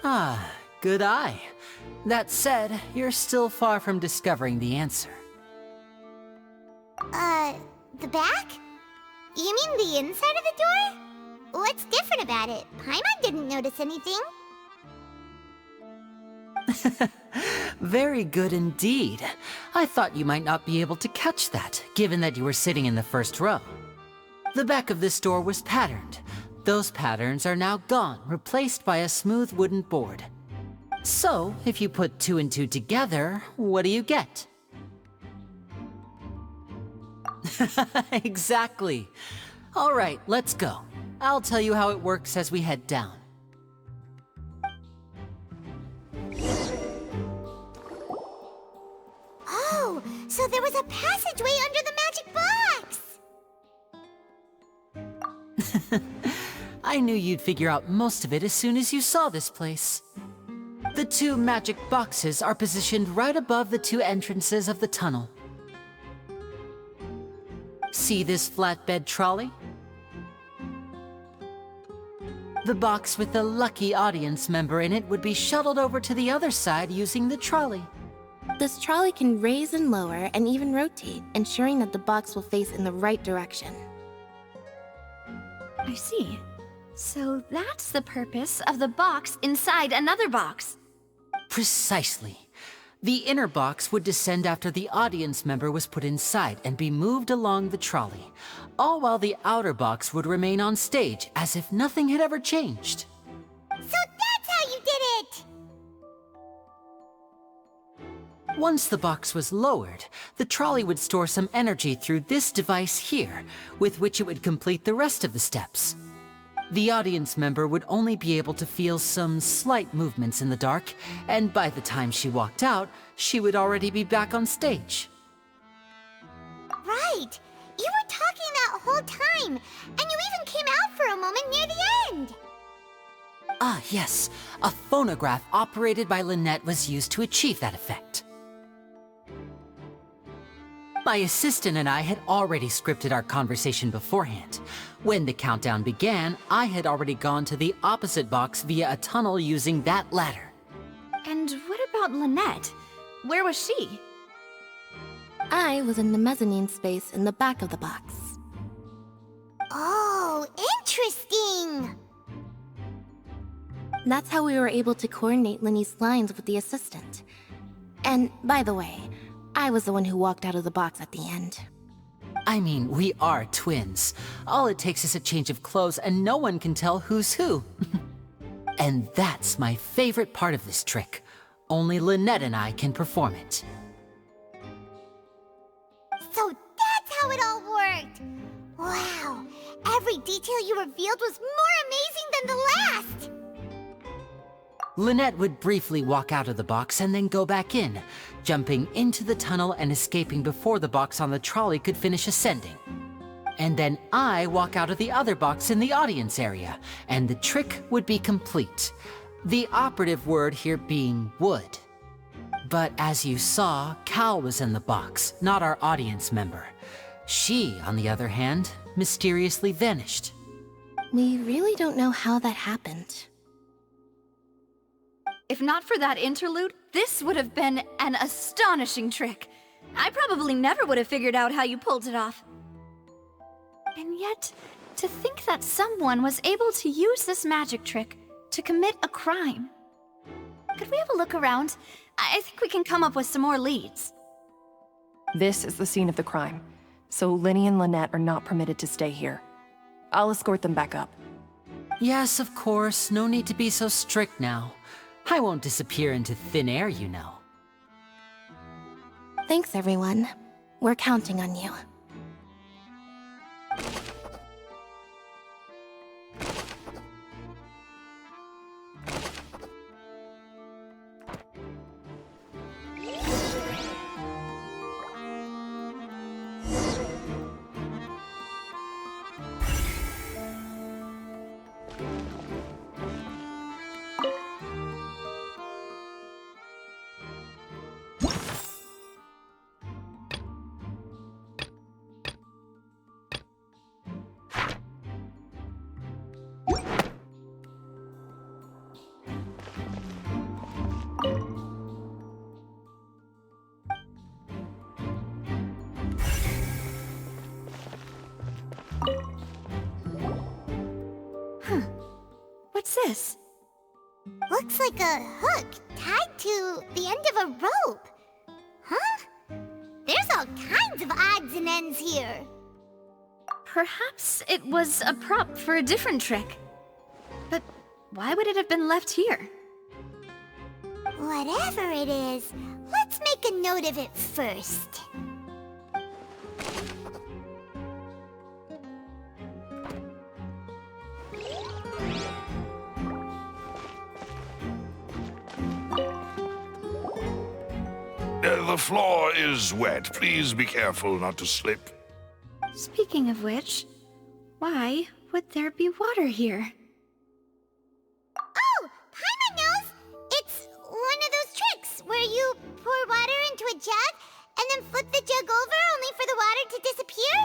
[SPEAKER 7] Ah, good eye. That said, you're still far from discovering the answer.
[SPEAKER 2] The back? You mean the inside of the door? What's different about it? Paimon didn't notice anything.
[SPEAKER 7] Very good indeed. I thought you might not be able to catch that, given that you were sitting in the first row. The back of this door was patterned. Those patterns are now gone, replaced by a smooth wooden board. So, if you put 2 and 2 together, what do you get? Exactly. All right, let's go. I'll tell you how it works as we head down.
[SPEAKER 2] Oh, so there was a passageway under the magic box!
[SPEAKER 7] I knew you'd figure out most of it as soon as you saw this place. The 2 magic boxes are positioned right above the 2 entrances of the tunnel. See this flatbed trolley? The box with the lucky audience member in it would be shuttled over to the other side using the trolley.
[SPEAKER 6] This trolley can raise and lower and even rotate, ensuring that the box will face in the right direction.
[SPEAKER 3] I see. So that's the purpose of the box inside another box.
[SPEAKER 7] Precisely. The inner box would descend after the audience member was put inside and be moved along the trolley, all while the outer box would remain on stage as if nothing had ever changed.
[SPEAKER 2] So that's how you did it!
[SPEAKER 7] Once the box was lowered, the trolley would store some energy through this device here, with which it would complete the rest of the steps. The audience member would only be able to feel some slight movements in the dark, and by the time she walked out, she would already be back on stage.
[SPEAKER 2] Right! You were talking that whole time, and you even came out for a moment near the end!
[SPEAKER 7] Ah, yes. A phonograph operated by Lynette was used to achieve that effect. My assistant and I had already scripted our conversation beforehand. When the countdown began, I had already gone to the opposite box via a tunnel using that ladder.
[SPEAKER 3] And what about Lynette? Where was she?
[SPEAKER 6] I was in the mezzanine space in the back of the box.
[SPEAKER 2] Oh, interesting!
[SPEAKER 6] That's how we were able to coordinate Linny's lines with the assistant. And, by the way, I was the one who walked out of the box at the end.
[SPEAKER 7] I mean, we are twins. All it takes is a change of clothes and no one can tell who's who. And that's my favorite part of this trick. Only Lynette and I can perform it.
[SPEAKER 2] So that's how it all worked! Wow! Every detail you revealed was more amazing than the last!
[SPEAKER 7] Lynette would briefly walk out of the box and then go back in, jumping into the tunnel and escaping before the box on the trolley could finish ascending. And then I walk out of the other box in the audience area, and the trick would be complete. The operative word here being would. But as you saw, Cal was in the box, not our audience member. She, on the other hand, mysteriously vanished.
[SPEAKER 6] We really don't know how that happened.
[SPEAKER 3] If not for that interlude, this would have been an astonishing trick. I probably never would have figured out how you pulled it off. And yet, to think that someone was able to use this magic trick to commit a crime. Could we have a look around? I think we can come up with some more leads.
[SPEAKER 14] This is the scene of the crime, so Linny and Lynette are not permitted to stay here. I'll escort them back up.
[SPEAKER 7] Yes, of course. No need to be so strict now. I won't disappear into thin air, you know.
[SPEAKER 6] Thanks, everyone. We're counting on you.
[SPEAKER 3] What's this?
[SPEAKER 2] Looks like a hook tied to the end of a rope. Huh? There's all kinds of odds and ends here.
[SPEAKER 3] Perhaps it was a prop for a different trick. But why would it have been left here?
[SPEAKER 2] Whatever it is, let's make a note of it first.
[SPEAKER 9] The floor is wet. Please be careful not to slip.
[SPEAKER 3] Speaking of which, why would there be water here?
[SPEAKER 2] Oh, Paimon knows! It's one of those tricks where you pour water into a jug and then flip the jug over only for the water to disappear?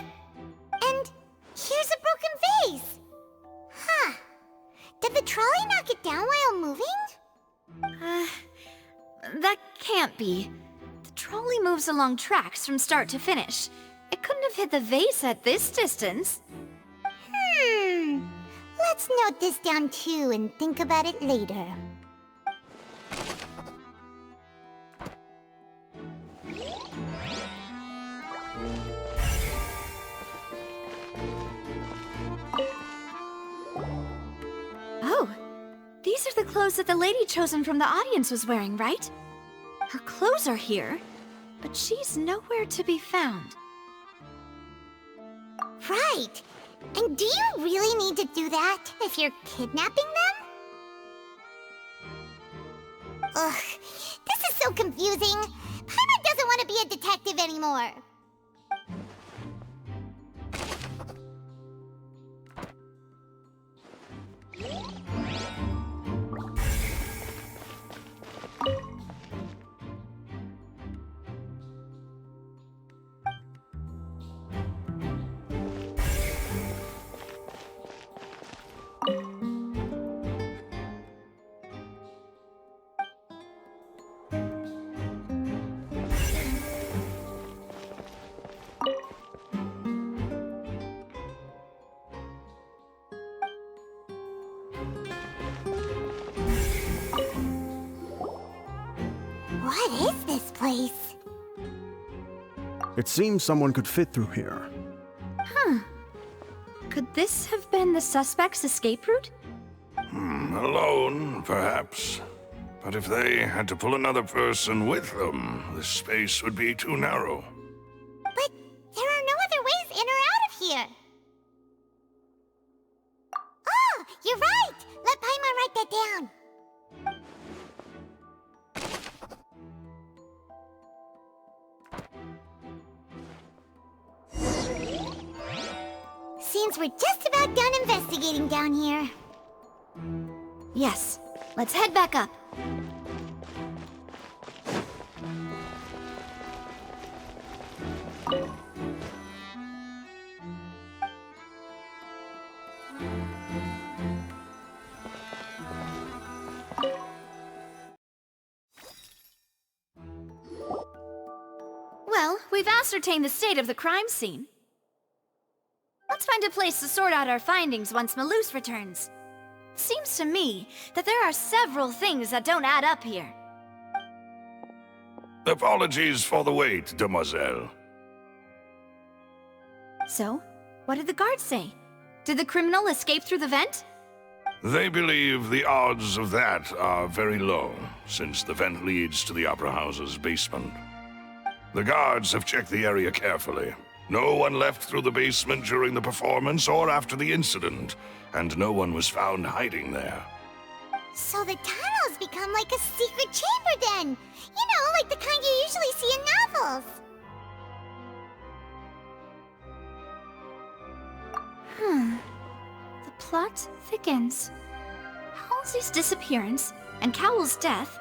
[SPEAKER 2] And here's a broken vase. Huh. Did the trolley knock it down while moving?
[SPEAKER 3] That can't be. The trolley moves along tracks from start to finish. It couldn't have hit the vase at this distance.
[SPEAKER 2] Let's note this down too and think about it later.
[SPEAKER 3] Oh, these are the clothes that the lady chosen from the audience was wearing, right? Her clothes are here, but she's nowhere to be found.
[SPEAKER 2] Right! And do you really need to do that if you're kidnapping them? Ugh, this is so confusing. Paimon doesn't want to be a detective anymore. What is this place?
[SPEAKER 4] It seems someone could fit through here.
[SPEAKER 3] Huh. Could this have been the suspect's escape route?
[SPEAKER 9] Alone, perhaps. But if they had to pull another person with them, the space would be too narrow.
[SPEAKER 2] But there are no other ways in or out of here. Oh, you're right! Let Paimon write that down. Seems we're just about done investigating down here.
[SPEAKER 3] Yes. Let's head back up. Well, we've ascertained the state of the crime scene. Let's find a place to sort out our findings once Malus returns. Seems to me that there are several things that don't add up here.
[SPEAKER 9] Apologies for the wait, demoiselle.
[SPEAKER 3] So, what did the guards say? Did the criminal escape through the vent?
[SPEAKER 9] They believe the odds of that are very low, since the vent leads to the Opera House's basement. The guards have checked the area carefully. No one left through the basement during the performance or after the incident, and no one was found hiding there.
[SPEAKER 2] So the tunnels become like a secret chamber then! You know, like the kind you usually see in novels!
[SPEAKER 3] The plot thickens. Halsey's disappearance and Cowell's death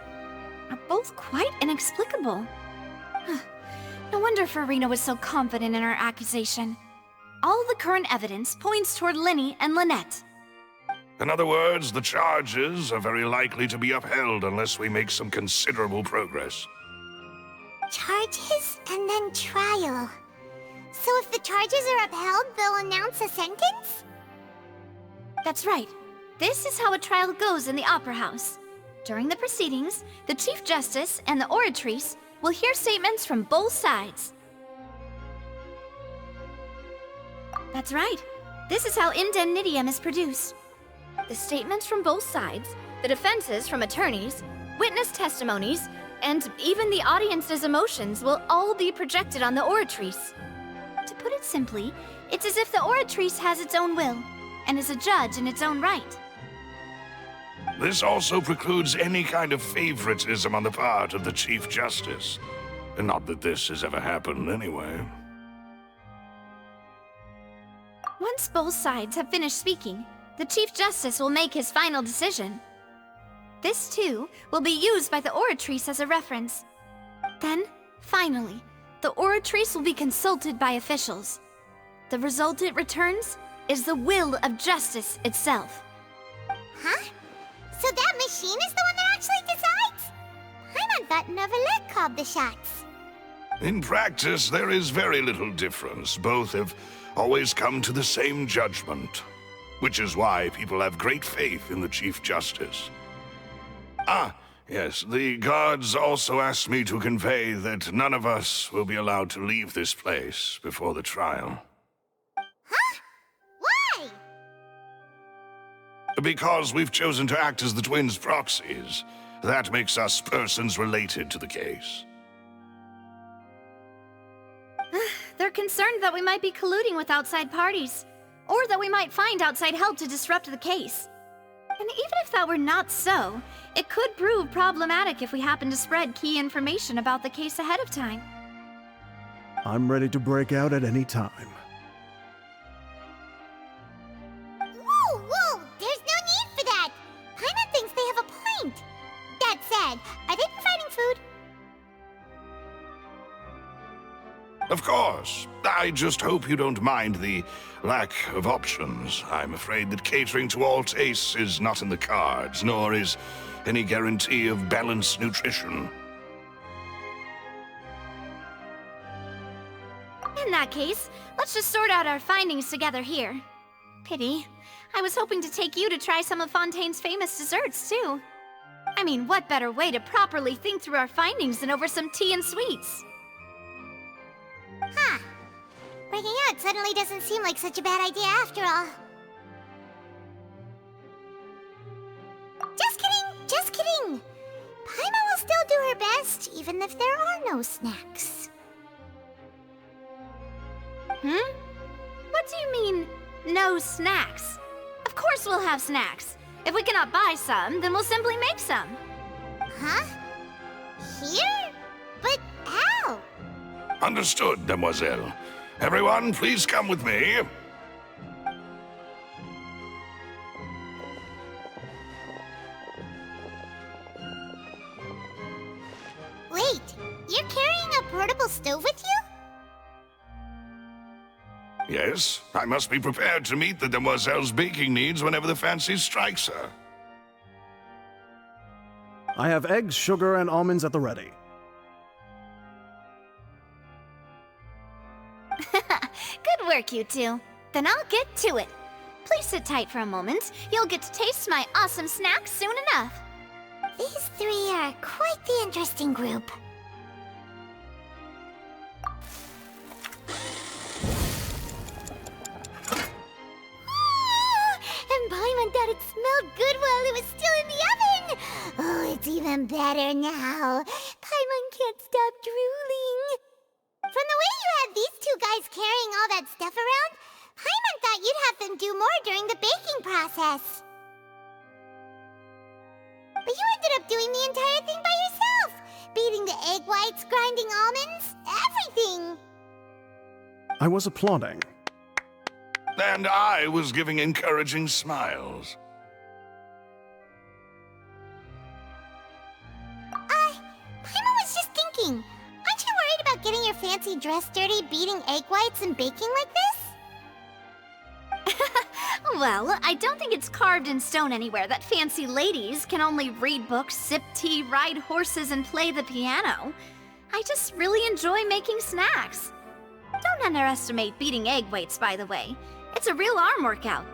[SPEAKER 3] are both quite inexplicable. No wonder Farina was so confident in her accusation. All the current evidence points toward Linny and Lynette.
[SPEAKER 9] In other words, the charges are very likely to be upheld unless we make some considerable progress.
[SPEAKER 2] Charges and then trial. So if the charges are upheld, they'll announce a sentence?
[SPEAKER 3] That's right. This is how a trial goes in the Opera House. During the proceedings, the Chief Justice and the Oratrice will hear statements from both sides. That's right. This is how indemnitium is produced. The statements from both sides, the defenses from attorneys, witness testimonies, and even the audience's emotions will all be projected on the Oratrice. To put it simply, it's as if the Oratrice has its own will, and is a judge in its own right.
[SPEAKER 9] This also precludes any kind of favoritism on the part of the Chief Justice. And not that this has ever happened anyway.
[SPEAKER 3] Once both sides have finished speaking, the Chief Justice will make his final decision. This, too, will be used by the Oratrice as a reference. Then, finally, the Oratrice will be consulted by officials. The result it returns is the will of justice itself.
[SPEAKER 2] Huh? So that machine is the one that actually decides? Paimon thought Neuvillette called the shots.
[SPEAKER 9] In practice, there is very little difference. Both have always come to the same judgment, which is why people have great faith in the Chief Justice. Ah, yes, the guards also asked me to convey that none of us will be allowed to leave this place before the trial.
[SPEAKER 2] Huh? Why?
[SPEAKER 9] Because we've chosen to act as the twins' proxies. That makes us persons related to the case.
[SPEAKER 3] They're concerned that we might be colluding with outside parties, or that we might find outside help to disrupt the case. And even if that were not so, it could prove problematic if we happen to spread key information about the case ahead of time.
[SPEAKER 4] I'm ready to break out at any time.
[SPEAKER 2] Whoa, whoa! There's no need for that! Paimon thinks they have a point! That said, are they providing food?
[SPEAKER 9] Of course. I just hope you don't mind the lack of options. I'm afraid that catering to all tastes is not in the cards, nor is any guarantee of balanced nutrition.
[SPEAKER 3] In that case, let's just sort out our findings together here. Pity. I was hoping to take you to try some of Fontaine's famous desserts, too. I mean, what better way to properly think through our findings than over some tea and sweets?
[SPEAKER 2] Huh. Breaking out suddenly doesn't seem like such a bad idea after all. Just kidding! Just kidding! Paimon will still do her best, even if there are no snacks.
[SPEAKER 3] What do you mean, no snacks? Of course we'll have snacks. If we cannot buy some, then we'll simply make some.
[SPEAKER 2] Huh? Here? But how?
[SPEAKER 9] Understood, demoiselle. Everyone, please come with me.
[SPEAKER 2] Wait, you're carrying a portable stove with you?
[SPEAKER 9] Yes, I must be prepared to meet the demoiselle's baking needs whenever the fancy strikes her.
[SPEAKER 4] I have eggs, sugar, and almonds at the ready.
[SPEAKER 3] Good work, you two. Then I'll get to it. Please sit tight for a moment. You'll get to taste my awesome snacks soon enough.
[SPEAKER 2] These three are quite the interesting group. And Paimon thought it smelled good while it was still in the oven! Oh, it's even better now. Paimon can't stop drooling. From the way you had these two guys carrying all that stuff around, Paimon thought you'd have them do more during the baking process. But you ended up doing the entire thing by yourself! Beating the egg whites, grinding almonds, everything!
[SPEAKER 4] I was applauding.
[SPEAKER 9] And I was giving encouraging smiles.
[SPEAKER 2] Paimon was just thinking, aren't you worried about getting your fancy dress dirty beating egg whites and baking like this?
[SPEAKER 3] Well, I don't think it's carved in stone anywhere that fancy ladies can only read books, sip tea, ride horses, and play the piano. I just really enjoy making snacks. Don't underestimate beating egg whites, by the way. It's a real arm workout.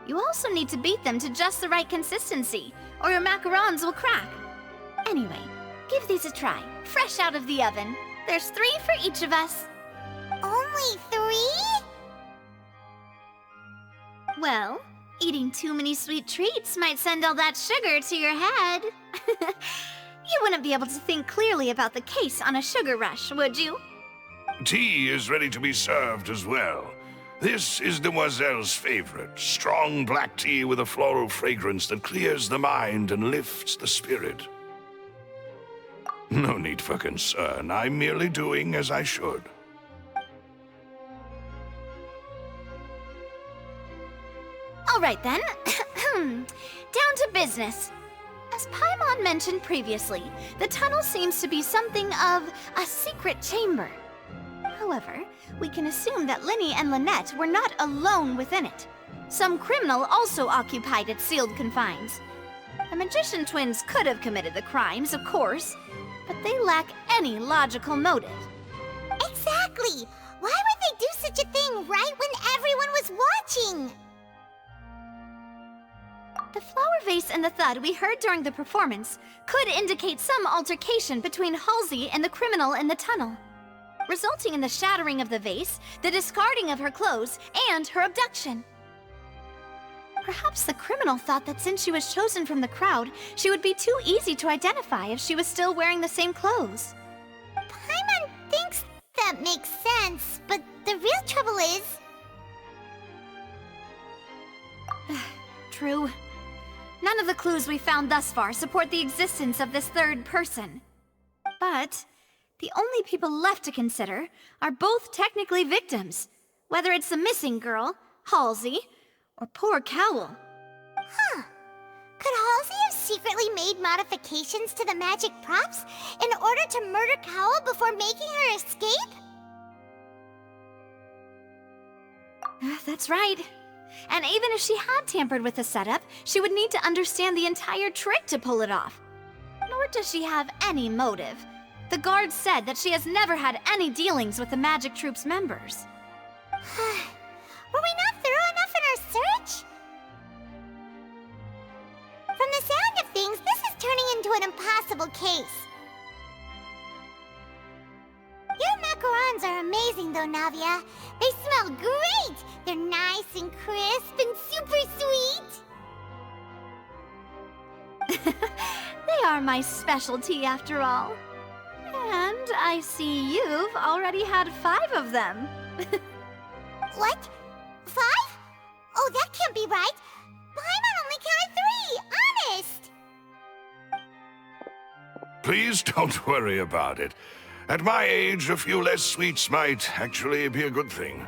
[SPEAKER 3] You also need to beat them to just the right consistency, or your macarons will crack. Anyway, give these a try, fresh out of the oven. There's 3 for each of us.
[SPEAKER 2] Only 3?
[SPEAKER 3] Well, eating too many sweet treats might send all that sugar to your head. You wouldn't be able to think clearly about the case on a sugar rush, would you?
[SPEAKER 9] Tea is ready to be served as well. This is Demoiselle's favorite, strong black tea with a floral fragrance that clears the mind and lifts the spirit. No need for concern. I'm merely doing as I should.
[SPEAKER 3] All right then. Down to business. As Paimon mentioned previously, the tunnel seems to be something of a secret chamber. However, we can assume that Linny and Lynette were not alone within it. Some criminal also occupied its sealed confines. The magician twins could have committed the crimes, of course, but they lack any logical motive.
[SPEAKER 2] Exactly! Why would they do such a thing right when everyone was watching?
[SPEAKER 3] The flower vase and the thud we heard during the performance could indicate some altercation between Halsey and the criminal in the tunnel, resulting in the shattering of the vase, the discarding of her clothes, and her abduction. Perhaps the criminal thought that since she was chosen from the crowd, she would be too easy to identify if she was still wearing the same clothes.
[SPEAKER 2] Paimon thinks that makes sense, but the real trouble is...
[SPEAKER 3] of the clues we found thus far support the existence of this third person. But the only people left to consider are both technically victims, whether it's the missing girl, Halsey, or poor Cowl.
[SPEAKER 2] Huh. Could Halsey have secretly made modifications to the magic props in order to murder Cowl before making her escape?
[SPEAKER 3] That's right. And even if she had tampered with the setup, she would need to understand the entire trick to pull it off. Nor does she have any motive. The guard said that she has never had any dealings with the magic troop's members.
[SPEAKER 2] Were we not thorough enough in our search? From the sound of things, this is turning into an impossible case. Your macarons are amazing though, Navia. They smell great! They're nice and crisp and super sweet!
[SPEAKER 3] They are my specialty after all. And I see you've already had 5 of them.
[SPEAKER 2] What? 5? Oh, that can't be right! Paimon only counted 3, honest!
[SPEAKER 9] Please don't worry about it. At my age, a few less sweets might actually be a good thing.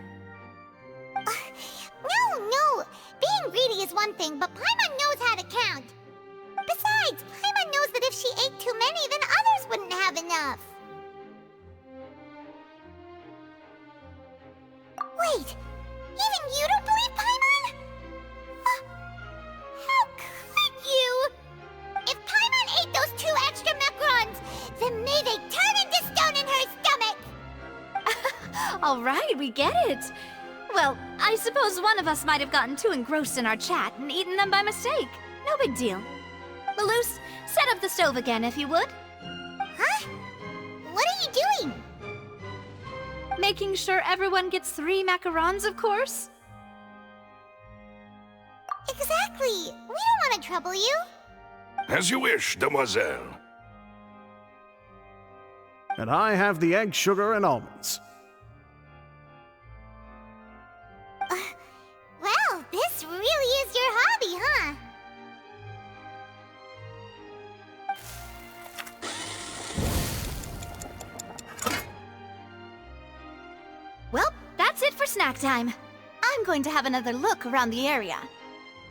[SPEAKER 2] No! Being greedy is one thing, but Paimon knows how to count. Besides, Paimon knows that if she ate too many, then others wouldn't have enough. Wait, even you don't believe Paimon? How could you? If Paimon ate those 2 extra macarons, then may they turn into stone in her stomach!
[SPEAKER 3] All right, we get it. Well, I suppose one of us might have gotten too engrossed in our chat and eaten them by mistake. No big deal. Maloose, set up the stove again if you would.
[SPEAKER 2] Huh? What are you doing?
[SPEAKER 3] Making sure everyone gets 3 macarons, of course.
[SPEAKER 2] Exactly. We don't want to trouble you.
[SPEAKER 9] As you wish, demoiselle.
[SPEAKER 4] And I have the egg, sugar, and almonds.
[SPEAKER 2] Well, this really is your hobby, huh?
[SPEAKER 3] Well, that's it for snack time. I'm going to have another look around the area.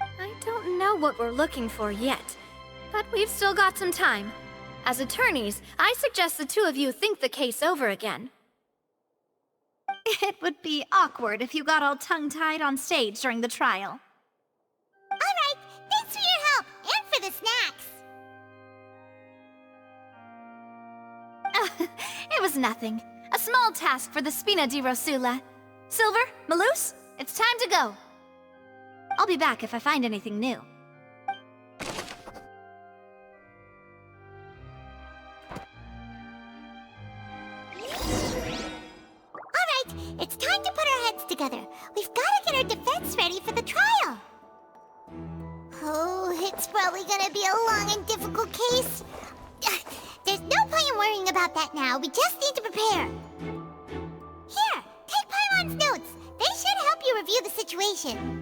[SPEAKER 3] I don't know what we're looking for yet, but we've still got some time. As attorneys, I suggest the 2 of you think the case over again. It would be awkward if you got all tongue-tied on stage during the trial.
[SPEAKER 2] All right, thanks for your help, and for the snacks.
[SPEAKER 3] It was nothing. A small task for the Spina di Rosula. Silver, Maloose, it's time to go. I'll be back if I find anything new.
[SPEAKER 2] Alright, it's time to put our heads together. We've got to get our defense ready for the trial. Oh, it's probably gonna be a long and difficult case. There's no point in worrying about that now. We just need to prepare. Here, take Paimon's notes. They should help you review the situation.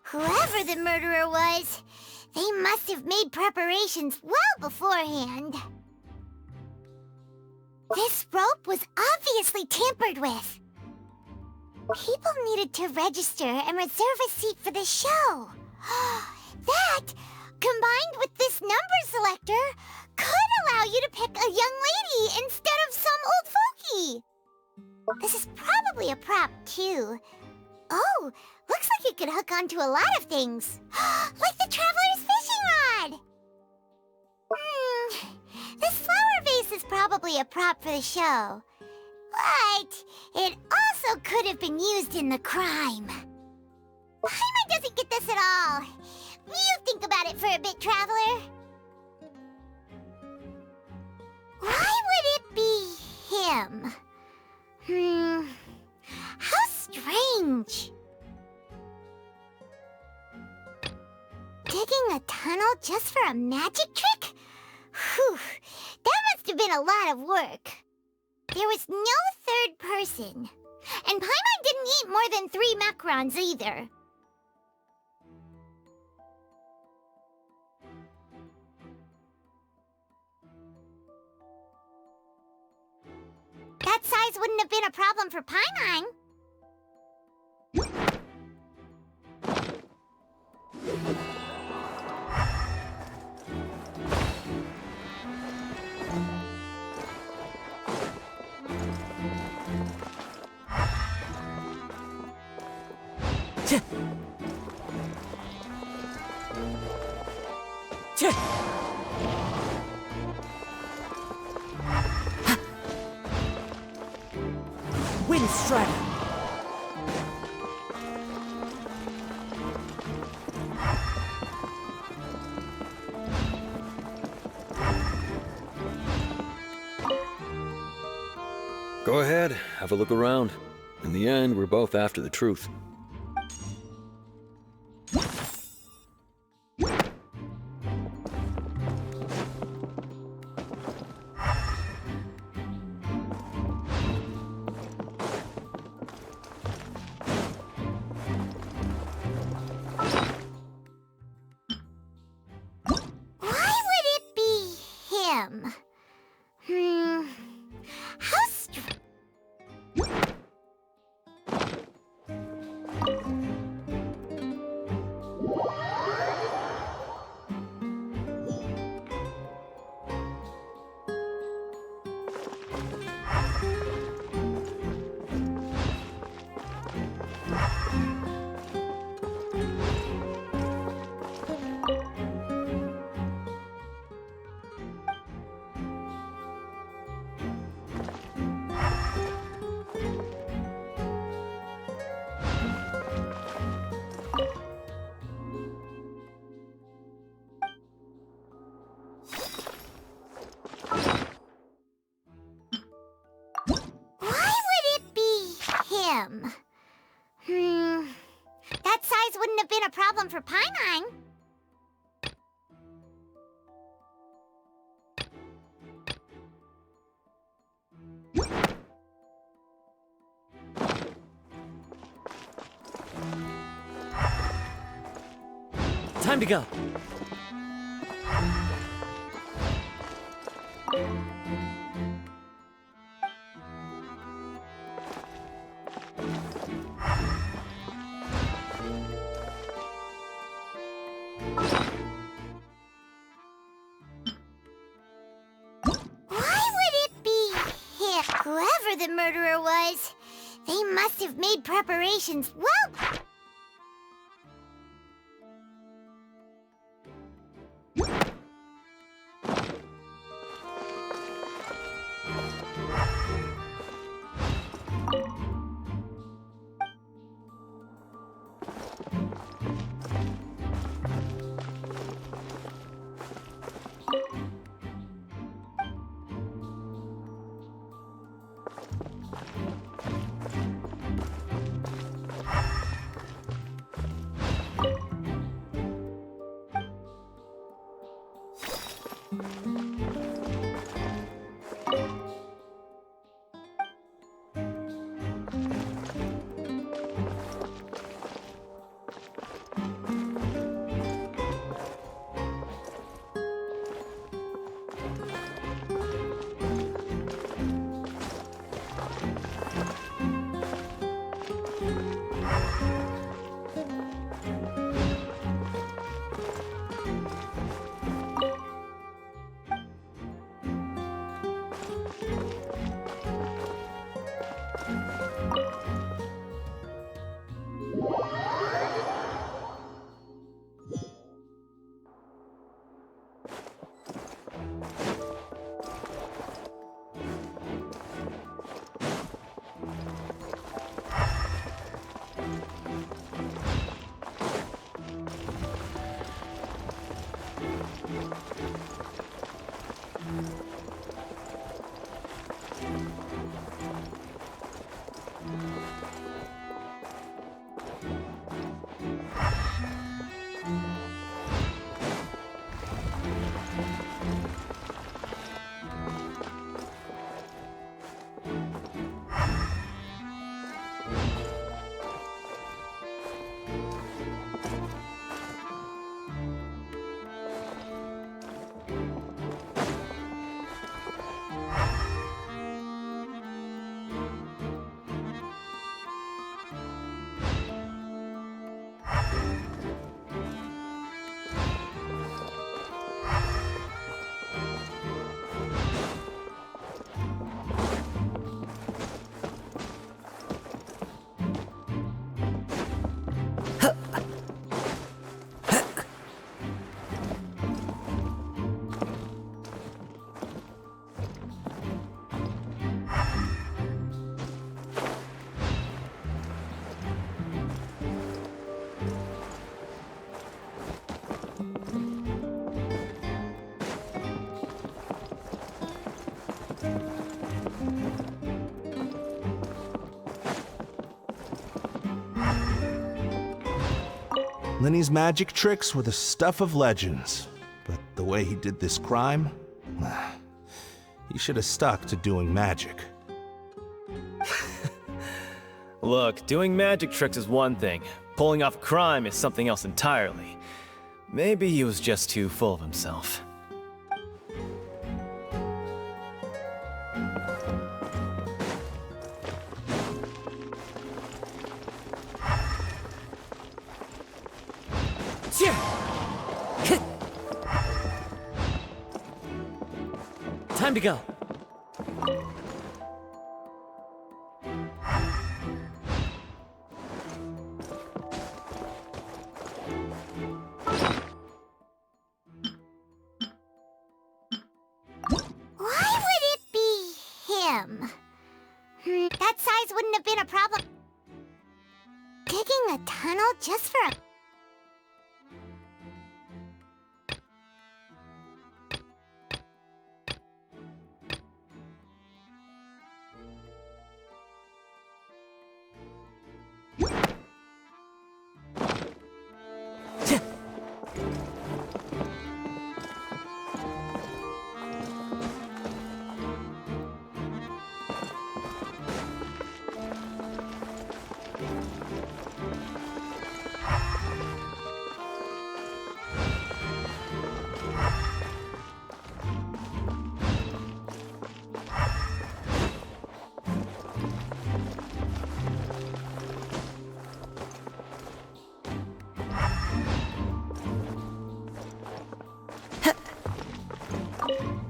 [SPEAKER 2] Whoever the murderer was, they must have made preparations well beforehand. This rope was obviously tampered with. People needed to register and reserve a seat for the show. That, combined with this number selector, could allow you to pick a young lady instead of some old fogey. This is probably a prop, too. Oh, looks like it could hook onto a lot of things. Like the Traveler's fishing rod! This flower vase is probably a prop for the show. But it also could have been used in the crime. Paimon doesn't get this at all. You think about it for a bit, Traveler. Why would it be him? How strange. Digging a tunnel just for a magic trick? Whew, that must have been a lot of work. There was no third person. And Paimon didn't eat more than 3 macarons either. That size wouldn't have been a problem for Paimon.
[SPEAKER 10] Wind Strider!
[SPEAKER 1] Go ahead, have a look around. In the end, we're both after the truth.
[SPEAKER 2] Why would it be him? How him? That size wouldn't have been a problem for Paimon.
[SPEAKER 10] Time to go.
[SPEAKER 2] Why would it be him? Whoever the murderer was, they must have made preparations well.
[SPEAKER 13] Lenny's magic tricks were the stuff of legends, but the way he did this crime, he should have stuck to doing magic.
[SPEAKER 22] Look, doing magic tricks is one thing. Pulling off crime is something else entirely. Maybe he was just too full of himself.
[SPEAKER 10] Time to go.
[SPEAKER 2] Why would it be him? That size wouldn't have been a problem. Digging a tunnel just for a...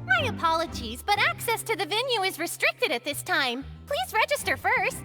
[SPEAKER 11] My apologies, but access to the venue is restricted at this time. Please register first.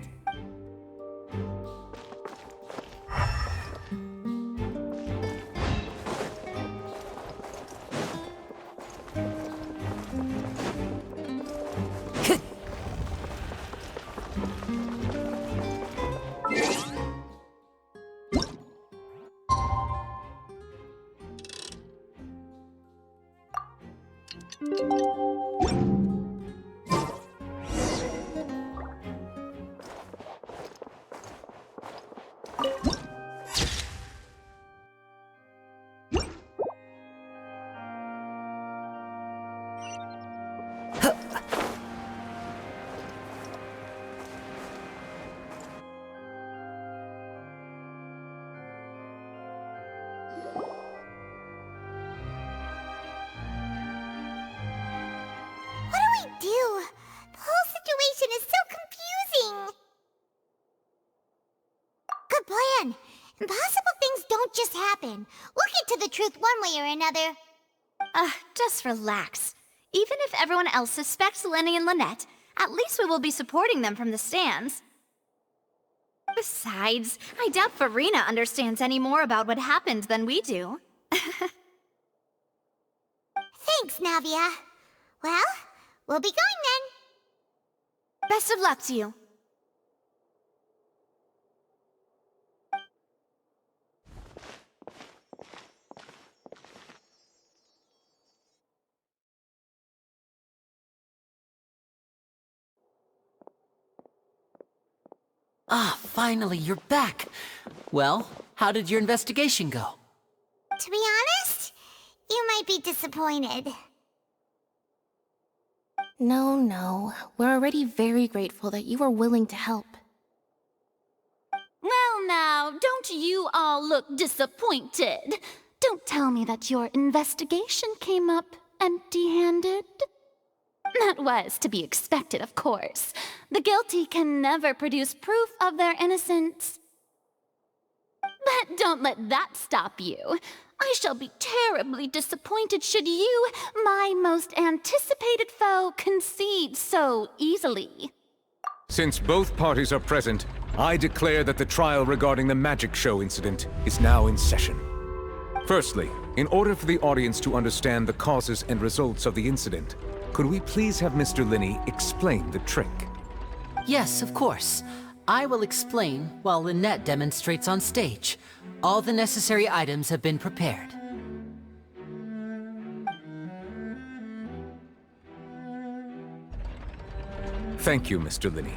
[SPEAKER 2] The whole situation is so confusing. Good plan. Impossible things don't just happen. We'll get to the truth one way or another.
[SPEAKER 3] Just relax. Even if everyone else suspects Lenny and Lynette, at least we will be supporting them from the stands. Besides, I doubt Farina understands any more about what happened than we do.
[SPEAKER 2] Thanks, Navia. Well, we'll be going then.
[SPEAKER 3] Best of luck to you.
[SPEAKER 7] Ah, finally, you're back. Well, how did your investigation go?
[SPEAKER 2] To be honest, you might be disappointed.
[SPEAKER 6] No. We're already very grateful that you were willing to help.
[SPEAKER 8] Well now, don't you all look disappointed. Don't tell me that your investigation came up empty-handed. That was to be expected, of course. The guilty can never produce proof of their innocence. But don't let that stop you. I shall be terribly disappointed should you, my most anticipated foe, concede so easily.
[SPEAKER 18] Since both parties are present, I declare that the trial regarding the magic show incident is now in session. Firstly, in order for the audience to understand the causes and results of the incident, could we please have Mr. Linney explain the trick?
[SPEAKER 7] Yes, of course. I will explain while Lynette demonstrates on stage. All the necessary items have been prepared.
[SPEAKER 18] Thank you, Mr. Linney.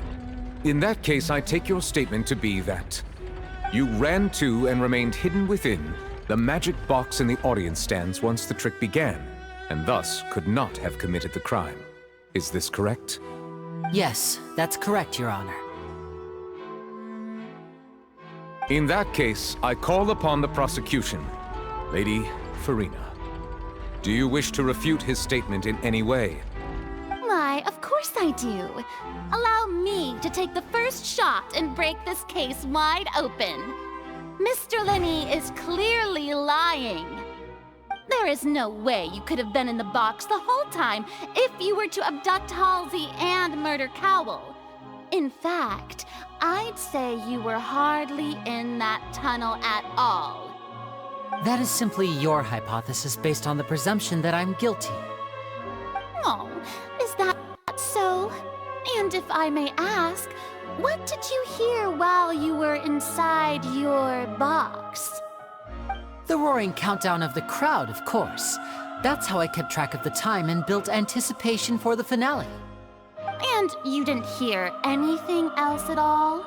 [SPEAKER 18] In that case, I take your statement to be that You ran to and remained hidden within the magic box in the audience stands once the trick began, and thus could not have committed the crime. Is this correct?
[SPEAKER 7] Yes, that's correct, Your Honor.
[SPEAKER 18] In that case, I call upon the prosecution. Lady Farina, do you wish to refute his statement in any way?
[SPEAKER 8] Why, of course I do. Allow me to take the first shot and break this case wide open. Mr. Lenny is clearly lying. There is no way you could have been in the box the whole time if you were to abduct Halsey and murder Cowell. In fact, I'd say you were hardly in that tunnel at all.
[SPEAKER 7] That is simply your hypothesis based on the presumption that I'm guilty.
[SPEAKER 8] Oh, is that so? And if I may ask, what did you hear while you were inside your box?
[SPEAKER 7] The roaring countdown of the crowd, of course. That's how I kept track of the time and built anticipation for the finale.
[SPEAKER 8] And you didn't hear anything else at all?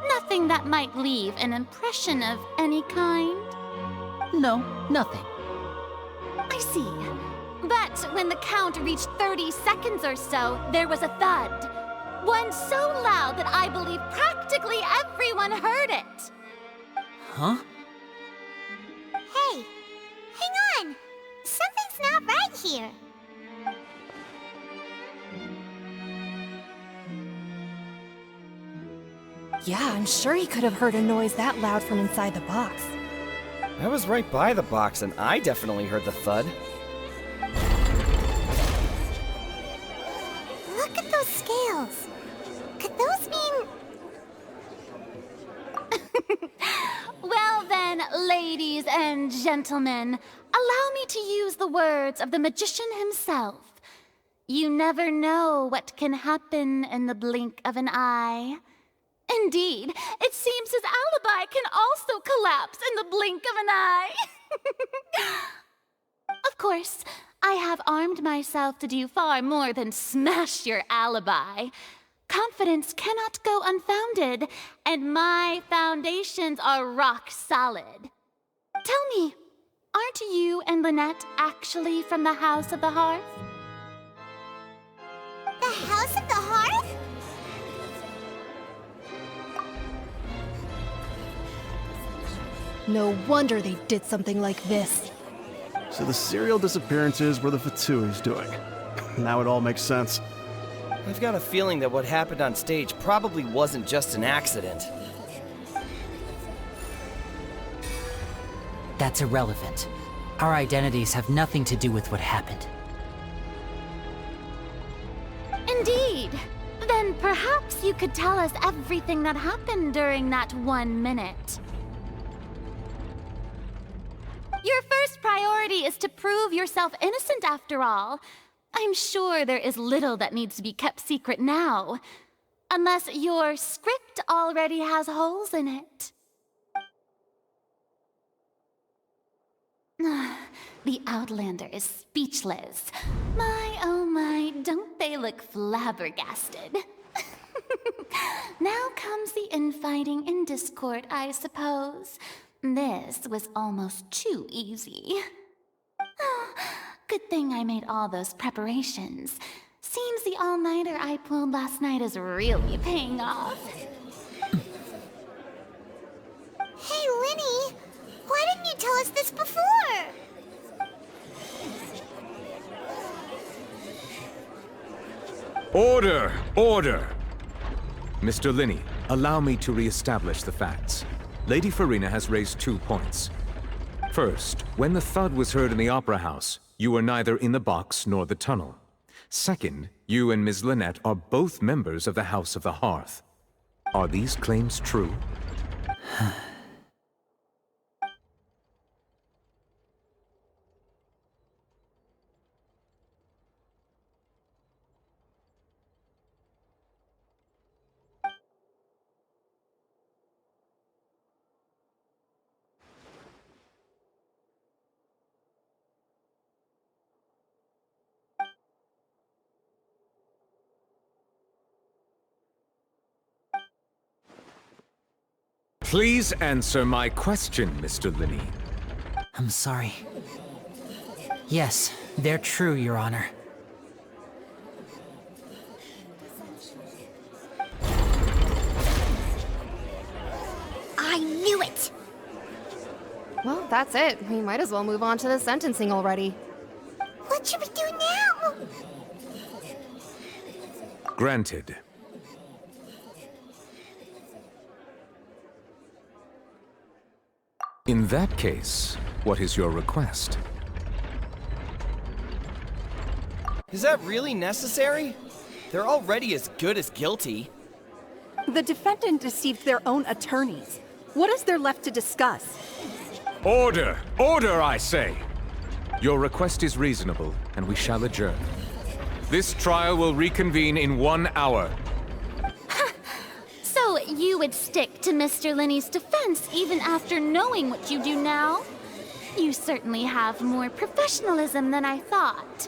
[SPEAKER 8] Nothing that might leave an impression of any kind?
[SPEAKER 7] No, nothing.
[SPEAKER 8] I see. But when the count reached 30 seconds or so, there was a thud. One so loud that I believe practically everyone heard it.
[SPEAKER 7] Huh?
[SPEAKER 2] Hey, hang on. Something's not right here.
[SPEAKER 12] Yeah, I'm sure he could have heard a noise that loud from inside the box.
[SPEAKER 23] I was right by the box, and I definitely heard the thud.
[SPEAKER 2] Look at those scales. Could those mean...
[SPEAKER 8] Well then, ladies and gentlemen, allow me to use the words of the magician himself. You never know what can happen in the blink of an eye. Indeed, it seems his alibi can also collapse in the blink of an eye. Of course, I have armed myself to do far more than smash your alibi. Confidence cannot go unfounded, and my foundations are rock solid. Tell me, aren't you and Lynette actually from the House of the Hearth?
[SPEAKER 2] The House of the Hearth?
[SPEAKER 12] No wonder they did something like this.
[SPEAKER 4] So the serial disappearances were the Fatui's doing. Now it all makes sense.
[SPEAKER 23] I've got a feeling that what happened on stage probably wasn't just an accident.
[SPEAKER 7] That's irrelevant. Our identities have nothing to do with what happened.
[SPEAKER 8] Indeed. Then perhaps you could tell us everything that happened during that 1 minute. Your first priority is to prove yourself innocent, after all. I'm sure there is little that needs to be kept secret now. Unless your script already has holes in it. The Outlander is speechless. My, oh my, don't they look flabbergasted? Now comes the infighting and discord, I suppose. This was almost too easy. Good thing I made all those preparations. Seems the all-nighter I pulled last night is really paying off.
[SPEAKER 2] Hey, Linny! Why didn't you tell us this before?
[SPEAKER 18] Order! Order! Mr. Linney, allow me to re-establish the facts. Lady Farina has raised 2 points. First, when the thud was heard in the Opera House, you were neither in the box nor the tunnel. Second, you and Ms. Lynette are both members of the House of the Hearth. Are these claims true? Please answer my question, Mr. Linney.
[SPEAKER 7] I'm sorry. Yes, they're true, Your Honor.
[SPEAKER 2] I knew it!
[SPEAKER 12] Well, that's it. We might as well move on to the sentencing already.
[SPEAKER 2] What should we do now?
[SPEAKER 18] Granted. In that case, what is your request?
[SPEAKER 23] Is that really necessary? They're already as good as guilty.
[SPEAKER 15] The defendant deceived their own attorneys. What is there left to discuss?
[SPEAKER 18] Order! Order, I say! Your request is reasonable, and we shall adjourn. This trial will reconvene in 1 hour.
[SPEAKER 8] So you would stick to Mr. Linney's defense even after knowing what you do now? You certainly have more professionalism than I thought.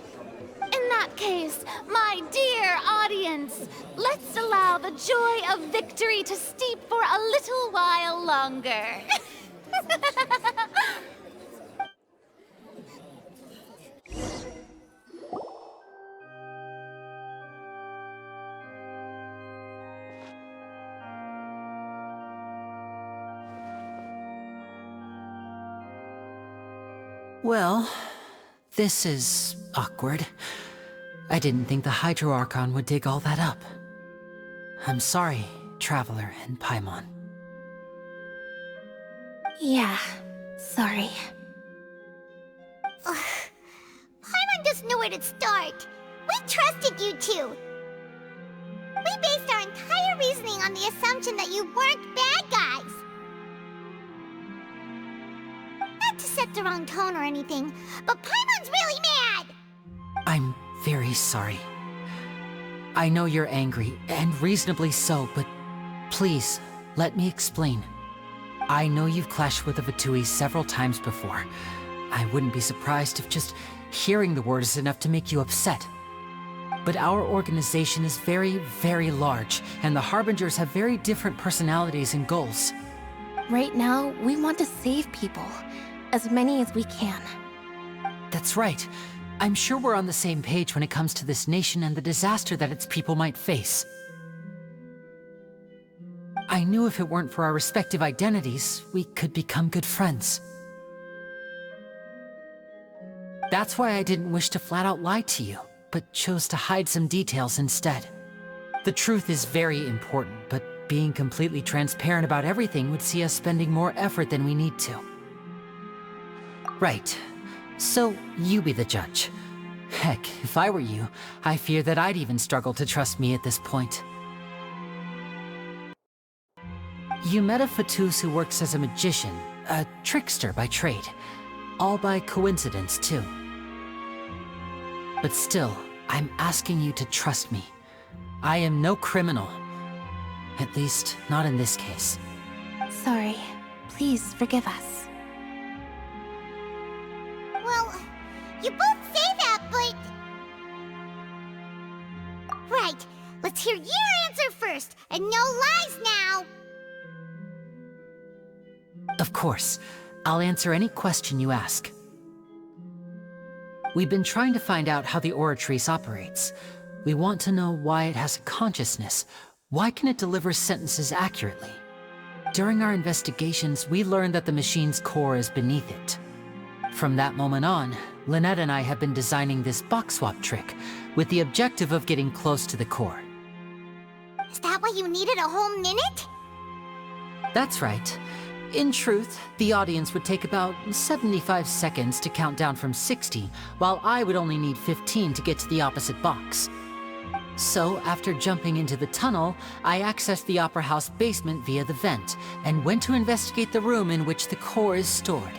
[SPEAKER 8] In that case, my dear audience, let's allow the joy of victory to steep for a little while longer.
[SPEAKER 7] Well, this is awkward. I didn't think the Hydro Archon would dig all that up. I'm sorry, Traveler and Paimon.
[SPEAKER 6] Yeah, sorry.
[SPEAKER 2] Ugh. Paimon doesn't know where to start. We trusted you two. We based our entire reasoning on the assumption that you weren't bad guys. Not to set the wrong tone or anything, but Paimon's really mad!
[SPEAKER 7] I'm very sorry. I know you're angry, and reasonably so, but please, let me explain. I know you've clashed with the Fatui several times before. I wouldn't be surprised if just hearing the word is enough to make you upset. But our organization is very, very large, and the Harbingers have very different personalities and goals.
[SPEAKER 6] Right now, we want to save people. As many as we can.
[SPEAKER 7] That's right. I'm sure we're on the same page when it comes to this nation and the disaster that its people might face. I knew if it weren't for our respective identities, we could become good friends. That's why I didn't wish to flat out lie to you, but chose to hide some details instead. The truth is very important, but being completely transparent about everything would see us spending more effort than we need to. Right. So, you be the judge. Heck, if I were you, I fear that I'd even struggle to trust me at this point. You met a Fatus who works as a magician, a trickster by trade. All by coincidence, too. But still, I'm asking you to trust me. I am no criminal. At least, not in this case.
[SPEAKER 6] Sorry. Please forgive us.
[SPEAKER 2] Well, you both say that, but... Right, let's hear your answer first, and no lies now!
[SPEAKER 7] Of course. I'll answer any question you ask. We've been trying to find out how the Oratrice operates. We want to know why it has a consciousness. Why can it deliver sentences accurately? During our investigations, we learned that the machine's core is beneath it. From that moment on, Lynette and I have been designing this box swap trick, with the objective of getting close to the core.
[SPEAKER 2] Is that why you needed a whole minute?
[SPEAKER 7] That's right. In truth, the audience would take about 75 seconds to count down from 60, while I would only need 15 to get to the opposite box. So, after jumping into the tunnel, I accessed the Opera House basement via the vent, and went to investigate the room in which the core is stored.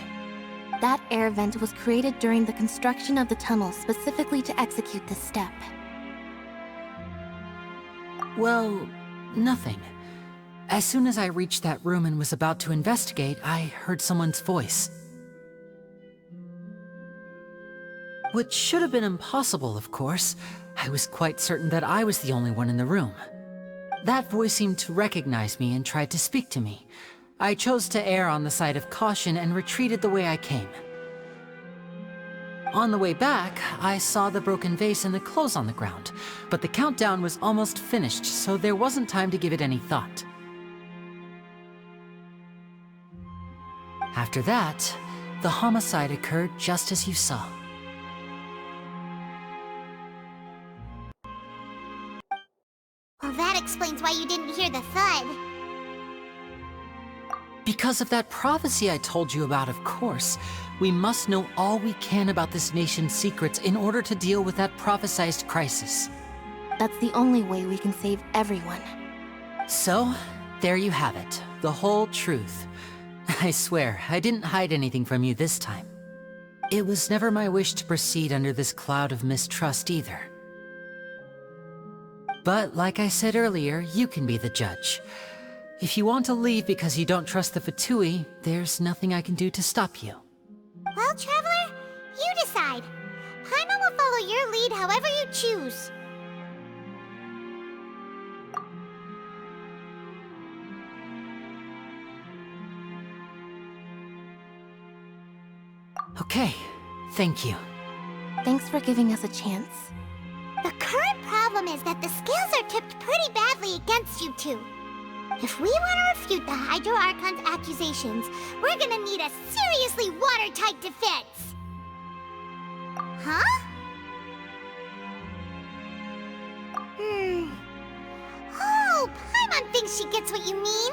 [SPEAKER 6] That air vent was created during the construction of the tunnel specifically to execute this step.
[SPEAKER 7] Well, nothing. As soon as I reached that room and was about to investigate, I heard someone's voice. Which should have been impossible, of course. I was quite certain that I was the only one in the room. That voice seemed to recognize me and tried to speak to me. I chose to err on the side of caution and retreated the way I came. On the way back, I saw the broken vase and the clothes on the ground, but the countdown was almost finished, so there wasn't time to give it any thought. After that, the homicide occurred just as you saw.
[SPEAKER 2] Well, that explains why you didn't hear the thud.
[SPEAKER 7] Because of that prophecy I told you about, of course. We must know all we can about this nation's secrets in order to deal with that prophesized crisis.
[SPEAKER 6] That's the only way we can save everyone.
[SPEAKER 7] So, there you have it. The whole truth. I swear, I didn't hide anything from you this time. It was never my wish to proceed under this cloud of mistrust either. But like I said earlier, you can be the judge. If you want to leave because you don't trust the Fatui, there's nothing I can do to stop you.
[SPEAKER 2] Well, Traveler, you decide. Paimon will follow your lead however you choose.
[SPEAKER 7] Okay, thank you.
[SPEAKER 6] Thanks for giving us a chance.
[SPEAKER 2] The current problem is that the scales are tipped pretty badly against you two. If we want to refute the Hydro Archon's accusations, we're gonna need a seriously watertight defense. Huh? Oh, Paimon thinks she gets what you mean.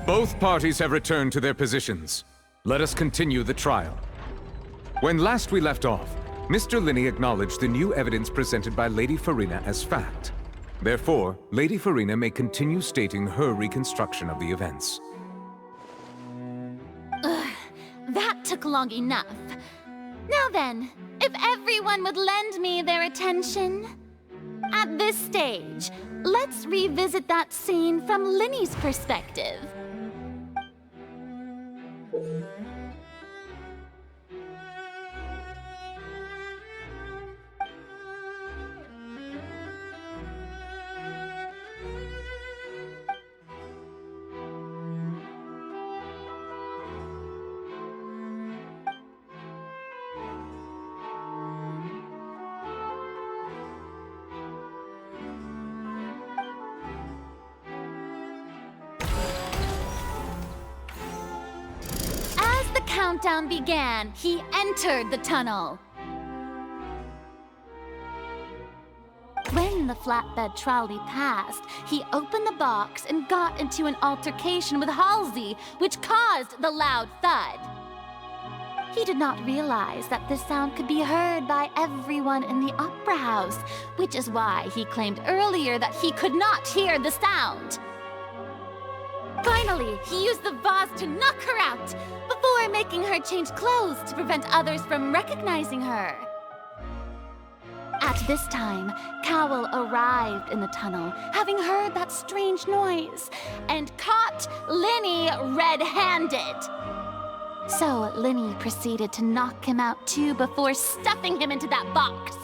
[SPEAKER 18] Both parties have returned to their positions. Let us continue the trial. When last we left off, Mr. Linney acknowledged the new evidence presented by Lady Farina as fact. Therefore, Lady Farina may continue stating her reconstruction of the events.
[SPEAKER 8] Ugh, that took long enough. Now then, if everyone would lend me their attention. At this stage, let's revisit that scene from Linney's perspective. Countdown began, he entered the tunnel. When the flatbed trolley passed, he opened the box and got into an altercation with Halsey, which caused the loud thud. He did not realize that this sound could be heard by everyone in the opera house, which is why he claimed earlier that he could not hear the sound. Finally, he used the vase to knock her out, before making her change clothes to prevent others from recognizing her. At this time, Cowell arrived in the tunnel, having heard that strange noise, and caught Linney red-handed. So Linney proceeded to knock him out too before stuffing him into that box.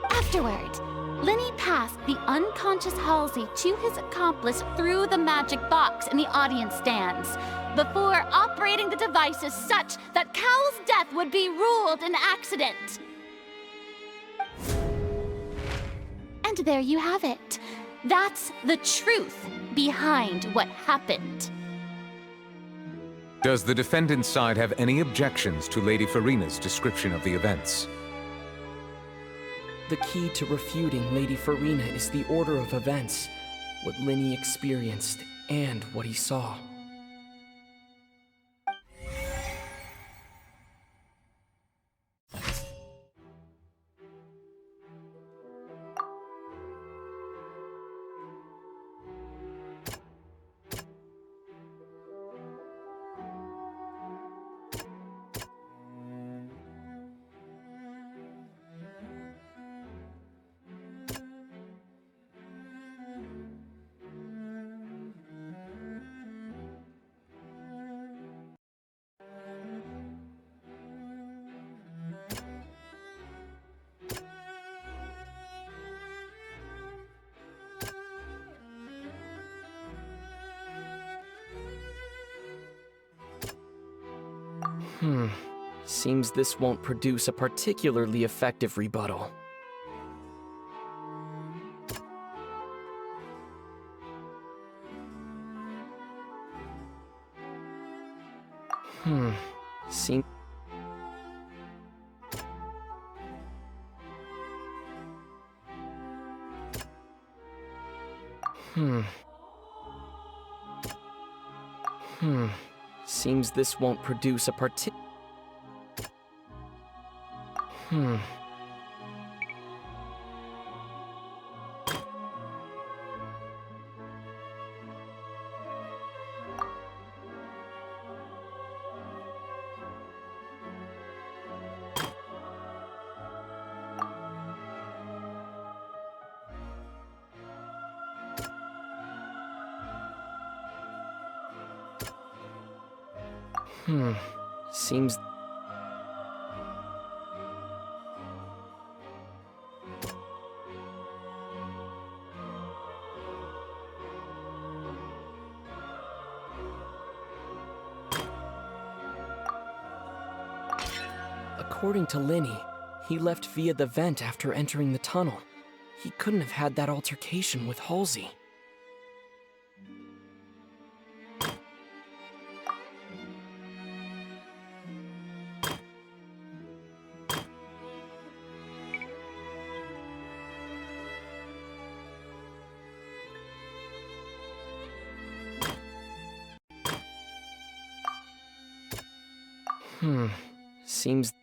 [SPEAKER 8] Afterward, Linney passed the unconscious Halsey to his accomplice through the magic box in the audience stands, before operating the devices such that Cowell's death would be ruled an accident. And there you have it. That's the truth behind what happened.
[SPEAKER 18] Does the defendant's side have any objections to Lady Farina's description of the events?
[SPEAKER 10] The key to refuting Lady Farina is the order of events, what Linney experienced, and what he saw.
[SPEAKER 16] Seems this won't produce a particularly effective rebuttal. Seems... Seems this won't produce a Seems... According to Linny, he left via the vent after entering the tunnel. He couldn't have had that altercation with Halsey. Seems...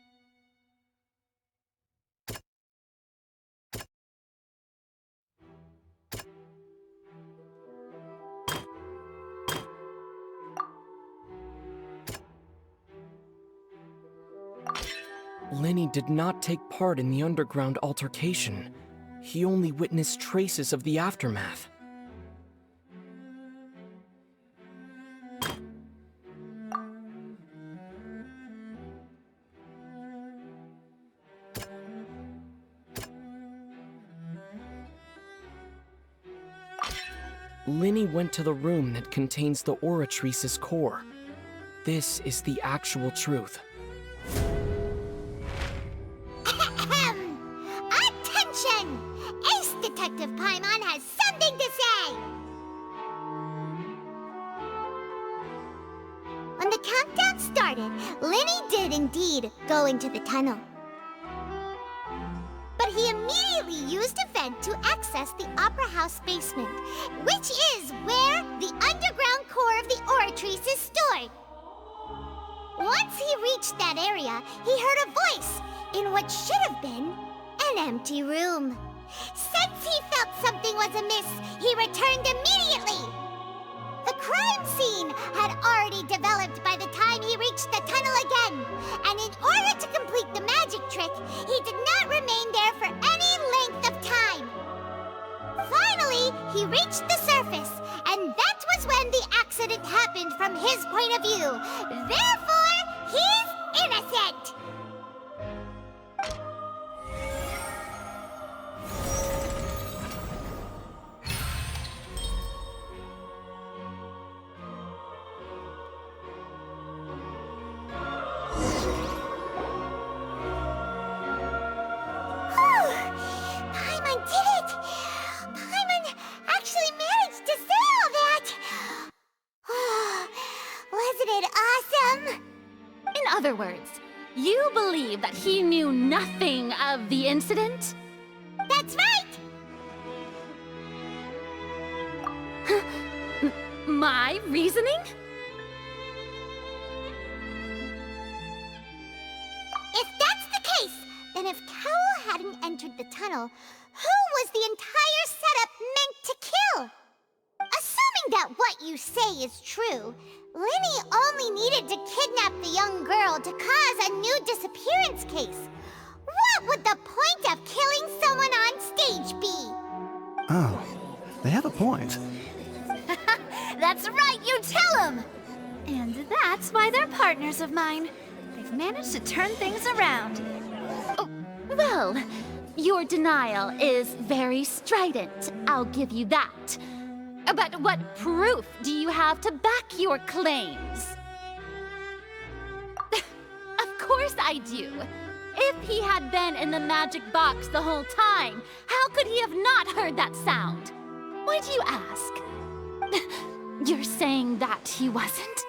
[SPEAKER 16] Linny did not take part in the underground altercation. He only witnessed traces of the aftermath. Linny went to the room that contains the Oratrice's core. This is the actual truth.
[SPEAKER 2] Attention! Ace Detective Paimon has something to say! When the countdown started, Linny did indeed go into the tunnel. But he immediately used a vent to access the Opera House basement, which is where the underground core of the Oratrice is stored. Once he reached that area, he heard a voice in what should have been an empty room. Since he felt something was amiss, he returned immediately. The crime scene had already developed by the time he reached the tunnel again, and in order to complete the magic trick, he did not remain there for any length of time. Finally, he reached the surface, and that was when the accident happened from his point of view. Therefore, he's innocent! Paimon did it! Paimon actually managed to say all that! Wasn't it awesome?
[SPEAKER 8] In other words, you believe that he knew nothing of the incident?
[SPEAKER 2] That's right!
[SPEAKER 8] My reasoning?
[SPEAKER 2] If that's the case, then if Cowell hadn't entered the tunnel, who was the entire setup meant to kill? Assuming that what you say is true, Linny only needed to kidnap the young girl to cause a new disappearance case. What would the point of killing someone on stage be?
[SPEAKER 4] Oh, they have a point.
[SPEAKER 3] That's right, you tell him! And that's why they're partners of mine. They've managed to turn things around.
[SPEAKER 8] Oh, well, your denial is very strident, I'll give you that. But what proof do you have to back your claims? Of course course I do. If he had been in the magic box the whole time, how could he have not heard that sound? Why do you ask? You're saying that he wasn't?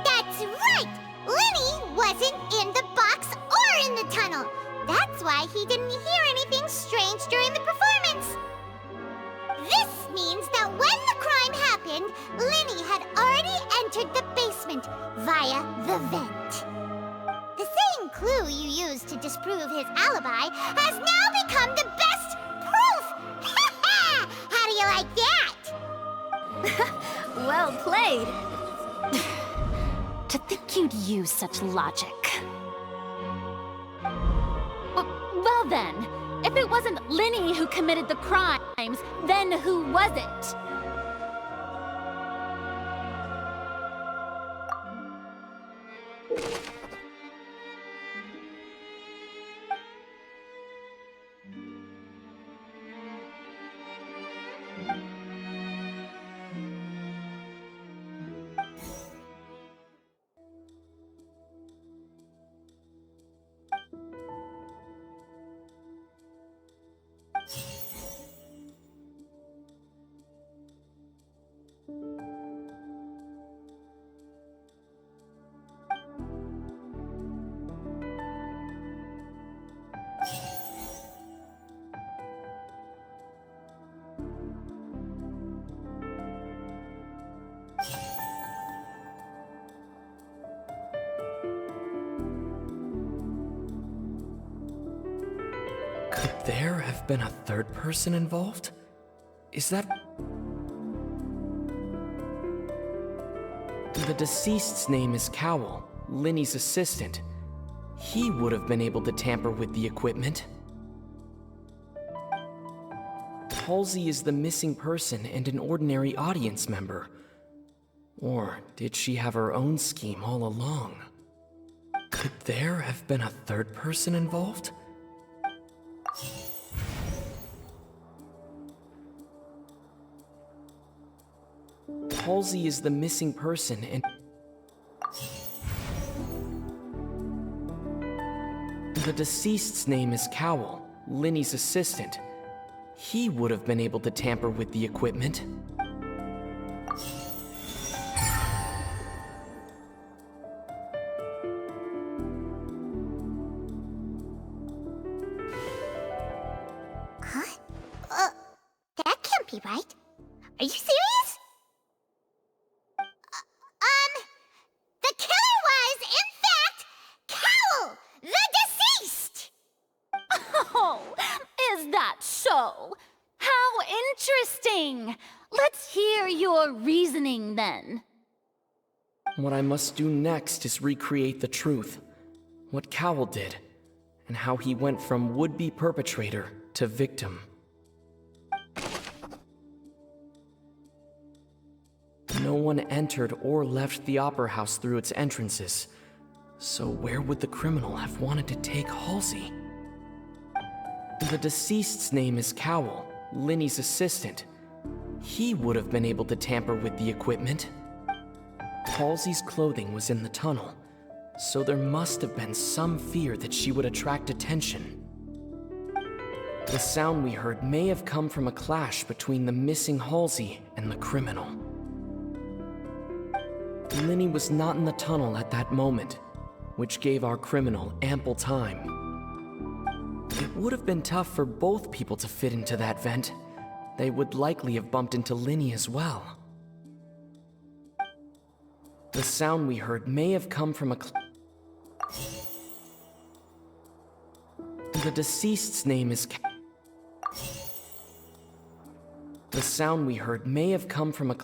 [SPEAKER 2] That's right! Lenny wasn't in the box or in the tunnel. That's why he didn't hear anything strange during the performance. This means that when the crime happened, Lenny had already entered the basement via the vent. The same clue you used to disprove his alibi has now become the best proof! How do you like that?
[SPEAKER 8] Well played. To think you'd use such logic. Well then, if it wasn't Lenny who committed the crimes, then who was it?
[SPEAKER 16] Could there have been a third person involved? Is that... The deceased's name is Cowell, Lenny's assistant. He would have been able to tamper with the equipment. Halsey is the missing person and an ordinary audience member. Or did she have her own scheme all along? Could there have been a third person involved? Halsey is the missing person and... The deceased's name is Cowell, Lenny's assistant. He would have been able to tamper with the equipment.
[SPEAKER 2] Huh? That can't be right. Are you serious? The killer was, in fact, Cowell, the deceased!
[SPEAKER 8] Oh, is that so? How interesting! Let's hear your reasoning then.
[SPEAKER 16] What I must do next is recreate the truth. What Cowell did, and how he went from would-be perpetrator to victim. No one entered or left the Opera House through its entrances. So where would the criminal have wanted to take Halsey? The deceased's name is Cowell, Lenny's assistant. He would have been able to tamper with the equipment. Halsey's clothing was in the tunnel, so there must have been some fear that she would attract attention. The sound we heard may have come from a clash between the missing Halsey and the criminal. Lenny was not in the tunnel at that moment, which gave our criminal ample time. It would have been tough for both people to fit into that vent. They would likely have bumped into Lenny as well. The sound we heard may have come from a... The deceased's name is... The sound we heard may have come from a...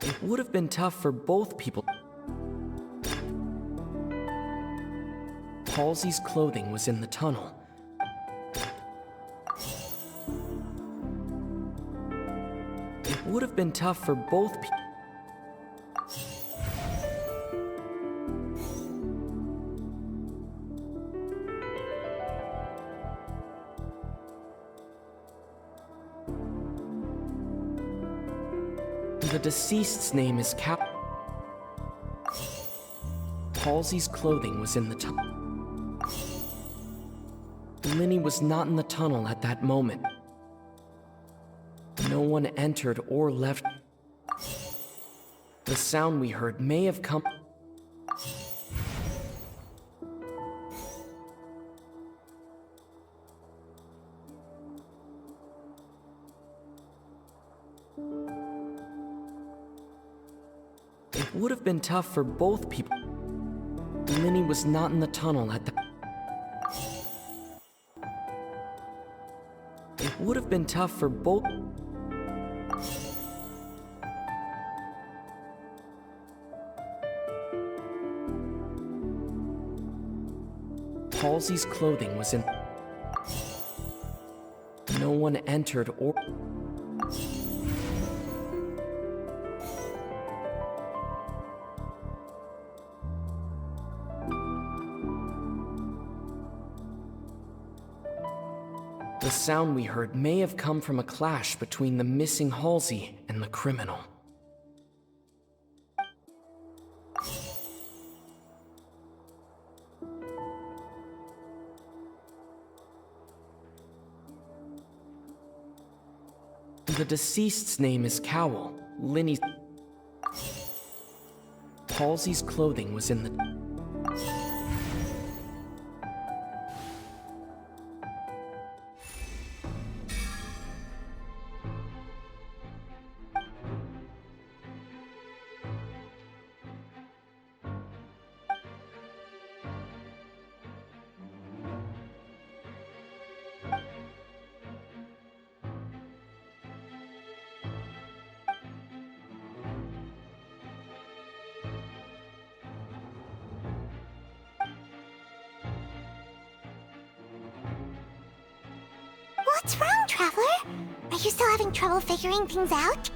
[SPEAKER 16] It would have been tough for both people. Halsey's clothing was in the tunnel. It would have been tough for both people. The deceased's name is Cap. Halsey's clothing was in the tunnel. Linny was not in the tunnel at that moment. No one entered or left. The sound we heard may have come. It would have been tough for both people. Linny was not in the tunnel at the... It would have been tough for both... Halsey's clothing was in... No one entered or... The sound we heard may have come from a clash between the missing Halsey and the criminal. The deceased's name is Cowell. Linny's... Halsey's clothing was in the...
[SPEAKER 2] What's wrong, Traveler? Are you still having trouble figuring things out?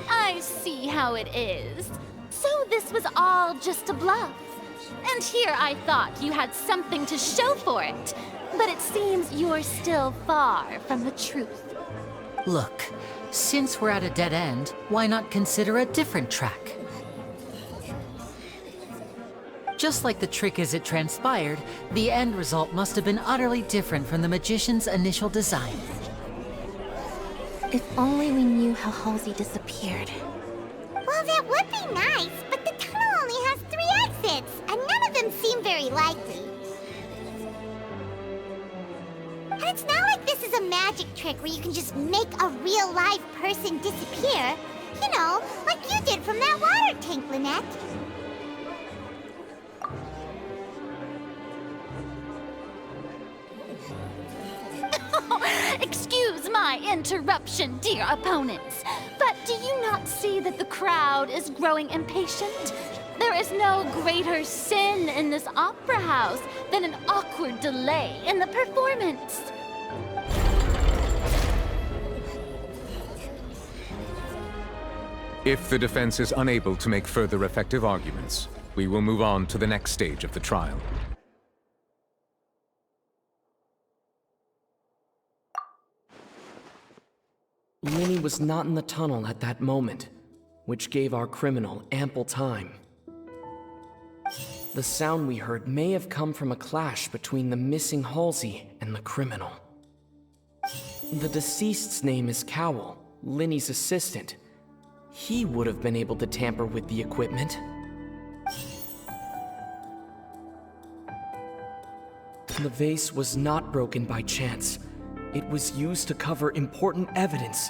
[SPEAKER 8] I see how it is. So this was all just a bluff. And here I thought you had something to show for it. But it seems you're still far from the truth.
[SPEAKER 7] Look, since we're at a dead end, why not consider a different track? Just like the trick as it transpired, the end result must have been utterly different from the magician's initial design.
[SPEAKER 6] If only we knew how Halsey disappeared.
[SPEAKER 2] Well, that would be nice, but the tunnel only has 3 exits, and none of them seem very likely. And it's not like this is a magic trick where you can just make a real-life person disappear. You know, like you did from that water tank, Lynette.
[SPEAKER 8] Excuse my interruption, dear opponents, but do you not see that the crowd is growing impatient? There is no greater sin in this opera house than an awkward delay in the performance.
[SPEAKER 18] If the defense is unable to make further effective arguments, we will move on to the next stage of the trial.
[SPEAKER 16] Linny was not in the tunnel at that moment, which gave our criminal ample time. The sound we heard may have come from a clash between the missing Halsey and the criminal. The deceased's name is Cowell, Linny's assistant. He would have been able to tamper with the equipment. The vase was not broken by chance. It was used to cover important evidence.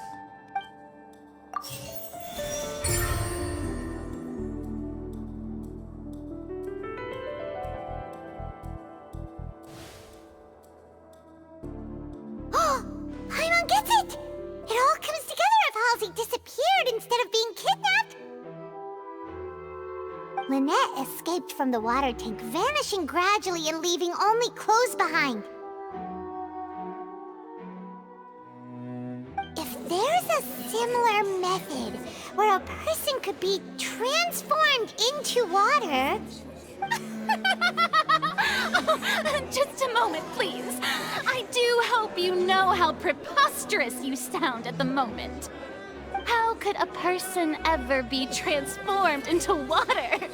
[SPEAKER 2] Oh, Paimon gets it! It all comes together if Halsey disappeared instead of being kidnapped. escaped from the water tank, vanishing gradually and leaving only clothes behind. If there's a similar method where a person could be transformed into water...
[SPEAKER 8] Just a moment, please. I do hope you know how preposterous you sound at the moment. How could a person ever be transformed into water?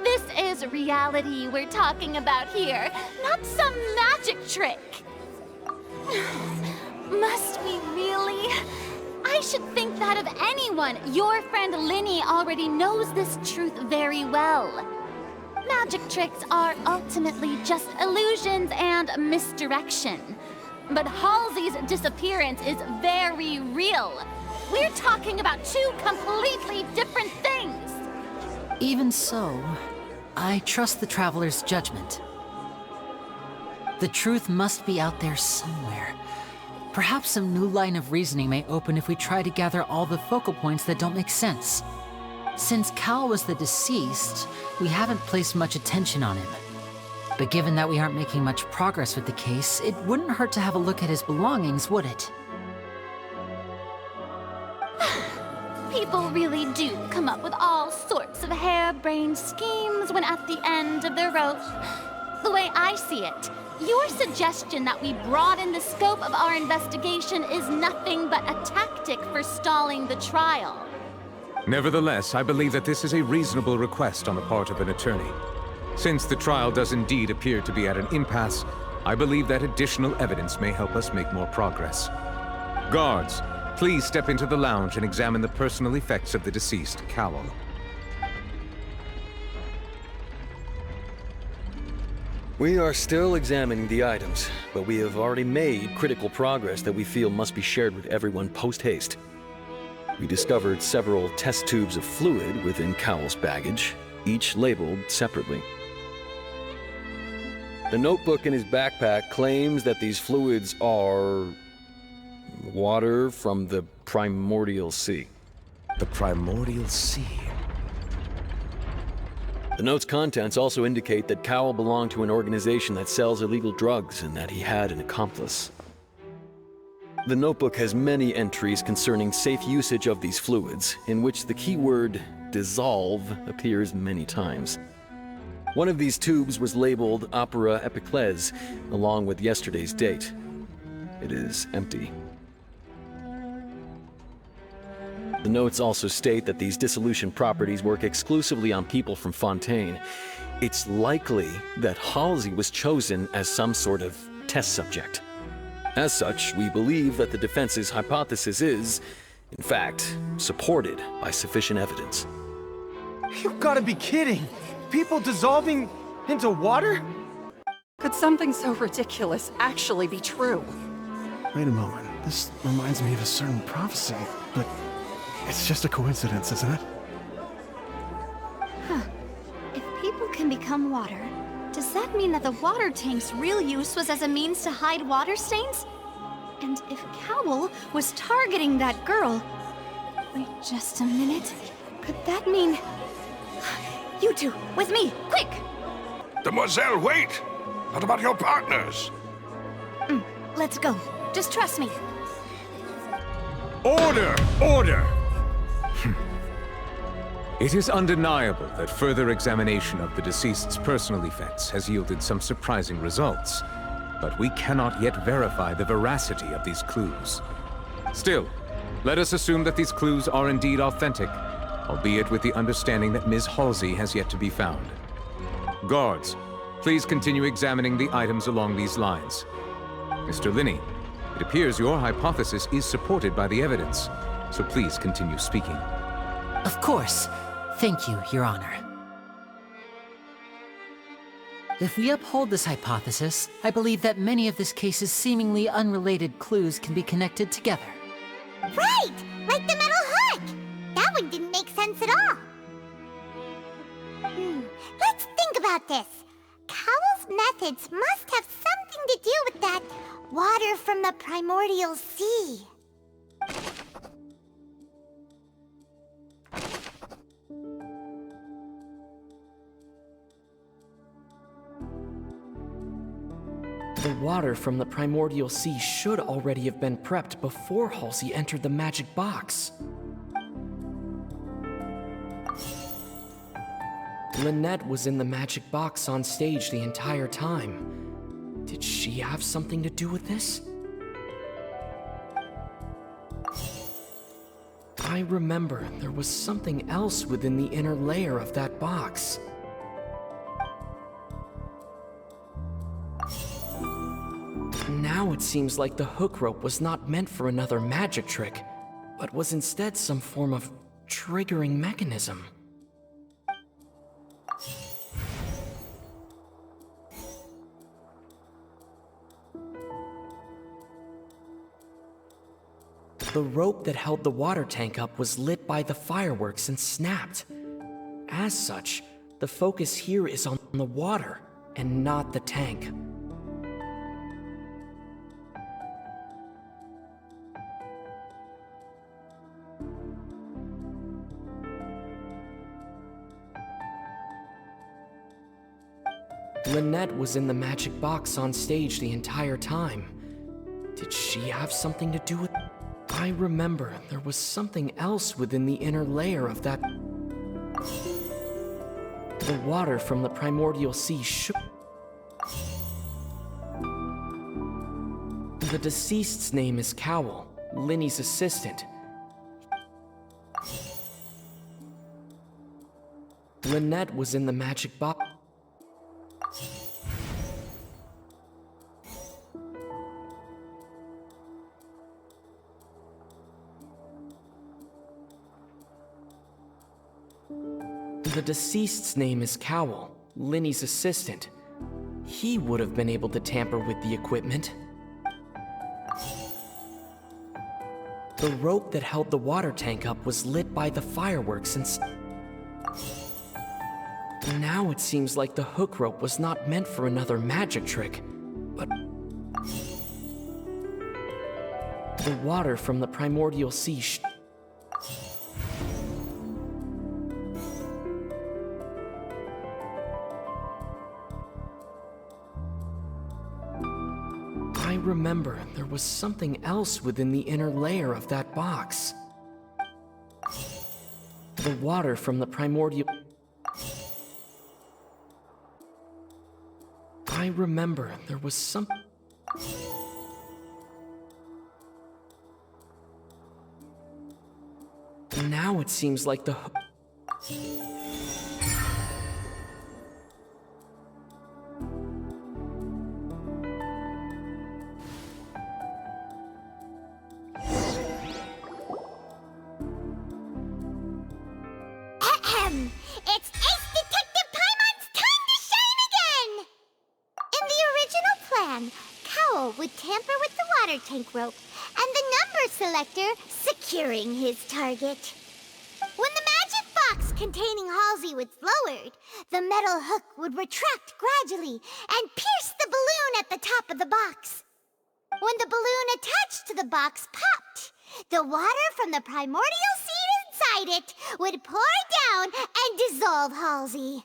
[SPEAKER 8] This is reality we're talking about here, not some magic trick. Must we really? I should think that of anyone. Your friend Linny already knows this truth very well. Magic tricks are ultimately just illusions and misdirection. But Halsey's disappearance is very real. We're talking about two completely different things.
[SPEAKER 7] Even so, I trust the Traveler's judgment. The truth must be out there somewhere. Perhaps some new line of reasoning may open if we try to gather all the focal points that don't make sense. Since Cal was the deceased, we haven't placed much attention on him. But given that we aren't making much progress with the case, it wouldn't hurt to have a look at his belongings, would it?
[SPEAKER 8] People really do come up with all sorts of harebrained schemes when at the end of their rope. The way I see it, your suggestion that we broaden the scope of our investigation is nothing but a tactic for stalling the trial.
[SPEAKER 18] Nevertheless, I believe that this is a reasonable request on the part of an attorney. Since the trial does indeed appear to be at an impasse, I believe that additional evidence may help us make more progress. Guards, please step into the lounge and examine the personal effects of the deceased, Cowell.
[SPEAKER 1] We are still examining the items, but we have already made critical progress that we feel must be shared with everyone post-haste. We discovered several test tubes of fluid within Cowell's baggage, each labeled separately. The notebook in his backpack claims that these fluids are... water from the primordial sea.
[SPEAKER 18] The primordial sea?
[SPEAKER 1] The note's contents also indicate that Cowell belonged to an organization that sells illegal drugs and that he had an accomplice. The notebook has many entries concerning safe usage of these fluids, in which the keyword dissolve appears many times. One of these tubes was labeled Opera Epiclese, along with yesterday's date. It is empty. The notes also state that these dissolution properties work exclusively on people from Fontaine. It's likely that Halsey was chosen as some sort of test subject. As such, we believe that the defense's hypothesis is, in fact, supported by sufficient evidence.
[SPEAKER 21] You gotta be kidding! People dissolving into water?
[SPEAKER 15] Could something so ridiculous actually be true?
[SPEAKER 4] Wait a moment. This reminds me of a certain prophecy, but it's just a coincidence, isn't it?
[SPEAKER 3] Huh. If people can become water, does that mean that the water tank's real use was as a means to hide water stains? And if Cowell was targeting that girl... Wait just a minute. Could that mean... You two, with me, quick!
[SPEAKER 9] Demoiselle, wait! What about your partners?
[SPEAKER 3] Let's go. Just trust me.
[SPEAKER 18] Order! Order! It is undeniable that further examination of the deceased's personal effects has yielded some surprising results, but we cannot yet verify the veracity of these clues. Still, let us assume that these clues are indeed authentic, albeit with the understanding that Ms. Halsey has yet to be found. Guards, please continue examining the items along these lines. Mr. Linney, it appears your hypothesis is supported by the evidence, so please continue speaking.
[SPEAKER 7] Of course. Thank you, Your Honor. If we uphold this hypothesis, I believe that many of this case's seemingly unrelated clues can be connected together.
[SPEAKER 2] Right! Like the metal hook! That one didn't make sense at all. Let's think about this. Cowell's methods must have something to do with that water from the primordial sea.
[SPEAKER 16] The water from the primordial sea should already have been prepped before Halsey entered the magic box. Lynette was in the magic box on stage the entire time. Did she have something to do with this? I remember there was something else within the inner layer of that box. Now it seems like the hook rope was not meant for another magic trick, but was instead some form of triggering mechanism. The rope that held the water tank up was lit by the fireworks and snapped. As such, the focus here is on the water and not the tank. Lynette was in the magic box on stage the entire time. Did she have something to do with it? I remember there was something else within the inner layer of that. The water from the primordial sea shook. The deceased's name is Cowell, Linny's assistant. Lynette was in the magic box. The deceased's name is Cowell, Linny's assistant. He would have been able to tamper with the equipment. The rope that held the water tank up was lit by the fireworks and now it seems like the hook rope was not meant for another magic trick, but the water from the primordial sea I remember there was something else within the inner layer of that box. The water from the primordial... I remember there was some... Now it seems like the...
[SPEAKER 2] It's Ace Detective Paimon's time to shine again! In the original plan, Cowell would tamper with the water tank rope and the number selector securing his target. When the magic box containing Halsey was lowered, the metal hook would retract gradually and pierce the balloon at the top of the box. When the balloon attached to the box popped, the water from the primordial seed inside it would pour down and dissolve Halsey.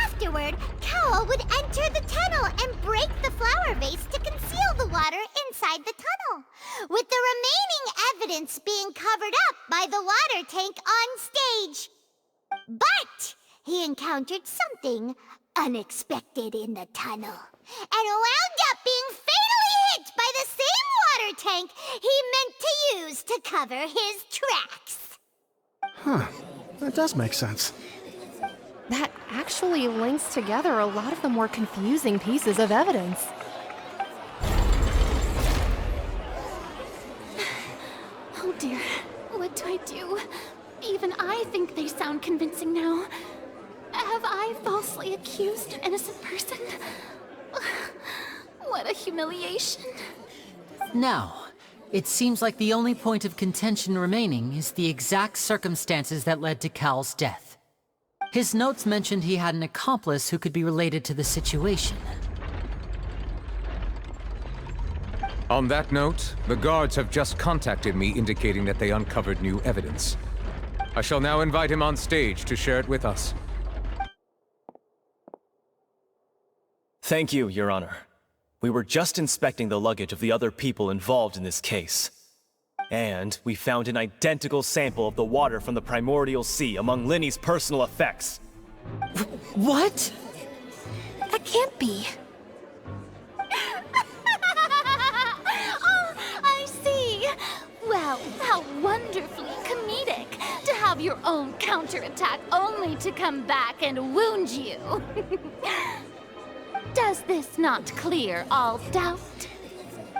[SPEAKER 2] Afterward, Cowell would enter the tunnel and break the flower vase to conceal the water inside the tunnel, with the remaining evidence being covered up by the water tank on stage. But he encountered something unexpected in the tunnel, and wound up being fatally hit by the same water tank he meant to use to cover his tracks.
[SPEAKER 4] Huh. That does make sense.
[SPEAKER 12] That actually links together a lot of the more confusing pieces of evidence.
[SPEAKER 8] Oh dear, what do I do? Even I think they sound convincing now. Have I falsely accused an innocent person? What a humiliation.
[SPEAKER 7] Now, it seems like the only point of contention remaining is the exact circumstances that led to Cal's death. His notes mentioned he had an accomplice who could be related to the situation.
[SPEAKER 18] On that note, the guards have just contacted me indicating that they uncovered new evidence. I shall now invite him on stage to share it with us.
[SPEAKER 22] Thank you, Your Honor. We were just inspecting the luggage of the other people involved in this case. And we found an identical sample of the water from the primordial sea among Linny's personal effects.
[SPEAKER 14] What? That can't be.
[SPEAKER 8] Oh, I see. Well, how wonderfully comedic to have your own counterattack only to come back and wound you. Does this not clear all doubt?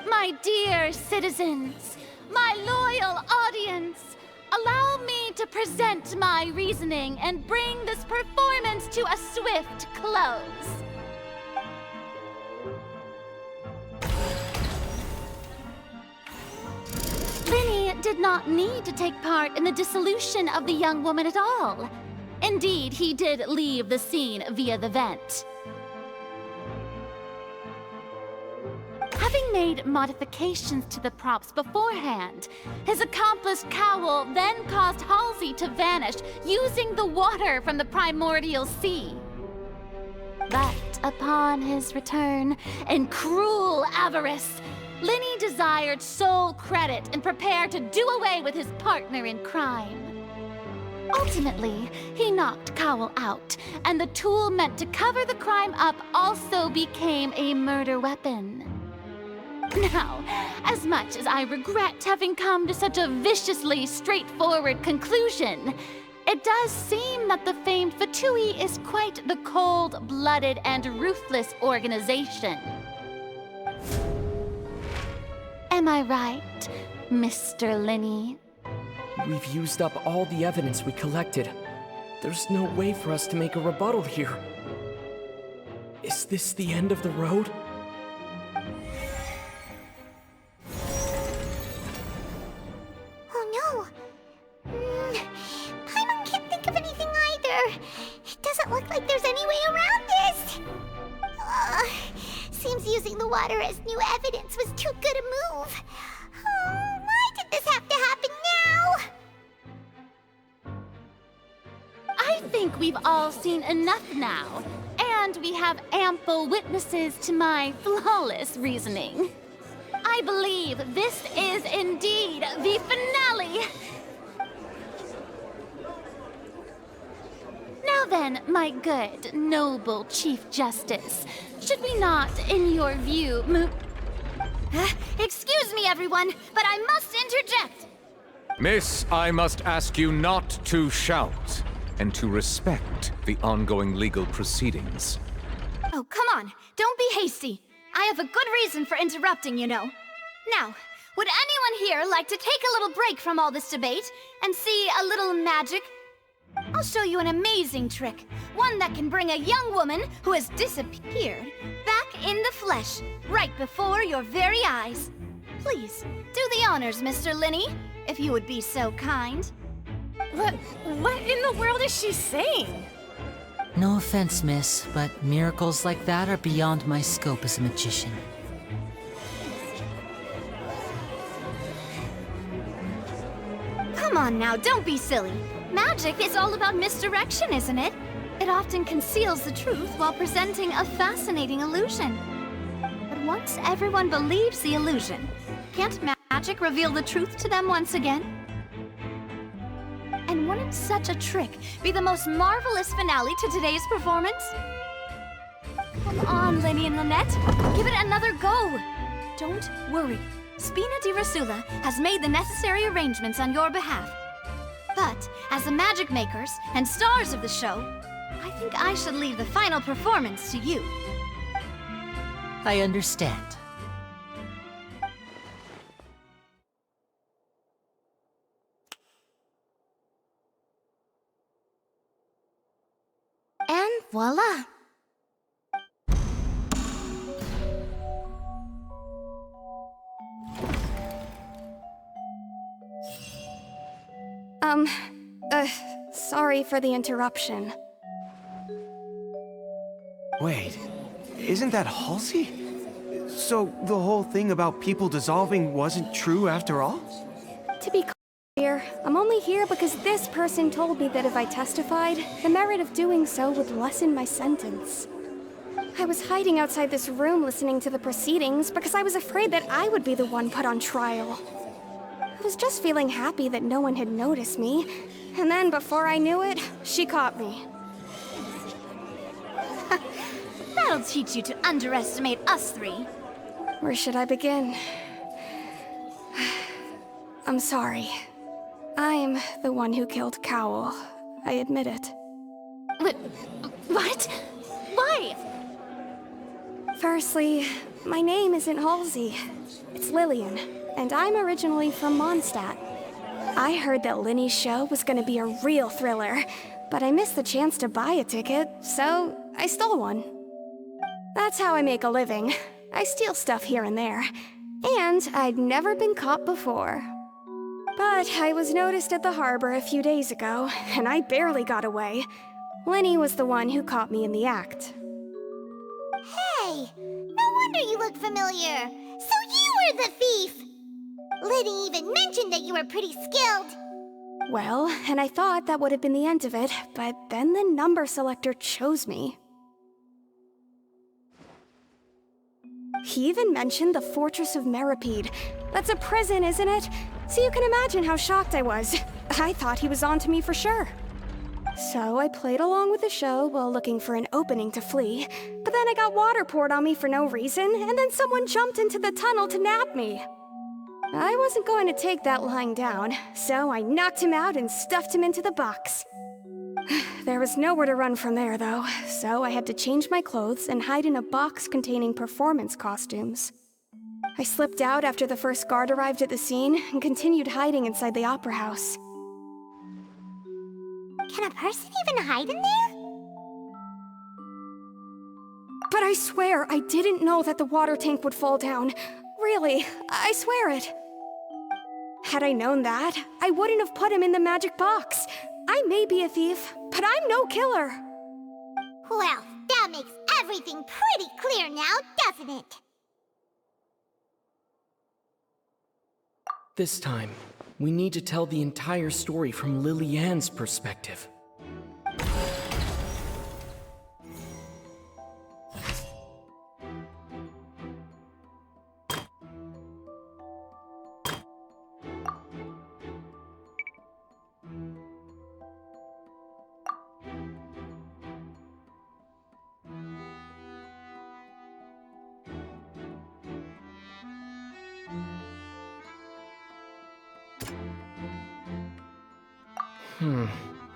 [SPEAKER 8] My dear citizens, my loyal audience, allow me to present my reasoning and bring this performance to a swift close. Linny did not need to take part in the dissolution of the young woman at all. Indeed, he did leave the scene via the vent. Having made modifications to the props beforehand, his accomplice Cowl then caused Halsey to vanish using the water from the primordial sea. But upon his return, in cruel avarice, Linny desired sole credit and prepared to do away with his partner in crime. Ultimately, he knocked Cowl out, and the tool meant to cover the crime up also became a murder weapon. Now, as much as I regret having come to such a viciously straightforward conclusion, it does seem that the famed Fatui is quite the cold-blooded and ruthless organization. Am I right, Mr. Linny?
[SPEAKER 16] We've used up all the evidence we collected. There's no way for us to make a rebuttal here. Is this the end of the road?
[SPEAKER 2] Oh no! Paimon can't think of anything either. It doesn't look like there's any way around this. Seems using the water as new evidence was too good a move. Why did this have to happen now?
[SPEAKER 8] I think we've all seen enough now, and we have ample witnesses to my flawless reasoning. I believe this is indeed the finale. Now then, my good, noble Chief Justice, should we not, in your view,
[SPEAKER 3] Excuse me, everyone, but I must interject.
[SPEAKER 18] Miss, I must ask you not to shout and to respect the ongoing legal proceedings.
[SPEAKER 3] Oh, come on. Don't be hasty. I have a good reason for interrupting, you know. Now, would anyone here like to take a little break from all this debate and see a little magic? I'll show you an amazing trick. One that can bring a young woman who has disappeared back in the flesh, right before your very eyes. Please, do the honors, Mr. Linny, if you would be so kind.
[SPEAKER 11] What in the world is she saying?
[SPEAKER 7] No offense, miss, but miracles like that are beyond my scope as a magician.
[SPEAKER 3] Come on now, don't be silly. Magic is all about misdirection, isn't it? It often conceals the truth while presenting a fascinating illusion. But once everyone believes the illusion, can't magic reveal the truth to them once again? And wouldn't such a trick be the most marvelous finale to today's performance? Come on, Linny and Lynette, give it another go. Don't worry, Spina di Rasula has made the necessary arrangements on your behalf. But as the magic makers and stars of the show, I think I should leave the final performance to you.
[SPEAKER 7] I understand.
[SPEAKER 6] And voila!
[SPEAKER 12] Sorry for the interruption.
[SPEAKER 21] Wait, isn't that Halsey? So the whole thing about people dissolving wasn't true after all?
[SPEAKER 12] To be clear, I'm only here because this person told me that if I testified, the merit of doing so would lessen my sentence.
[SPEAKER 17] I was hiding outside this room listening to the proceedings because I was afraid that I would be the one put on trial. I was just feeling happy that no one had noticed me, and then before I knew it, she caught me.
[SPEAKER 3] That'll teach you to underestimate us three.
[SPEAKER 17] Where should I begin? I'm sorry. I'm the one who killed Cowl. I admit it.
[SPEAKER 3] What? Why?
[SPEAKER 17] Firstly, my name isn't Halsey. It's Lillian, and I'm originally from Mondstadt. I heard that Linny's show was gonna be a real thriller, but I missed the chance to buy a ticket, so I stole one. That's how I make a living. I steal stuff here and there, and I'd never been caught before. But I was noticed at the harbor a few days ago, and I barely got away. Linny was the one who caught me in the act.
[SPEAKER 2] Hey, no wonder you look familiar. So you were the thief! Liddy even mentioned that you were pretty skilled.
[SPEAKER 17] Well, and I thought that would have been the end of it, but then the number selector chose me. He even mentioned the Fortress of Meripede. That's a prison, isn't it? So you can imagine how shocked I was. I thought he was on to me for sure. So I played along with the show while looking for an opening to flee, but then I got water poured on me for no reason, and then someone jumped into the tunnel to nab me. I wasn't going to take that lying down, so I knocked him out and stuffed him into the box. There was nowhere to run from there, though, so I had to change my clothes and hide in a box containing performance costumes. I slipped out after the first guard arrived at the scene and continued hiding inside the opera house.
[SPEAKER 2] Can a person even hide in there?
[SPEAKER 17] But I swear, I didn't know that the water tank would fall down. Really, I swear it. Had I known that, I wouldn't have put him in the magic box. I may be a thief, but I'm no killer.
[SPEAKER 2] Well, that makes everything pretty clear now, doesn't it?
[SPEAKER 16] This time, we need to tell the entire story from Lily-Ann's perspective.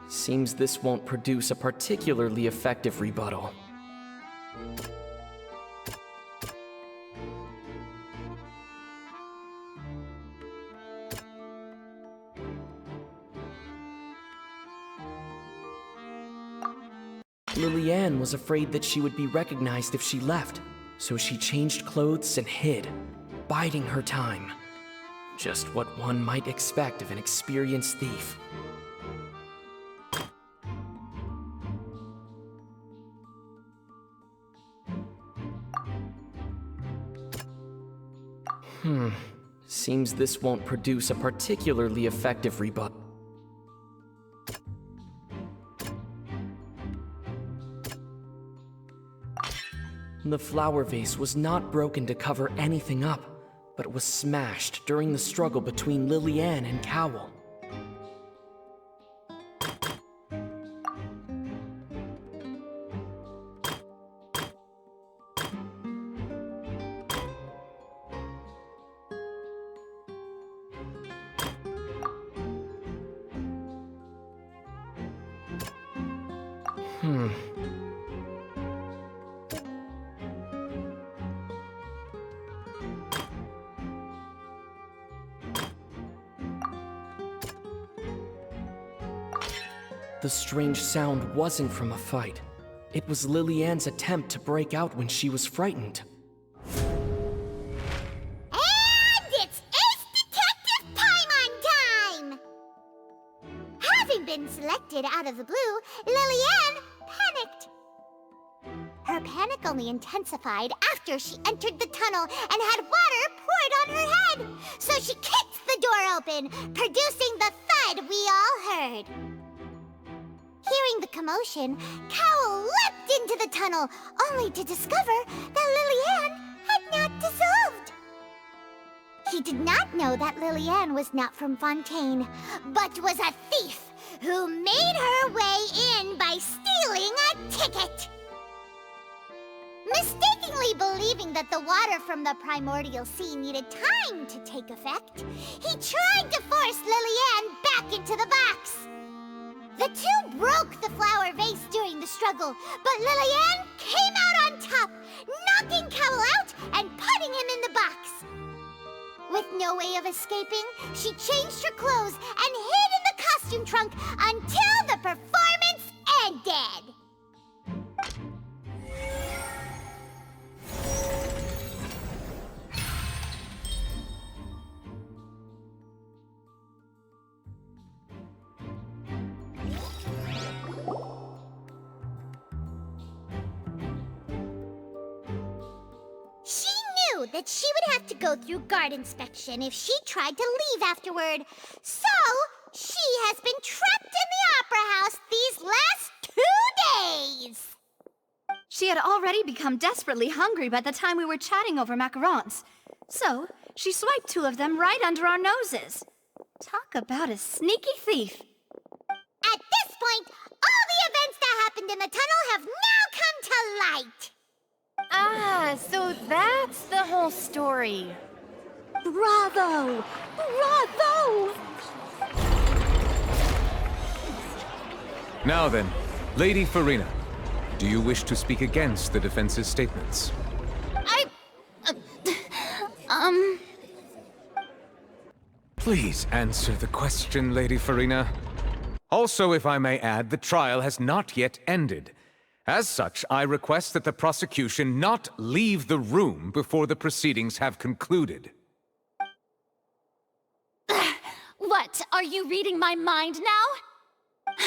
[SPEAKER 16] Seems this won't produce a particularly effective rebuttal. Lily-Ann was afraid that she would be recognized if she left, so she changed clothes and hid, biding her time. Just what one might expect of an experienced thief. Seems this won't produce a particularly effective rebuttal. The flower vase was not broken to cover anything up, but was smashed during the struggle between Lily-Ann and Cowl. The strange sound wasn't from a fight. It was Lily-Ann's attempt to break out when she was frightened.
[SPEAKER 2] And it's Ace Detective Paimon time! Having been selected out of the blue, Lily-Ann panicked. Her panic only intensified after she entered the tunnel and had water poured on her head. So she kicked the door open, producing the thud we all heard. Hearing the commotion, Cowl leapt into the tunnel, only to discover that Lillian had not dissolved. He did not know that Lillian was not from Fontaine, but was a thief who made her way in by stealing a ticket. Mistakenly believing that the water from the primordial sea needed time to take effect, he tried to force Lillian back into the box. The two broke the flower vase during the struggle, but Lillian came out on top, knocking Cowl out and putting him in the box. With no way of escaping, she changed her clothes and hid in the costume trunk until the performance ended. She knew that she would have to go through guard inspection if she tried to leave afterward. So, she has been trapped in the Opera House these last 2 days.
[SPEAKER 3] She had already become desperately hungry by the time we were chatting over macarons. So, she swiped 2 of them right under our noses. Talk about a sneaky thief.
[SPEAKER 2] At this point, all the events that happened in the tunnel have now come to light.
[SPEAKER 8] Ah, so that's the whole story.
[SPEAKER 15] Bravo! Bravo!
[SPEAKER 18] Now then, Lady Farina, do you wish to speak against the defense's statements? Please answer the question, Lady Farina. Also, if I may add, the trial has not yet ended. As such, I request that the prosecution not leave the room before the proceedings have concluded.
[SPEAKER 8] What, are you reading my mind now?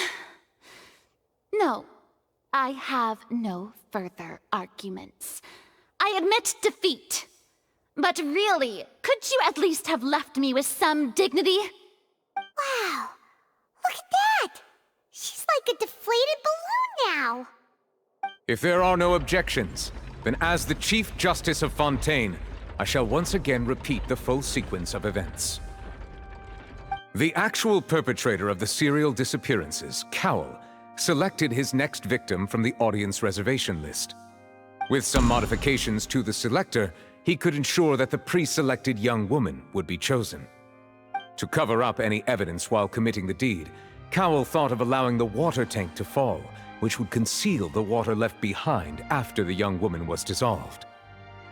[SPEAKER 8] No, I have no further arguments. I admit defeat. But really, could you at least have left me with some dignity?
[SPEAKER 2] Wow, look at that! She's like a deflated balloon now.
[SPEAKER 18] If there are no objections, then as the Chief Justice of Fontaine, I shall once again repeat the full sequence of events. The actual perpetrator of the serial disappearances, Cowl, selected his next victim from the audience reservation list. With some modifications to the selector, he could ensure that the pre-selected young woman would be chosen. To cover up any evidence while committing the deed, Cowl thought of allowing the water tank to fall, which would conceal the water left behind after the young woman was dissolved.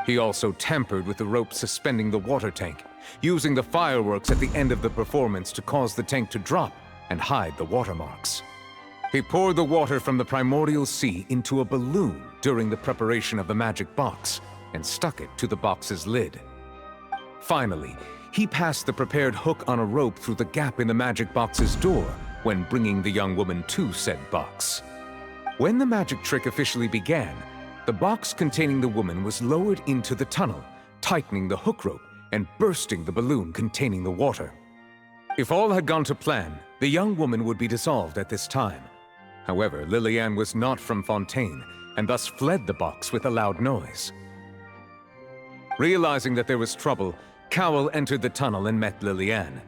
[SPEAKER 18] He also tampered with the rope suspending the water tank, using the fireworks at the end of the performance to cause the tank to drop and hide the watermarks. He poured the water from the primordial sea into a balloon during the preparation of the magic box and stuck it to the box's lid. Finally, he passed the prepared hook on a rope through the gap in the magic box's door when bringing the young woman to said box. When the magic trick officially began, the box containing the woman was lowered into the tunnel, tightening the hook rope and bursting the balloon containing the water. If all had gone to plan, the young woman would be dissolved at this time. However, Lillian was not from Fontaine, and thus fled the box with a loud noise. Realizing that there was trouble, Cowl entered the tunnel and met Lillian.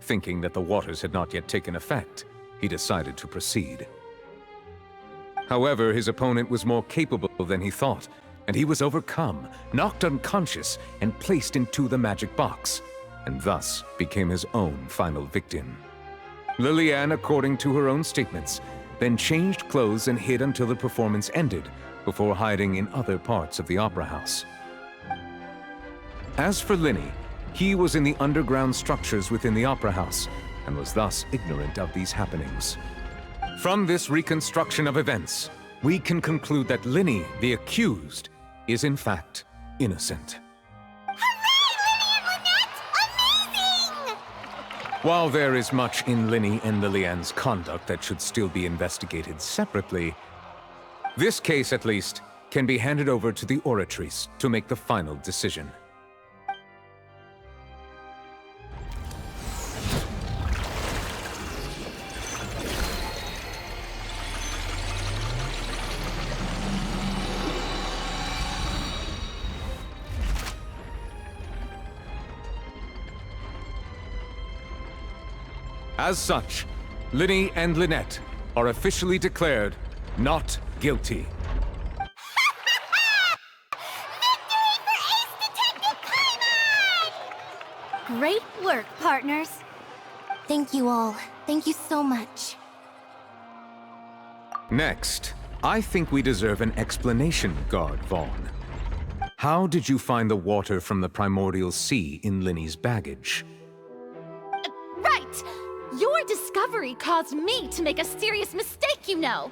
[SPEAKER 18] Thinking that the waters had not yet taken effect, he decided to proceed. However, his opponent was more capable than he thought, and he was overcome, knocked unconscious, and placed into the magic box, and thus became his own final victim. Lillian, according to her own statements, then changed clothes and hid until the performance ended, before hiding in other parts of the opera house. As for Linny, he was in the underground structures within the opera house, and was thus ignorant of these happenings. From this reconstruction of events, we can conclude that Linny, the accused, is in fact innocent. While there is much in Linny and Lillian's conduct that should still be investigated separately, this case, at least, can be handed over to the Oratrice to make the final decision. As such, Linny and Lynette are officially declared not guilty.
[SPEAKER 3] Great work, partners.
[SPEAKER 6] Thank you all. Thank you so much.
[SPEAKER 18] Next, I think we deserve an explanation, Guard Vaughn. How did you find the water from the primordial sea in Linny's baggage?
[SPEAKER 8] Right! Your discovery caused me to make a serious mistake, you know.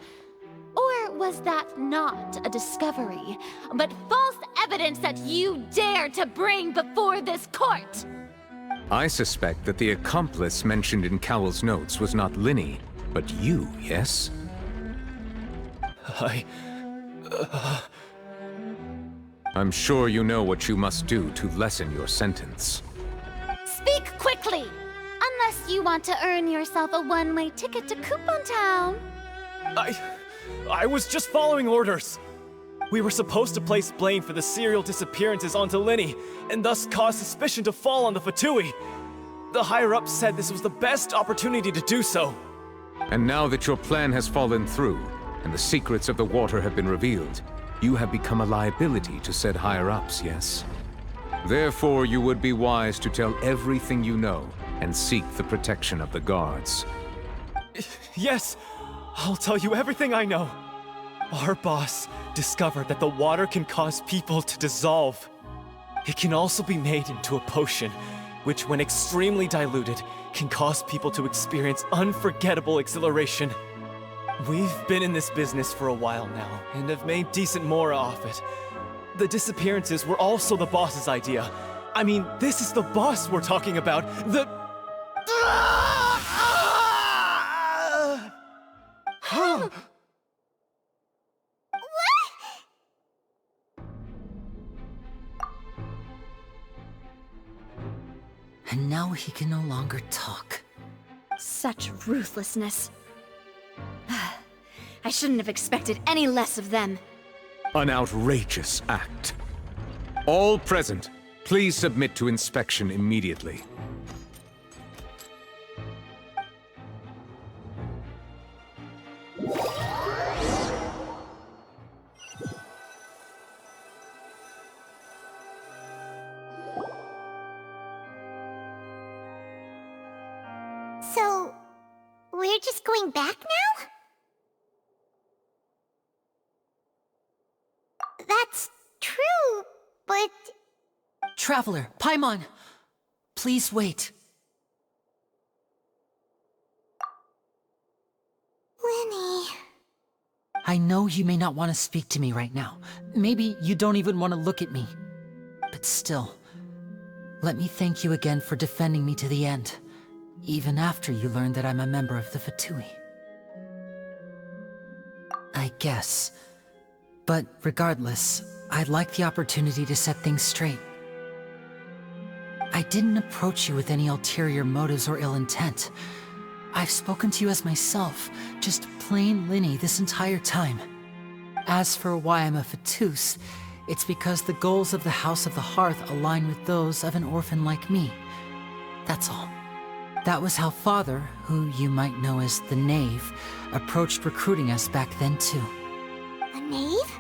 [SPEAKER 8] Or was that not a discovery, but false evidence that you dared to bring before this court?
[SPEAKER 18] I suspect that the accomplice mentioned in Cowell's notes was not Linny, but you, yes? I'm sure you know what you must do to lessen your sentence.
[SPEAKER 8] Speak quickly! Unless you want to earn yourself a one-way ticket to Coupon Town.
[SPEAKER 22] I was just following orders. We were supposed to place blame for the serial disappearances onto Linny, and thus cause suspicion to fall on the Fatui. The higher-ups said this was the best opportunity to do so.
[SPEAKER 18] And now that your plan has fallen through, and the secrets of the water have been revealed, you have become a liability to said higher-ups, yes? Therefore, you would be wise to tell everything you know, and seek the protection of the guards.
[SPEAKER 22] Yes, I'll tell you everything I know. Our boss discovered that the water can cause people to dissolve. It can also be made into a potion, which when extremely diluted, can cause people to experience unforgettable exhilaration. We've been in this business for a while now, and have made decent more off it. The disappearances were also the boss's idea. I mean, this is the boss we're talking about.
[SPEAKER 7] And now he can no longer talk.
[SPEAKER 3] Such ruthlessness. I shouldn't have expected any less of them.
[SPEAKER 18] An outrageous act. All present, please submit to inspection immediately.
[SPEAKER 2] So, we're just going back now? That's true, but...
[SPEAKER 7] Traveler, Paimon! Please wait.
[SPEAKER 2] Linny...
[SPEAKER 7] I know you may not want to speak to me right now. Maybe you don't even want to look at me. But still, let me thank you again for defending me to the end. Even after you learned that I'm a member of the Fatui. I guess. But regardless, I'd like the opportunity to set things straight. I didn't approach you with any ulterior motives or ill intent. I've spoken to you as myself, just plain Linny this entire time. As for why I'm a Fatus, it's because the goals of the House of the Hearth align with those of an orphan like me. That's all. That was how Father, who you might know as the Knave, approached recruiting us back then too.
[SPEAKER 2] A knave?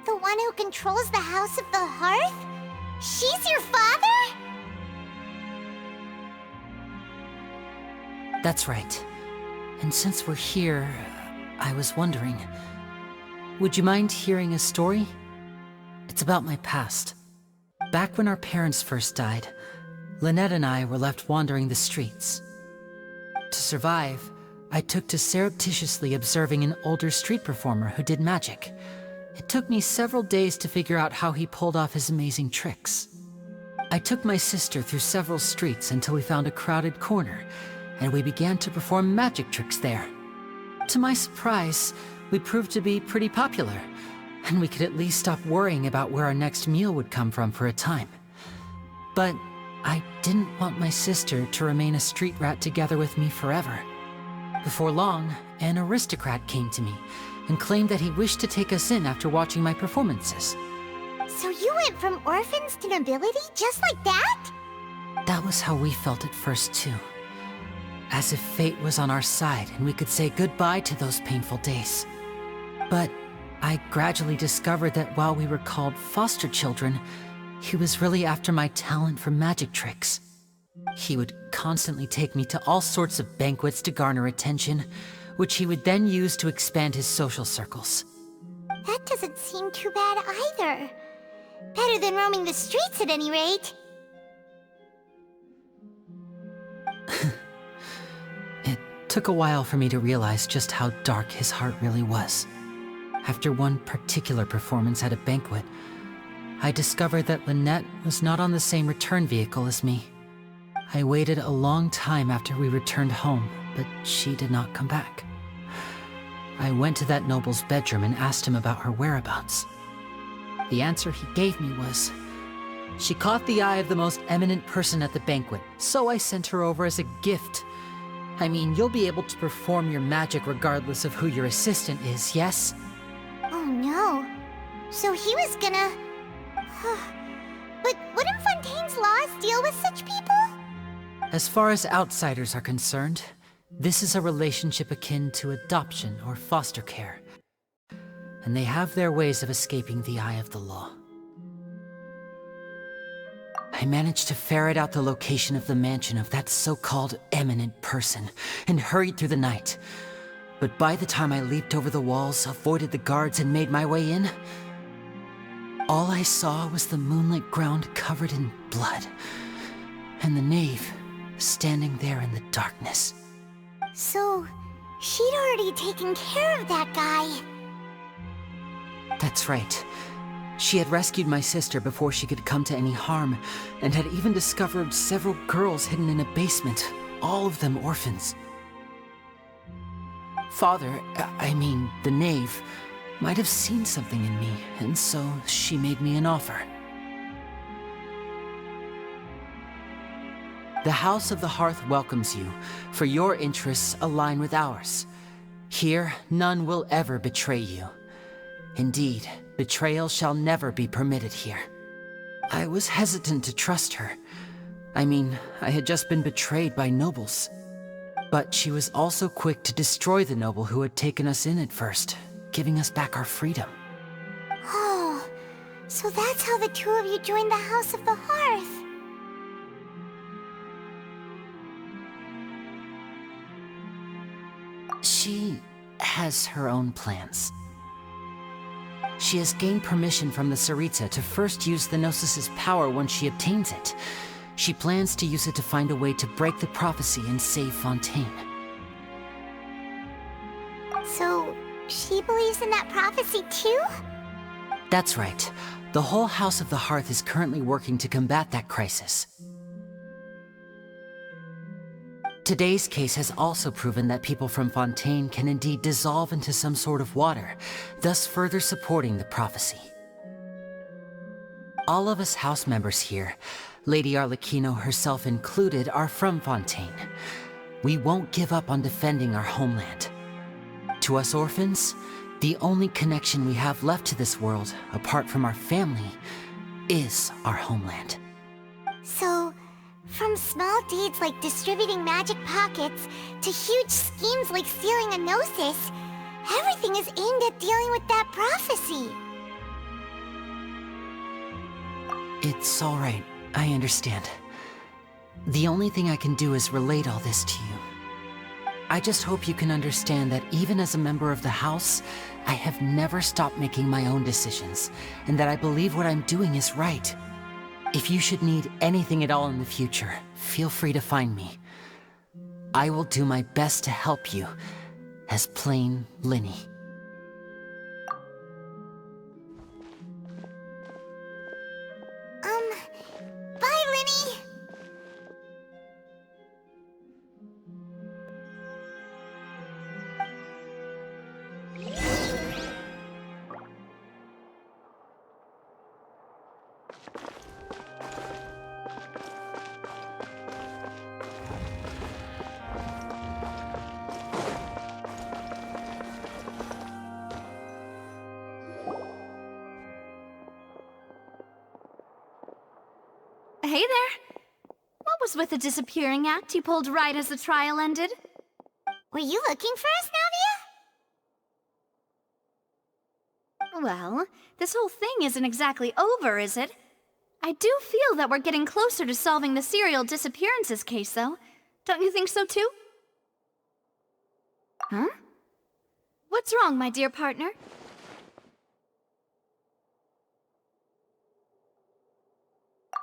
[SPEAKER 2] The one who controls the House of the Hearth? She's your father?
[SPEAKER 7] That's right. And since we're here, I was wondering, would you mind hearing a story? It's about my past. Back when our parents first died, Lynette and I were left wandering the streets. To survive, I took to surreptitiously observing an older street performer who did magic. It took me several days to figure out how he pulled off his amazing tricks. I took my sister through several streets until we found a crowded corner, and we began to perform magic tricks there. To my surprise, we proved to be pretty popular, and we could at least stop worrying about where our next meal would come from for a time. But I didn't want my sister to remain a street rat together with me forever. Before long, an aristocrat came to me and claimed that he wished to take us in after watching my performances.
[SPEAKER 2] So you went from orphans to nobility just like that?
[SPEAKER 7] That was how we felt at first too. as if fate was on our side and we could say goodbye to those painful days. But I gradually discovered that while we were called foster children, he was really after my talent for magic tricks. He would constantly take me to all sorts of banquets to garner attention, which he would then use to expand his social circles.
[SPEAKER 2] That doesn't seem too bad either. Better than roaming the streets at any rate.
[SPEAKER 7] It took a while for me to realize just how dark his heart really was. After one particular performance at a banquet, I discovered that Lynette was not on the same return vehicle as me. I waited a long time after we returned home, but she did not come back. I went to that noble's bedroom and asked him about her whereabouts. The answer he gave me was, she caught the eye of the most eminent person at the banquet, so I sent her over as a gift. I mean, you'll be able to perform your magic regardless of who your assistant is, yes?
[SPEAKER 2] Oh no. So he was gonna... But wouldn't Fontaine's laws deal with such people?
[SPEAKER 7] As far as outsiders are concerned, this is a relationship akin to adoption or foster care. And they have their ways of escaping the eye of the law. I managed to ferret out the location of the mansion of that so-called eminent person and hurried through the night. But by the time I leaped over the walls, avoided the guards, and made my way in, all I saw was the moonlit ground covered in blood, and the knave standing there in the darkness.
[SPEAKER 2] So, she'd already taken care of that guy.
[SPEAKER 7] That's right. She had rescued my sister before she could come to any harm, and had even discovered several girls hidden in a basement, all of them orphans. Father, I mean, the knave, might have seen something in me, and so she made me an offer. The House of the Hearth welcomes you, for your interests align with ours. Here, none will ever betray you. Indeed, betrayal shall never be permitted here. I was hesitant to trust her. I mean, I had just been betrayed by nobles. But she was also quick to destroy the noble who had taken us in at first, giving us back our freedom.
[SPEAKER 2] Oh, so that's how the two of you joined the House of the Hearth.
[SPEAKER 7] She has her own plans. She has gained permission from the Tsaritsa to first use the Gnosis' power once she obtains it. She plans to use it to find a way to break the prophecy and save Fontaine.
[SPEAKER 2] So, she believes in that prophecy too?
[SPEAKER 7] That's right. The whole House of the Hearth is currently working to combat that crisis. Today's case has also proven that people from Fontaine can indeed dissolve into some sort of water, thus further supporting the prophecy. All of us house members here, Lady Arlecchino herself included, are from Fontaine. We won't give up on defending our homeland. To us orphans, the only connection we have left to this world, apart from our family, is our homeland.
[SPEAKER 2] So, from small deeds like distributing magic pockets to huge schemes like stealing a Gnosis, everything is aimed at dealing with that prophecy.
[SPEAKER 7] It's all right. I understand. The only thing I can do is relate all this to you. I just hope you can understand that even as a member of the House, I have never stopped making my own decisions, and that I believe what I'm doing is right. If you should need anything at all in the future, feel free to find me. I will do my best to help you, as plain Linny.
[SPEAKER 2] Bye, Linny!
[SPEAKER 3] Hey there. What What was with the disappearing act you pulled right as the trial ended?
[SPEAKER 2] Were you looking for us, Navia?
[SPEAKER 3] Well, this whole thing isn't exactly over, is it? I do feel that we're getting closer to solving the serial disappearances case, though. Don't you think so, too? Huh? What's wrong, my dear partner?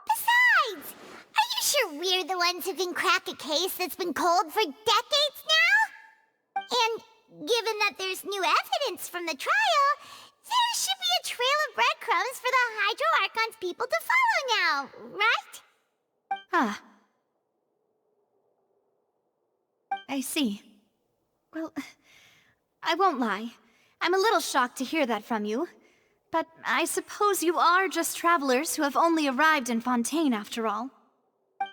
[SPEAKER 2] Besides, are you sure we're the ones who can crack a case that's been cold for decades now? And given that there's new evidence from the trial, there should be a trail of breadcrumbs for the Hydro Archon's people to follow now, right?
[SPEAKER 3] Ah. I see. Well, I won't lie. I'm a little shocked to hear that from you. But I suppose you are just travelers who have only arrived in Fontaine after all.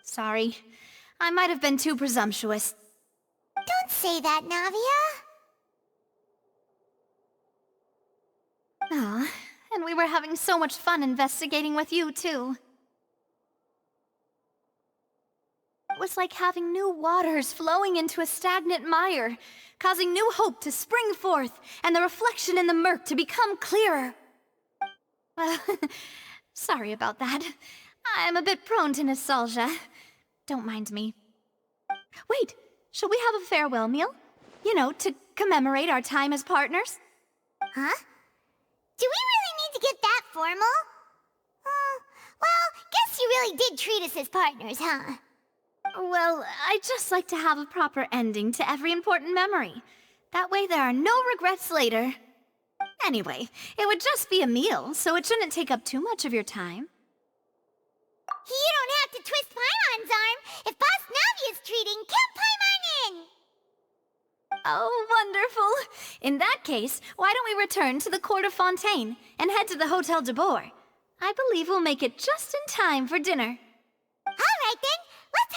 [SPEAKER 3] Sorry. I might have been too presumptuous.
[SPEAKER 2] Don't say that, Navia.
[SPEAKER 3] Ah, and we were having so much fun investigating with you, too. It was like having new waters flowing into a stagnant mire, causing new hope to spring forth, and the reflection in the murk to become clearer. Sorry about that. I'm a bit prone to nostalgia. Don't mind me. Wait, shall we have a farewell meal? You know, to commemorate our time as partners?
[SPEAKER 2] Huh? Do we really need to get that formal? Well, guess you really did treat us as partners, huh?
[SPEAKER 3] Well, I'd just like to have a proper ending to every important memory. That way there are no regrets later. Anyway, it would just be a meal, so it shouldn't take up too much of your time.
[SPEAKER 2] You don't have to twist Paimon's arm. If Boss Navi is treating, count Paimon in!
[SPEAKER 3] Oh, wonderful. In that case, why don't we return to the court of Fontaine and head to the Hotel de Boer? I believe we'll make it just in time for dinner.
[SPEAKER 2] All right then, let's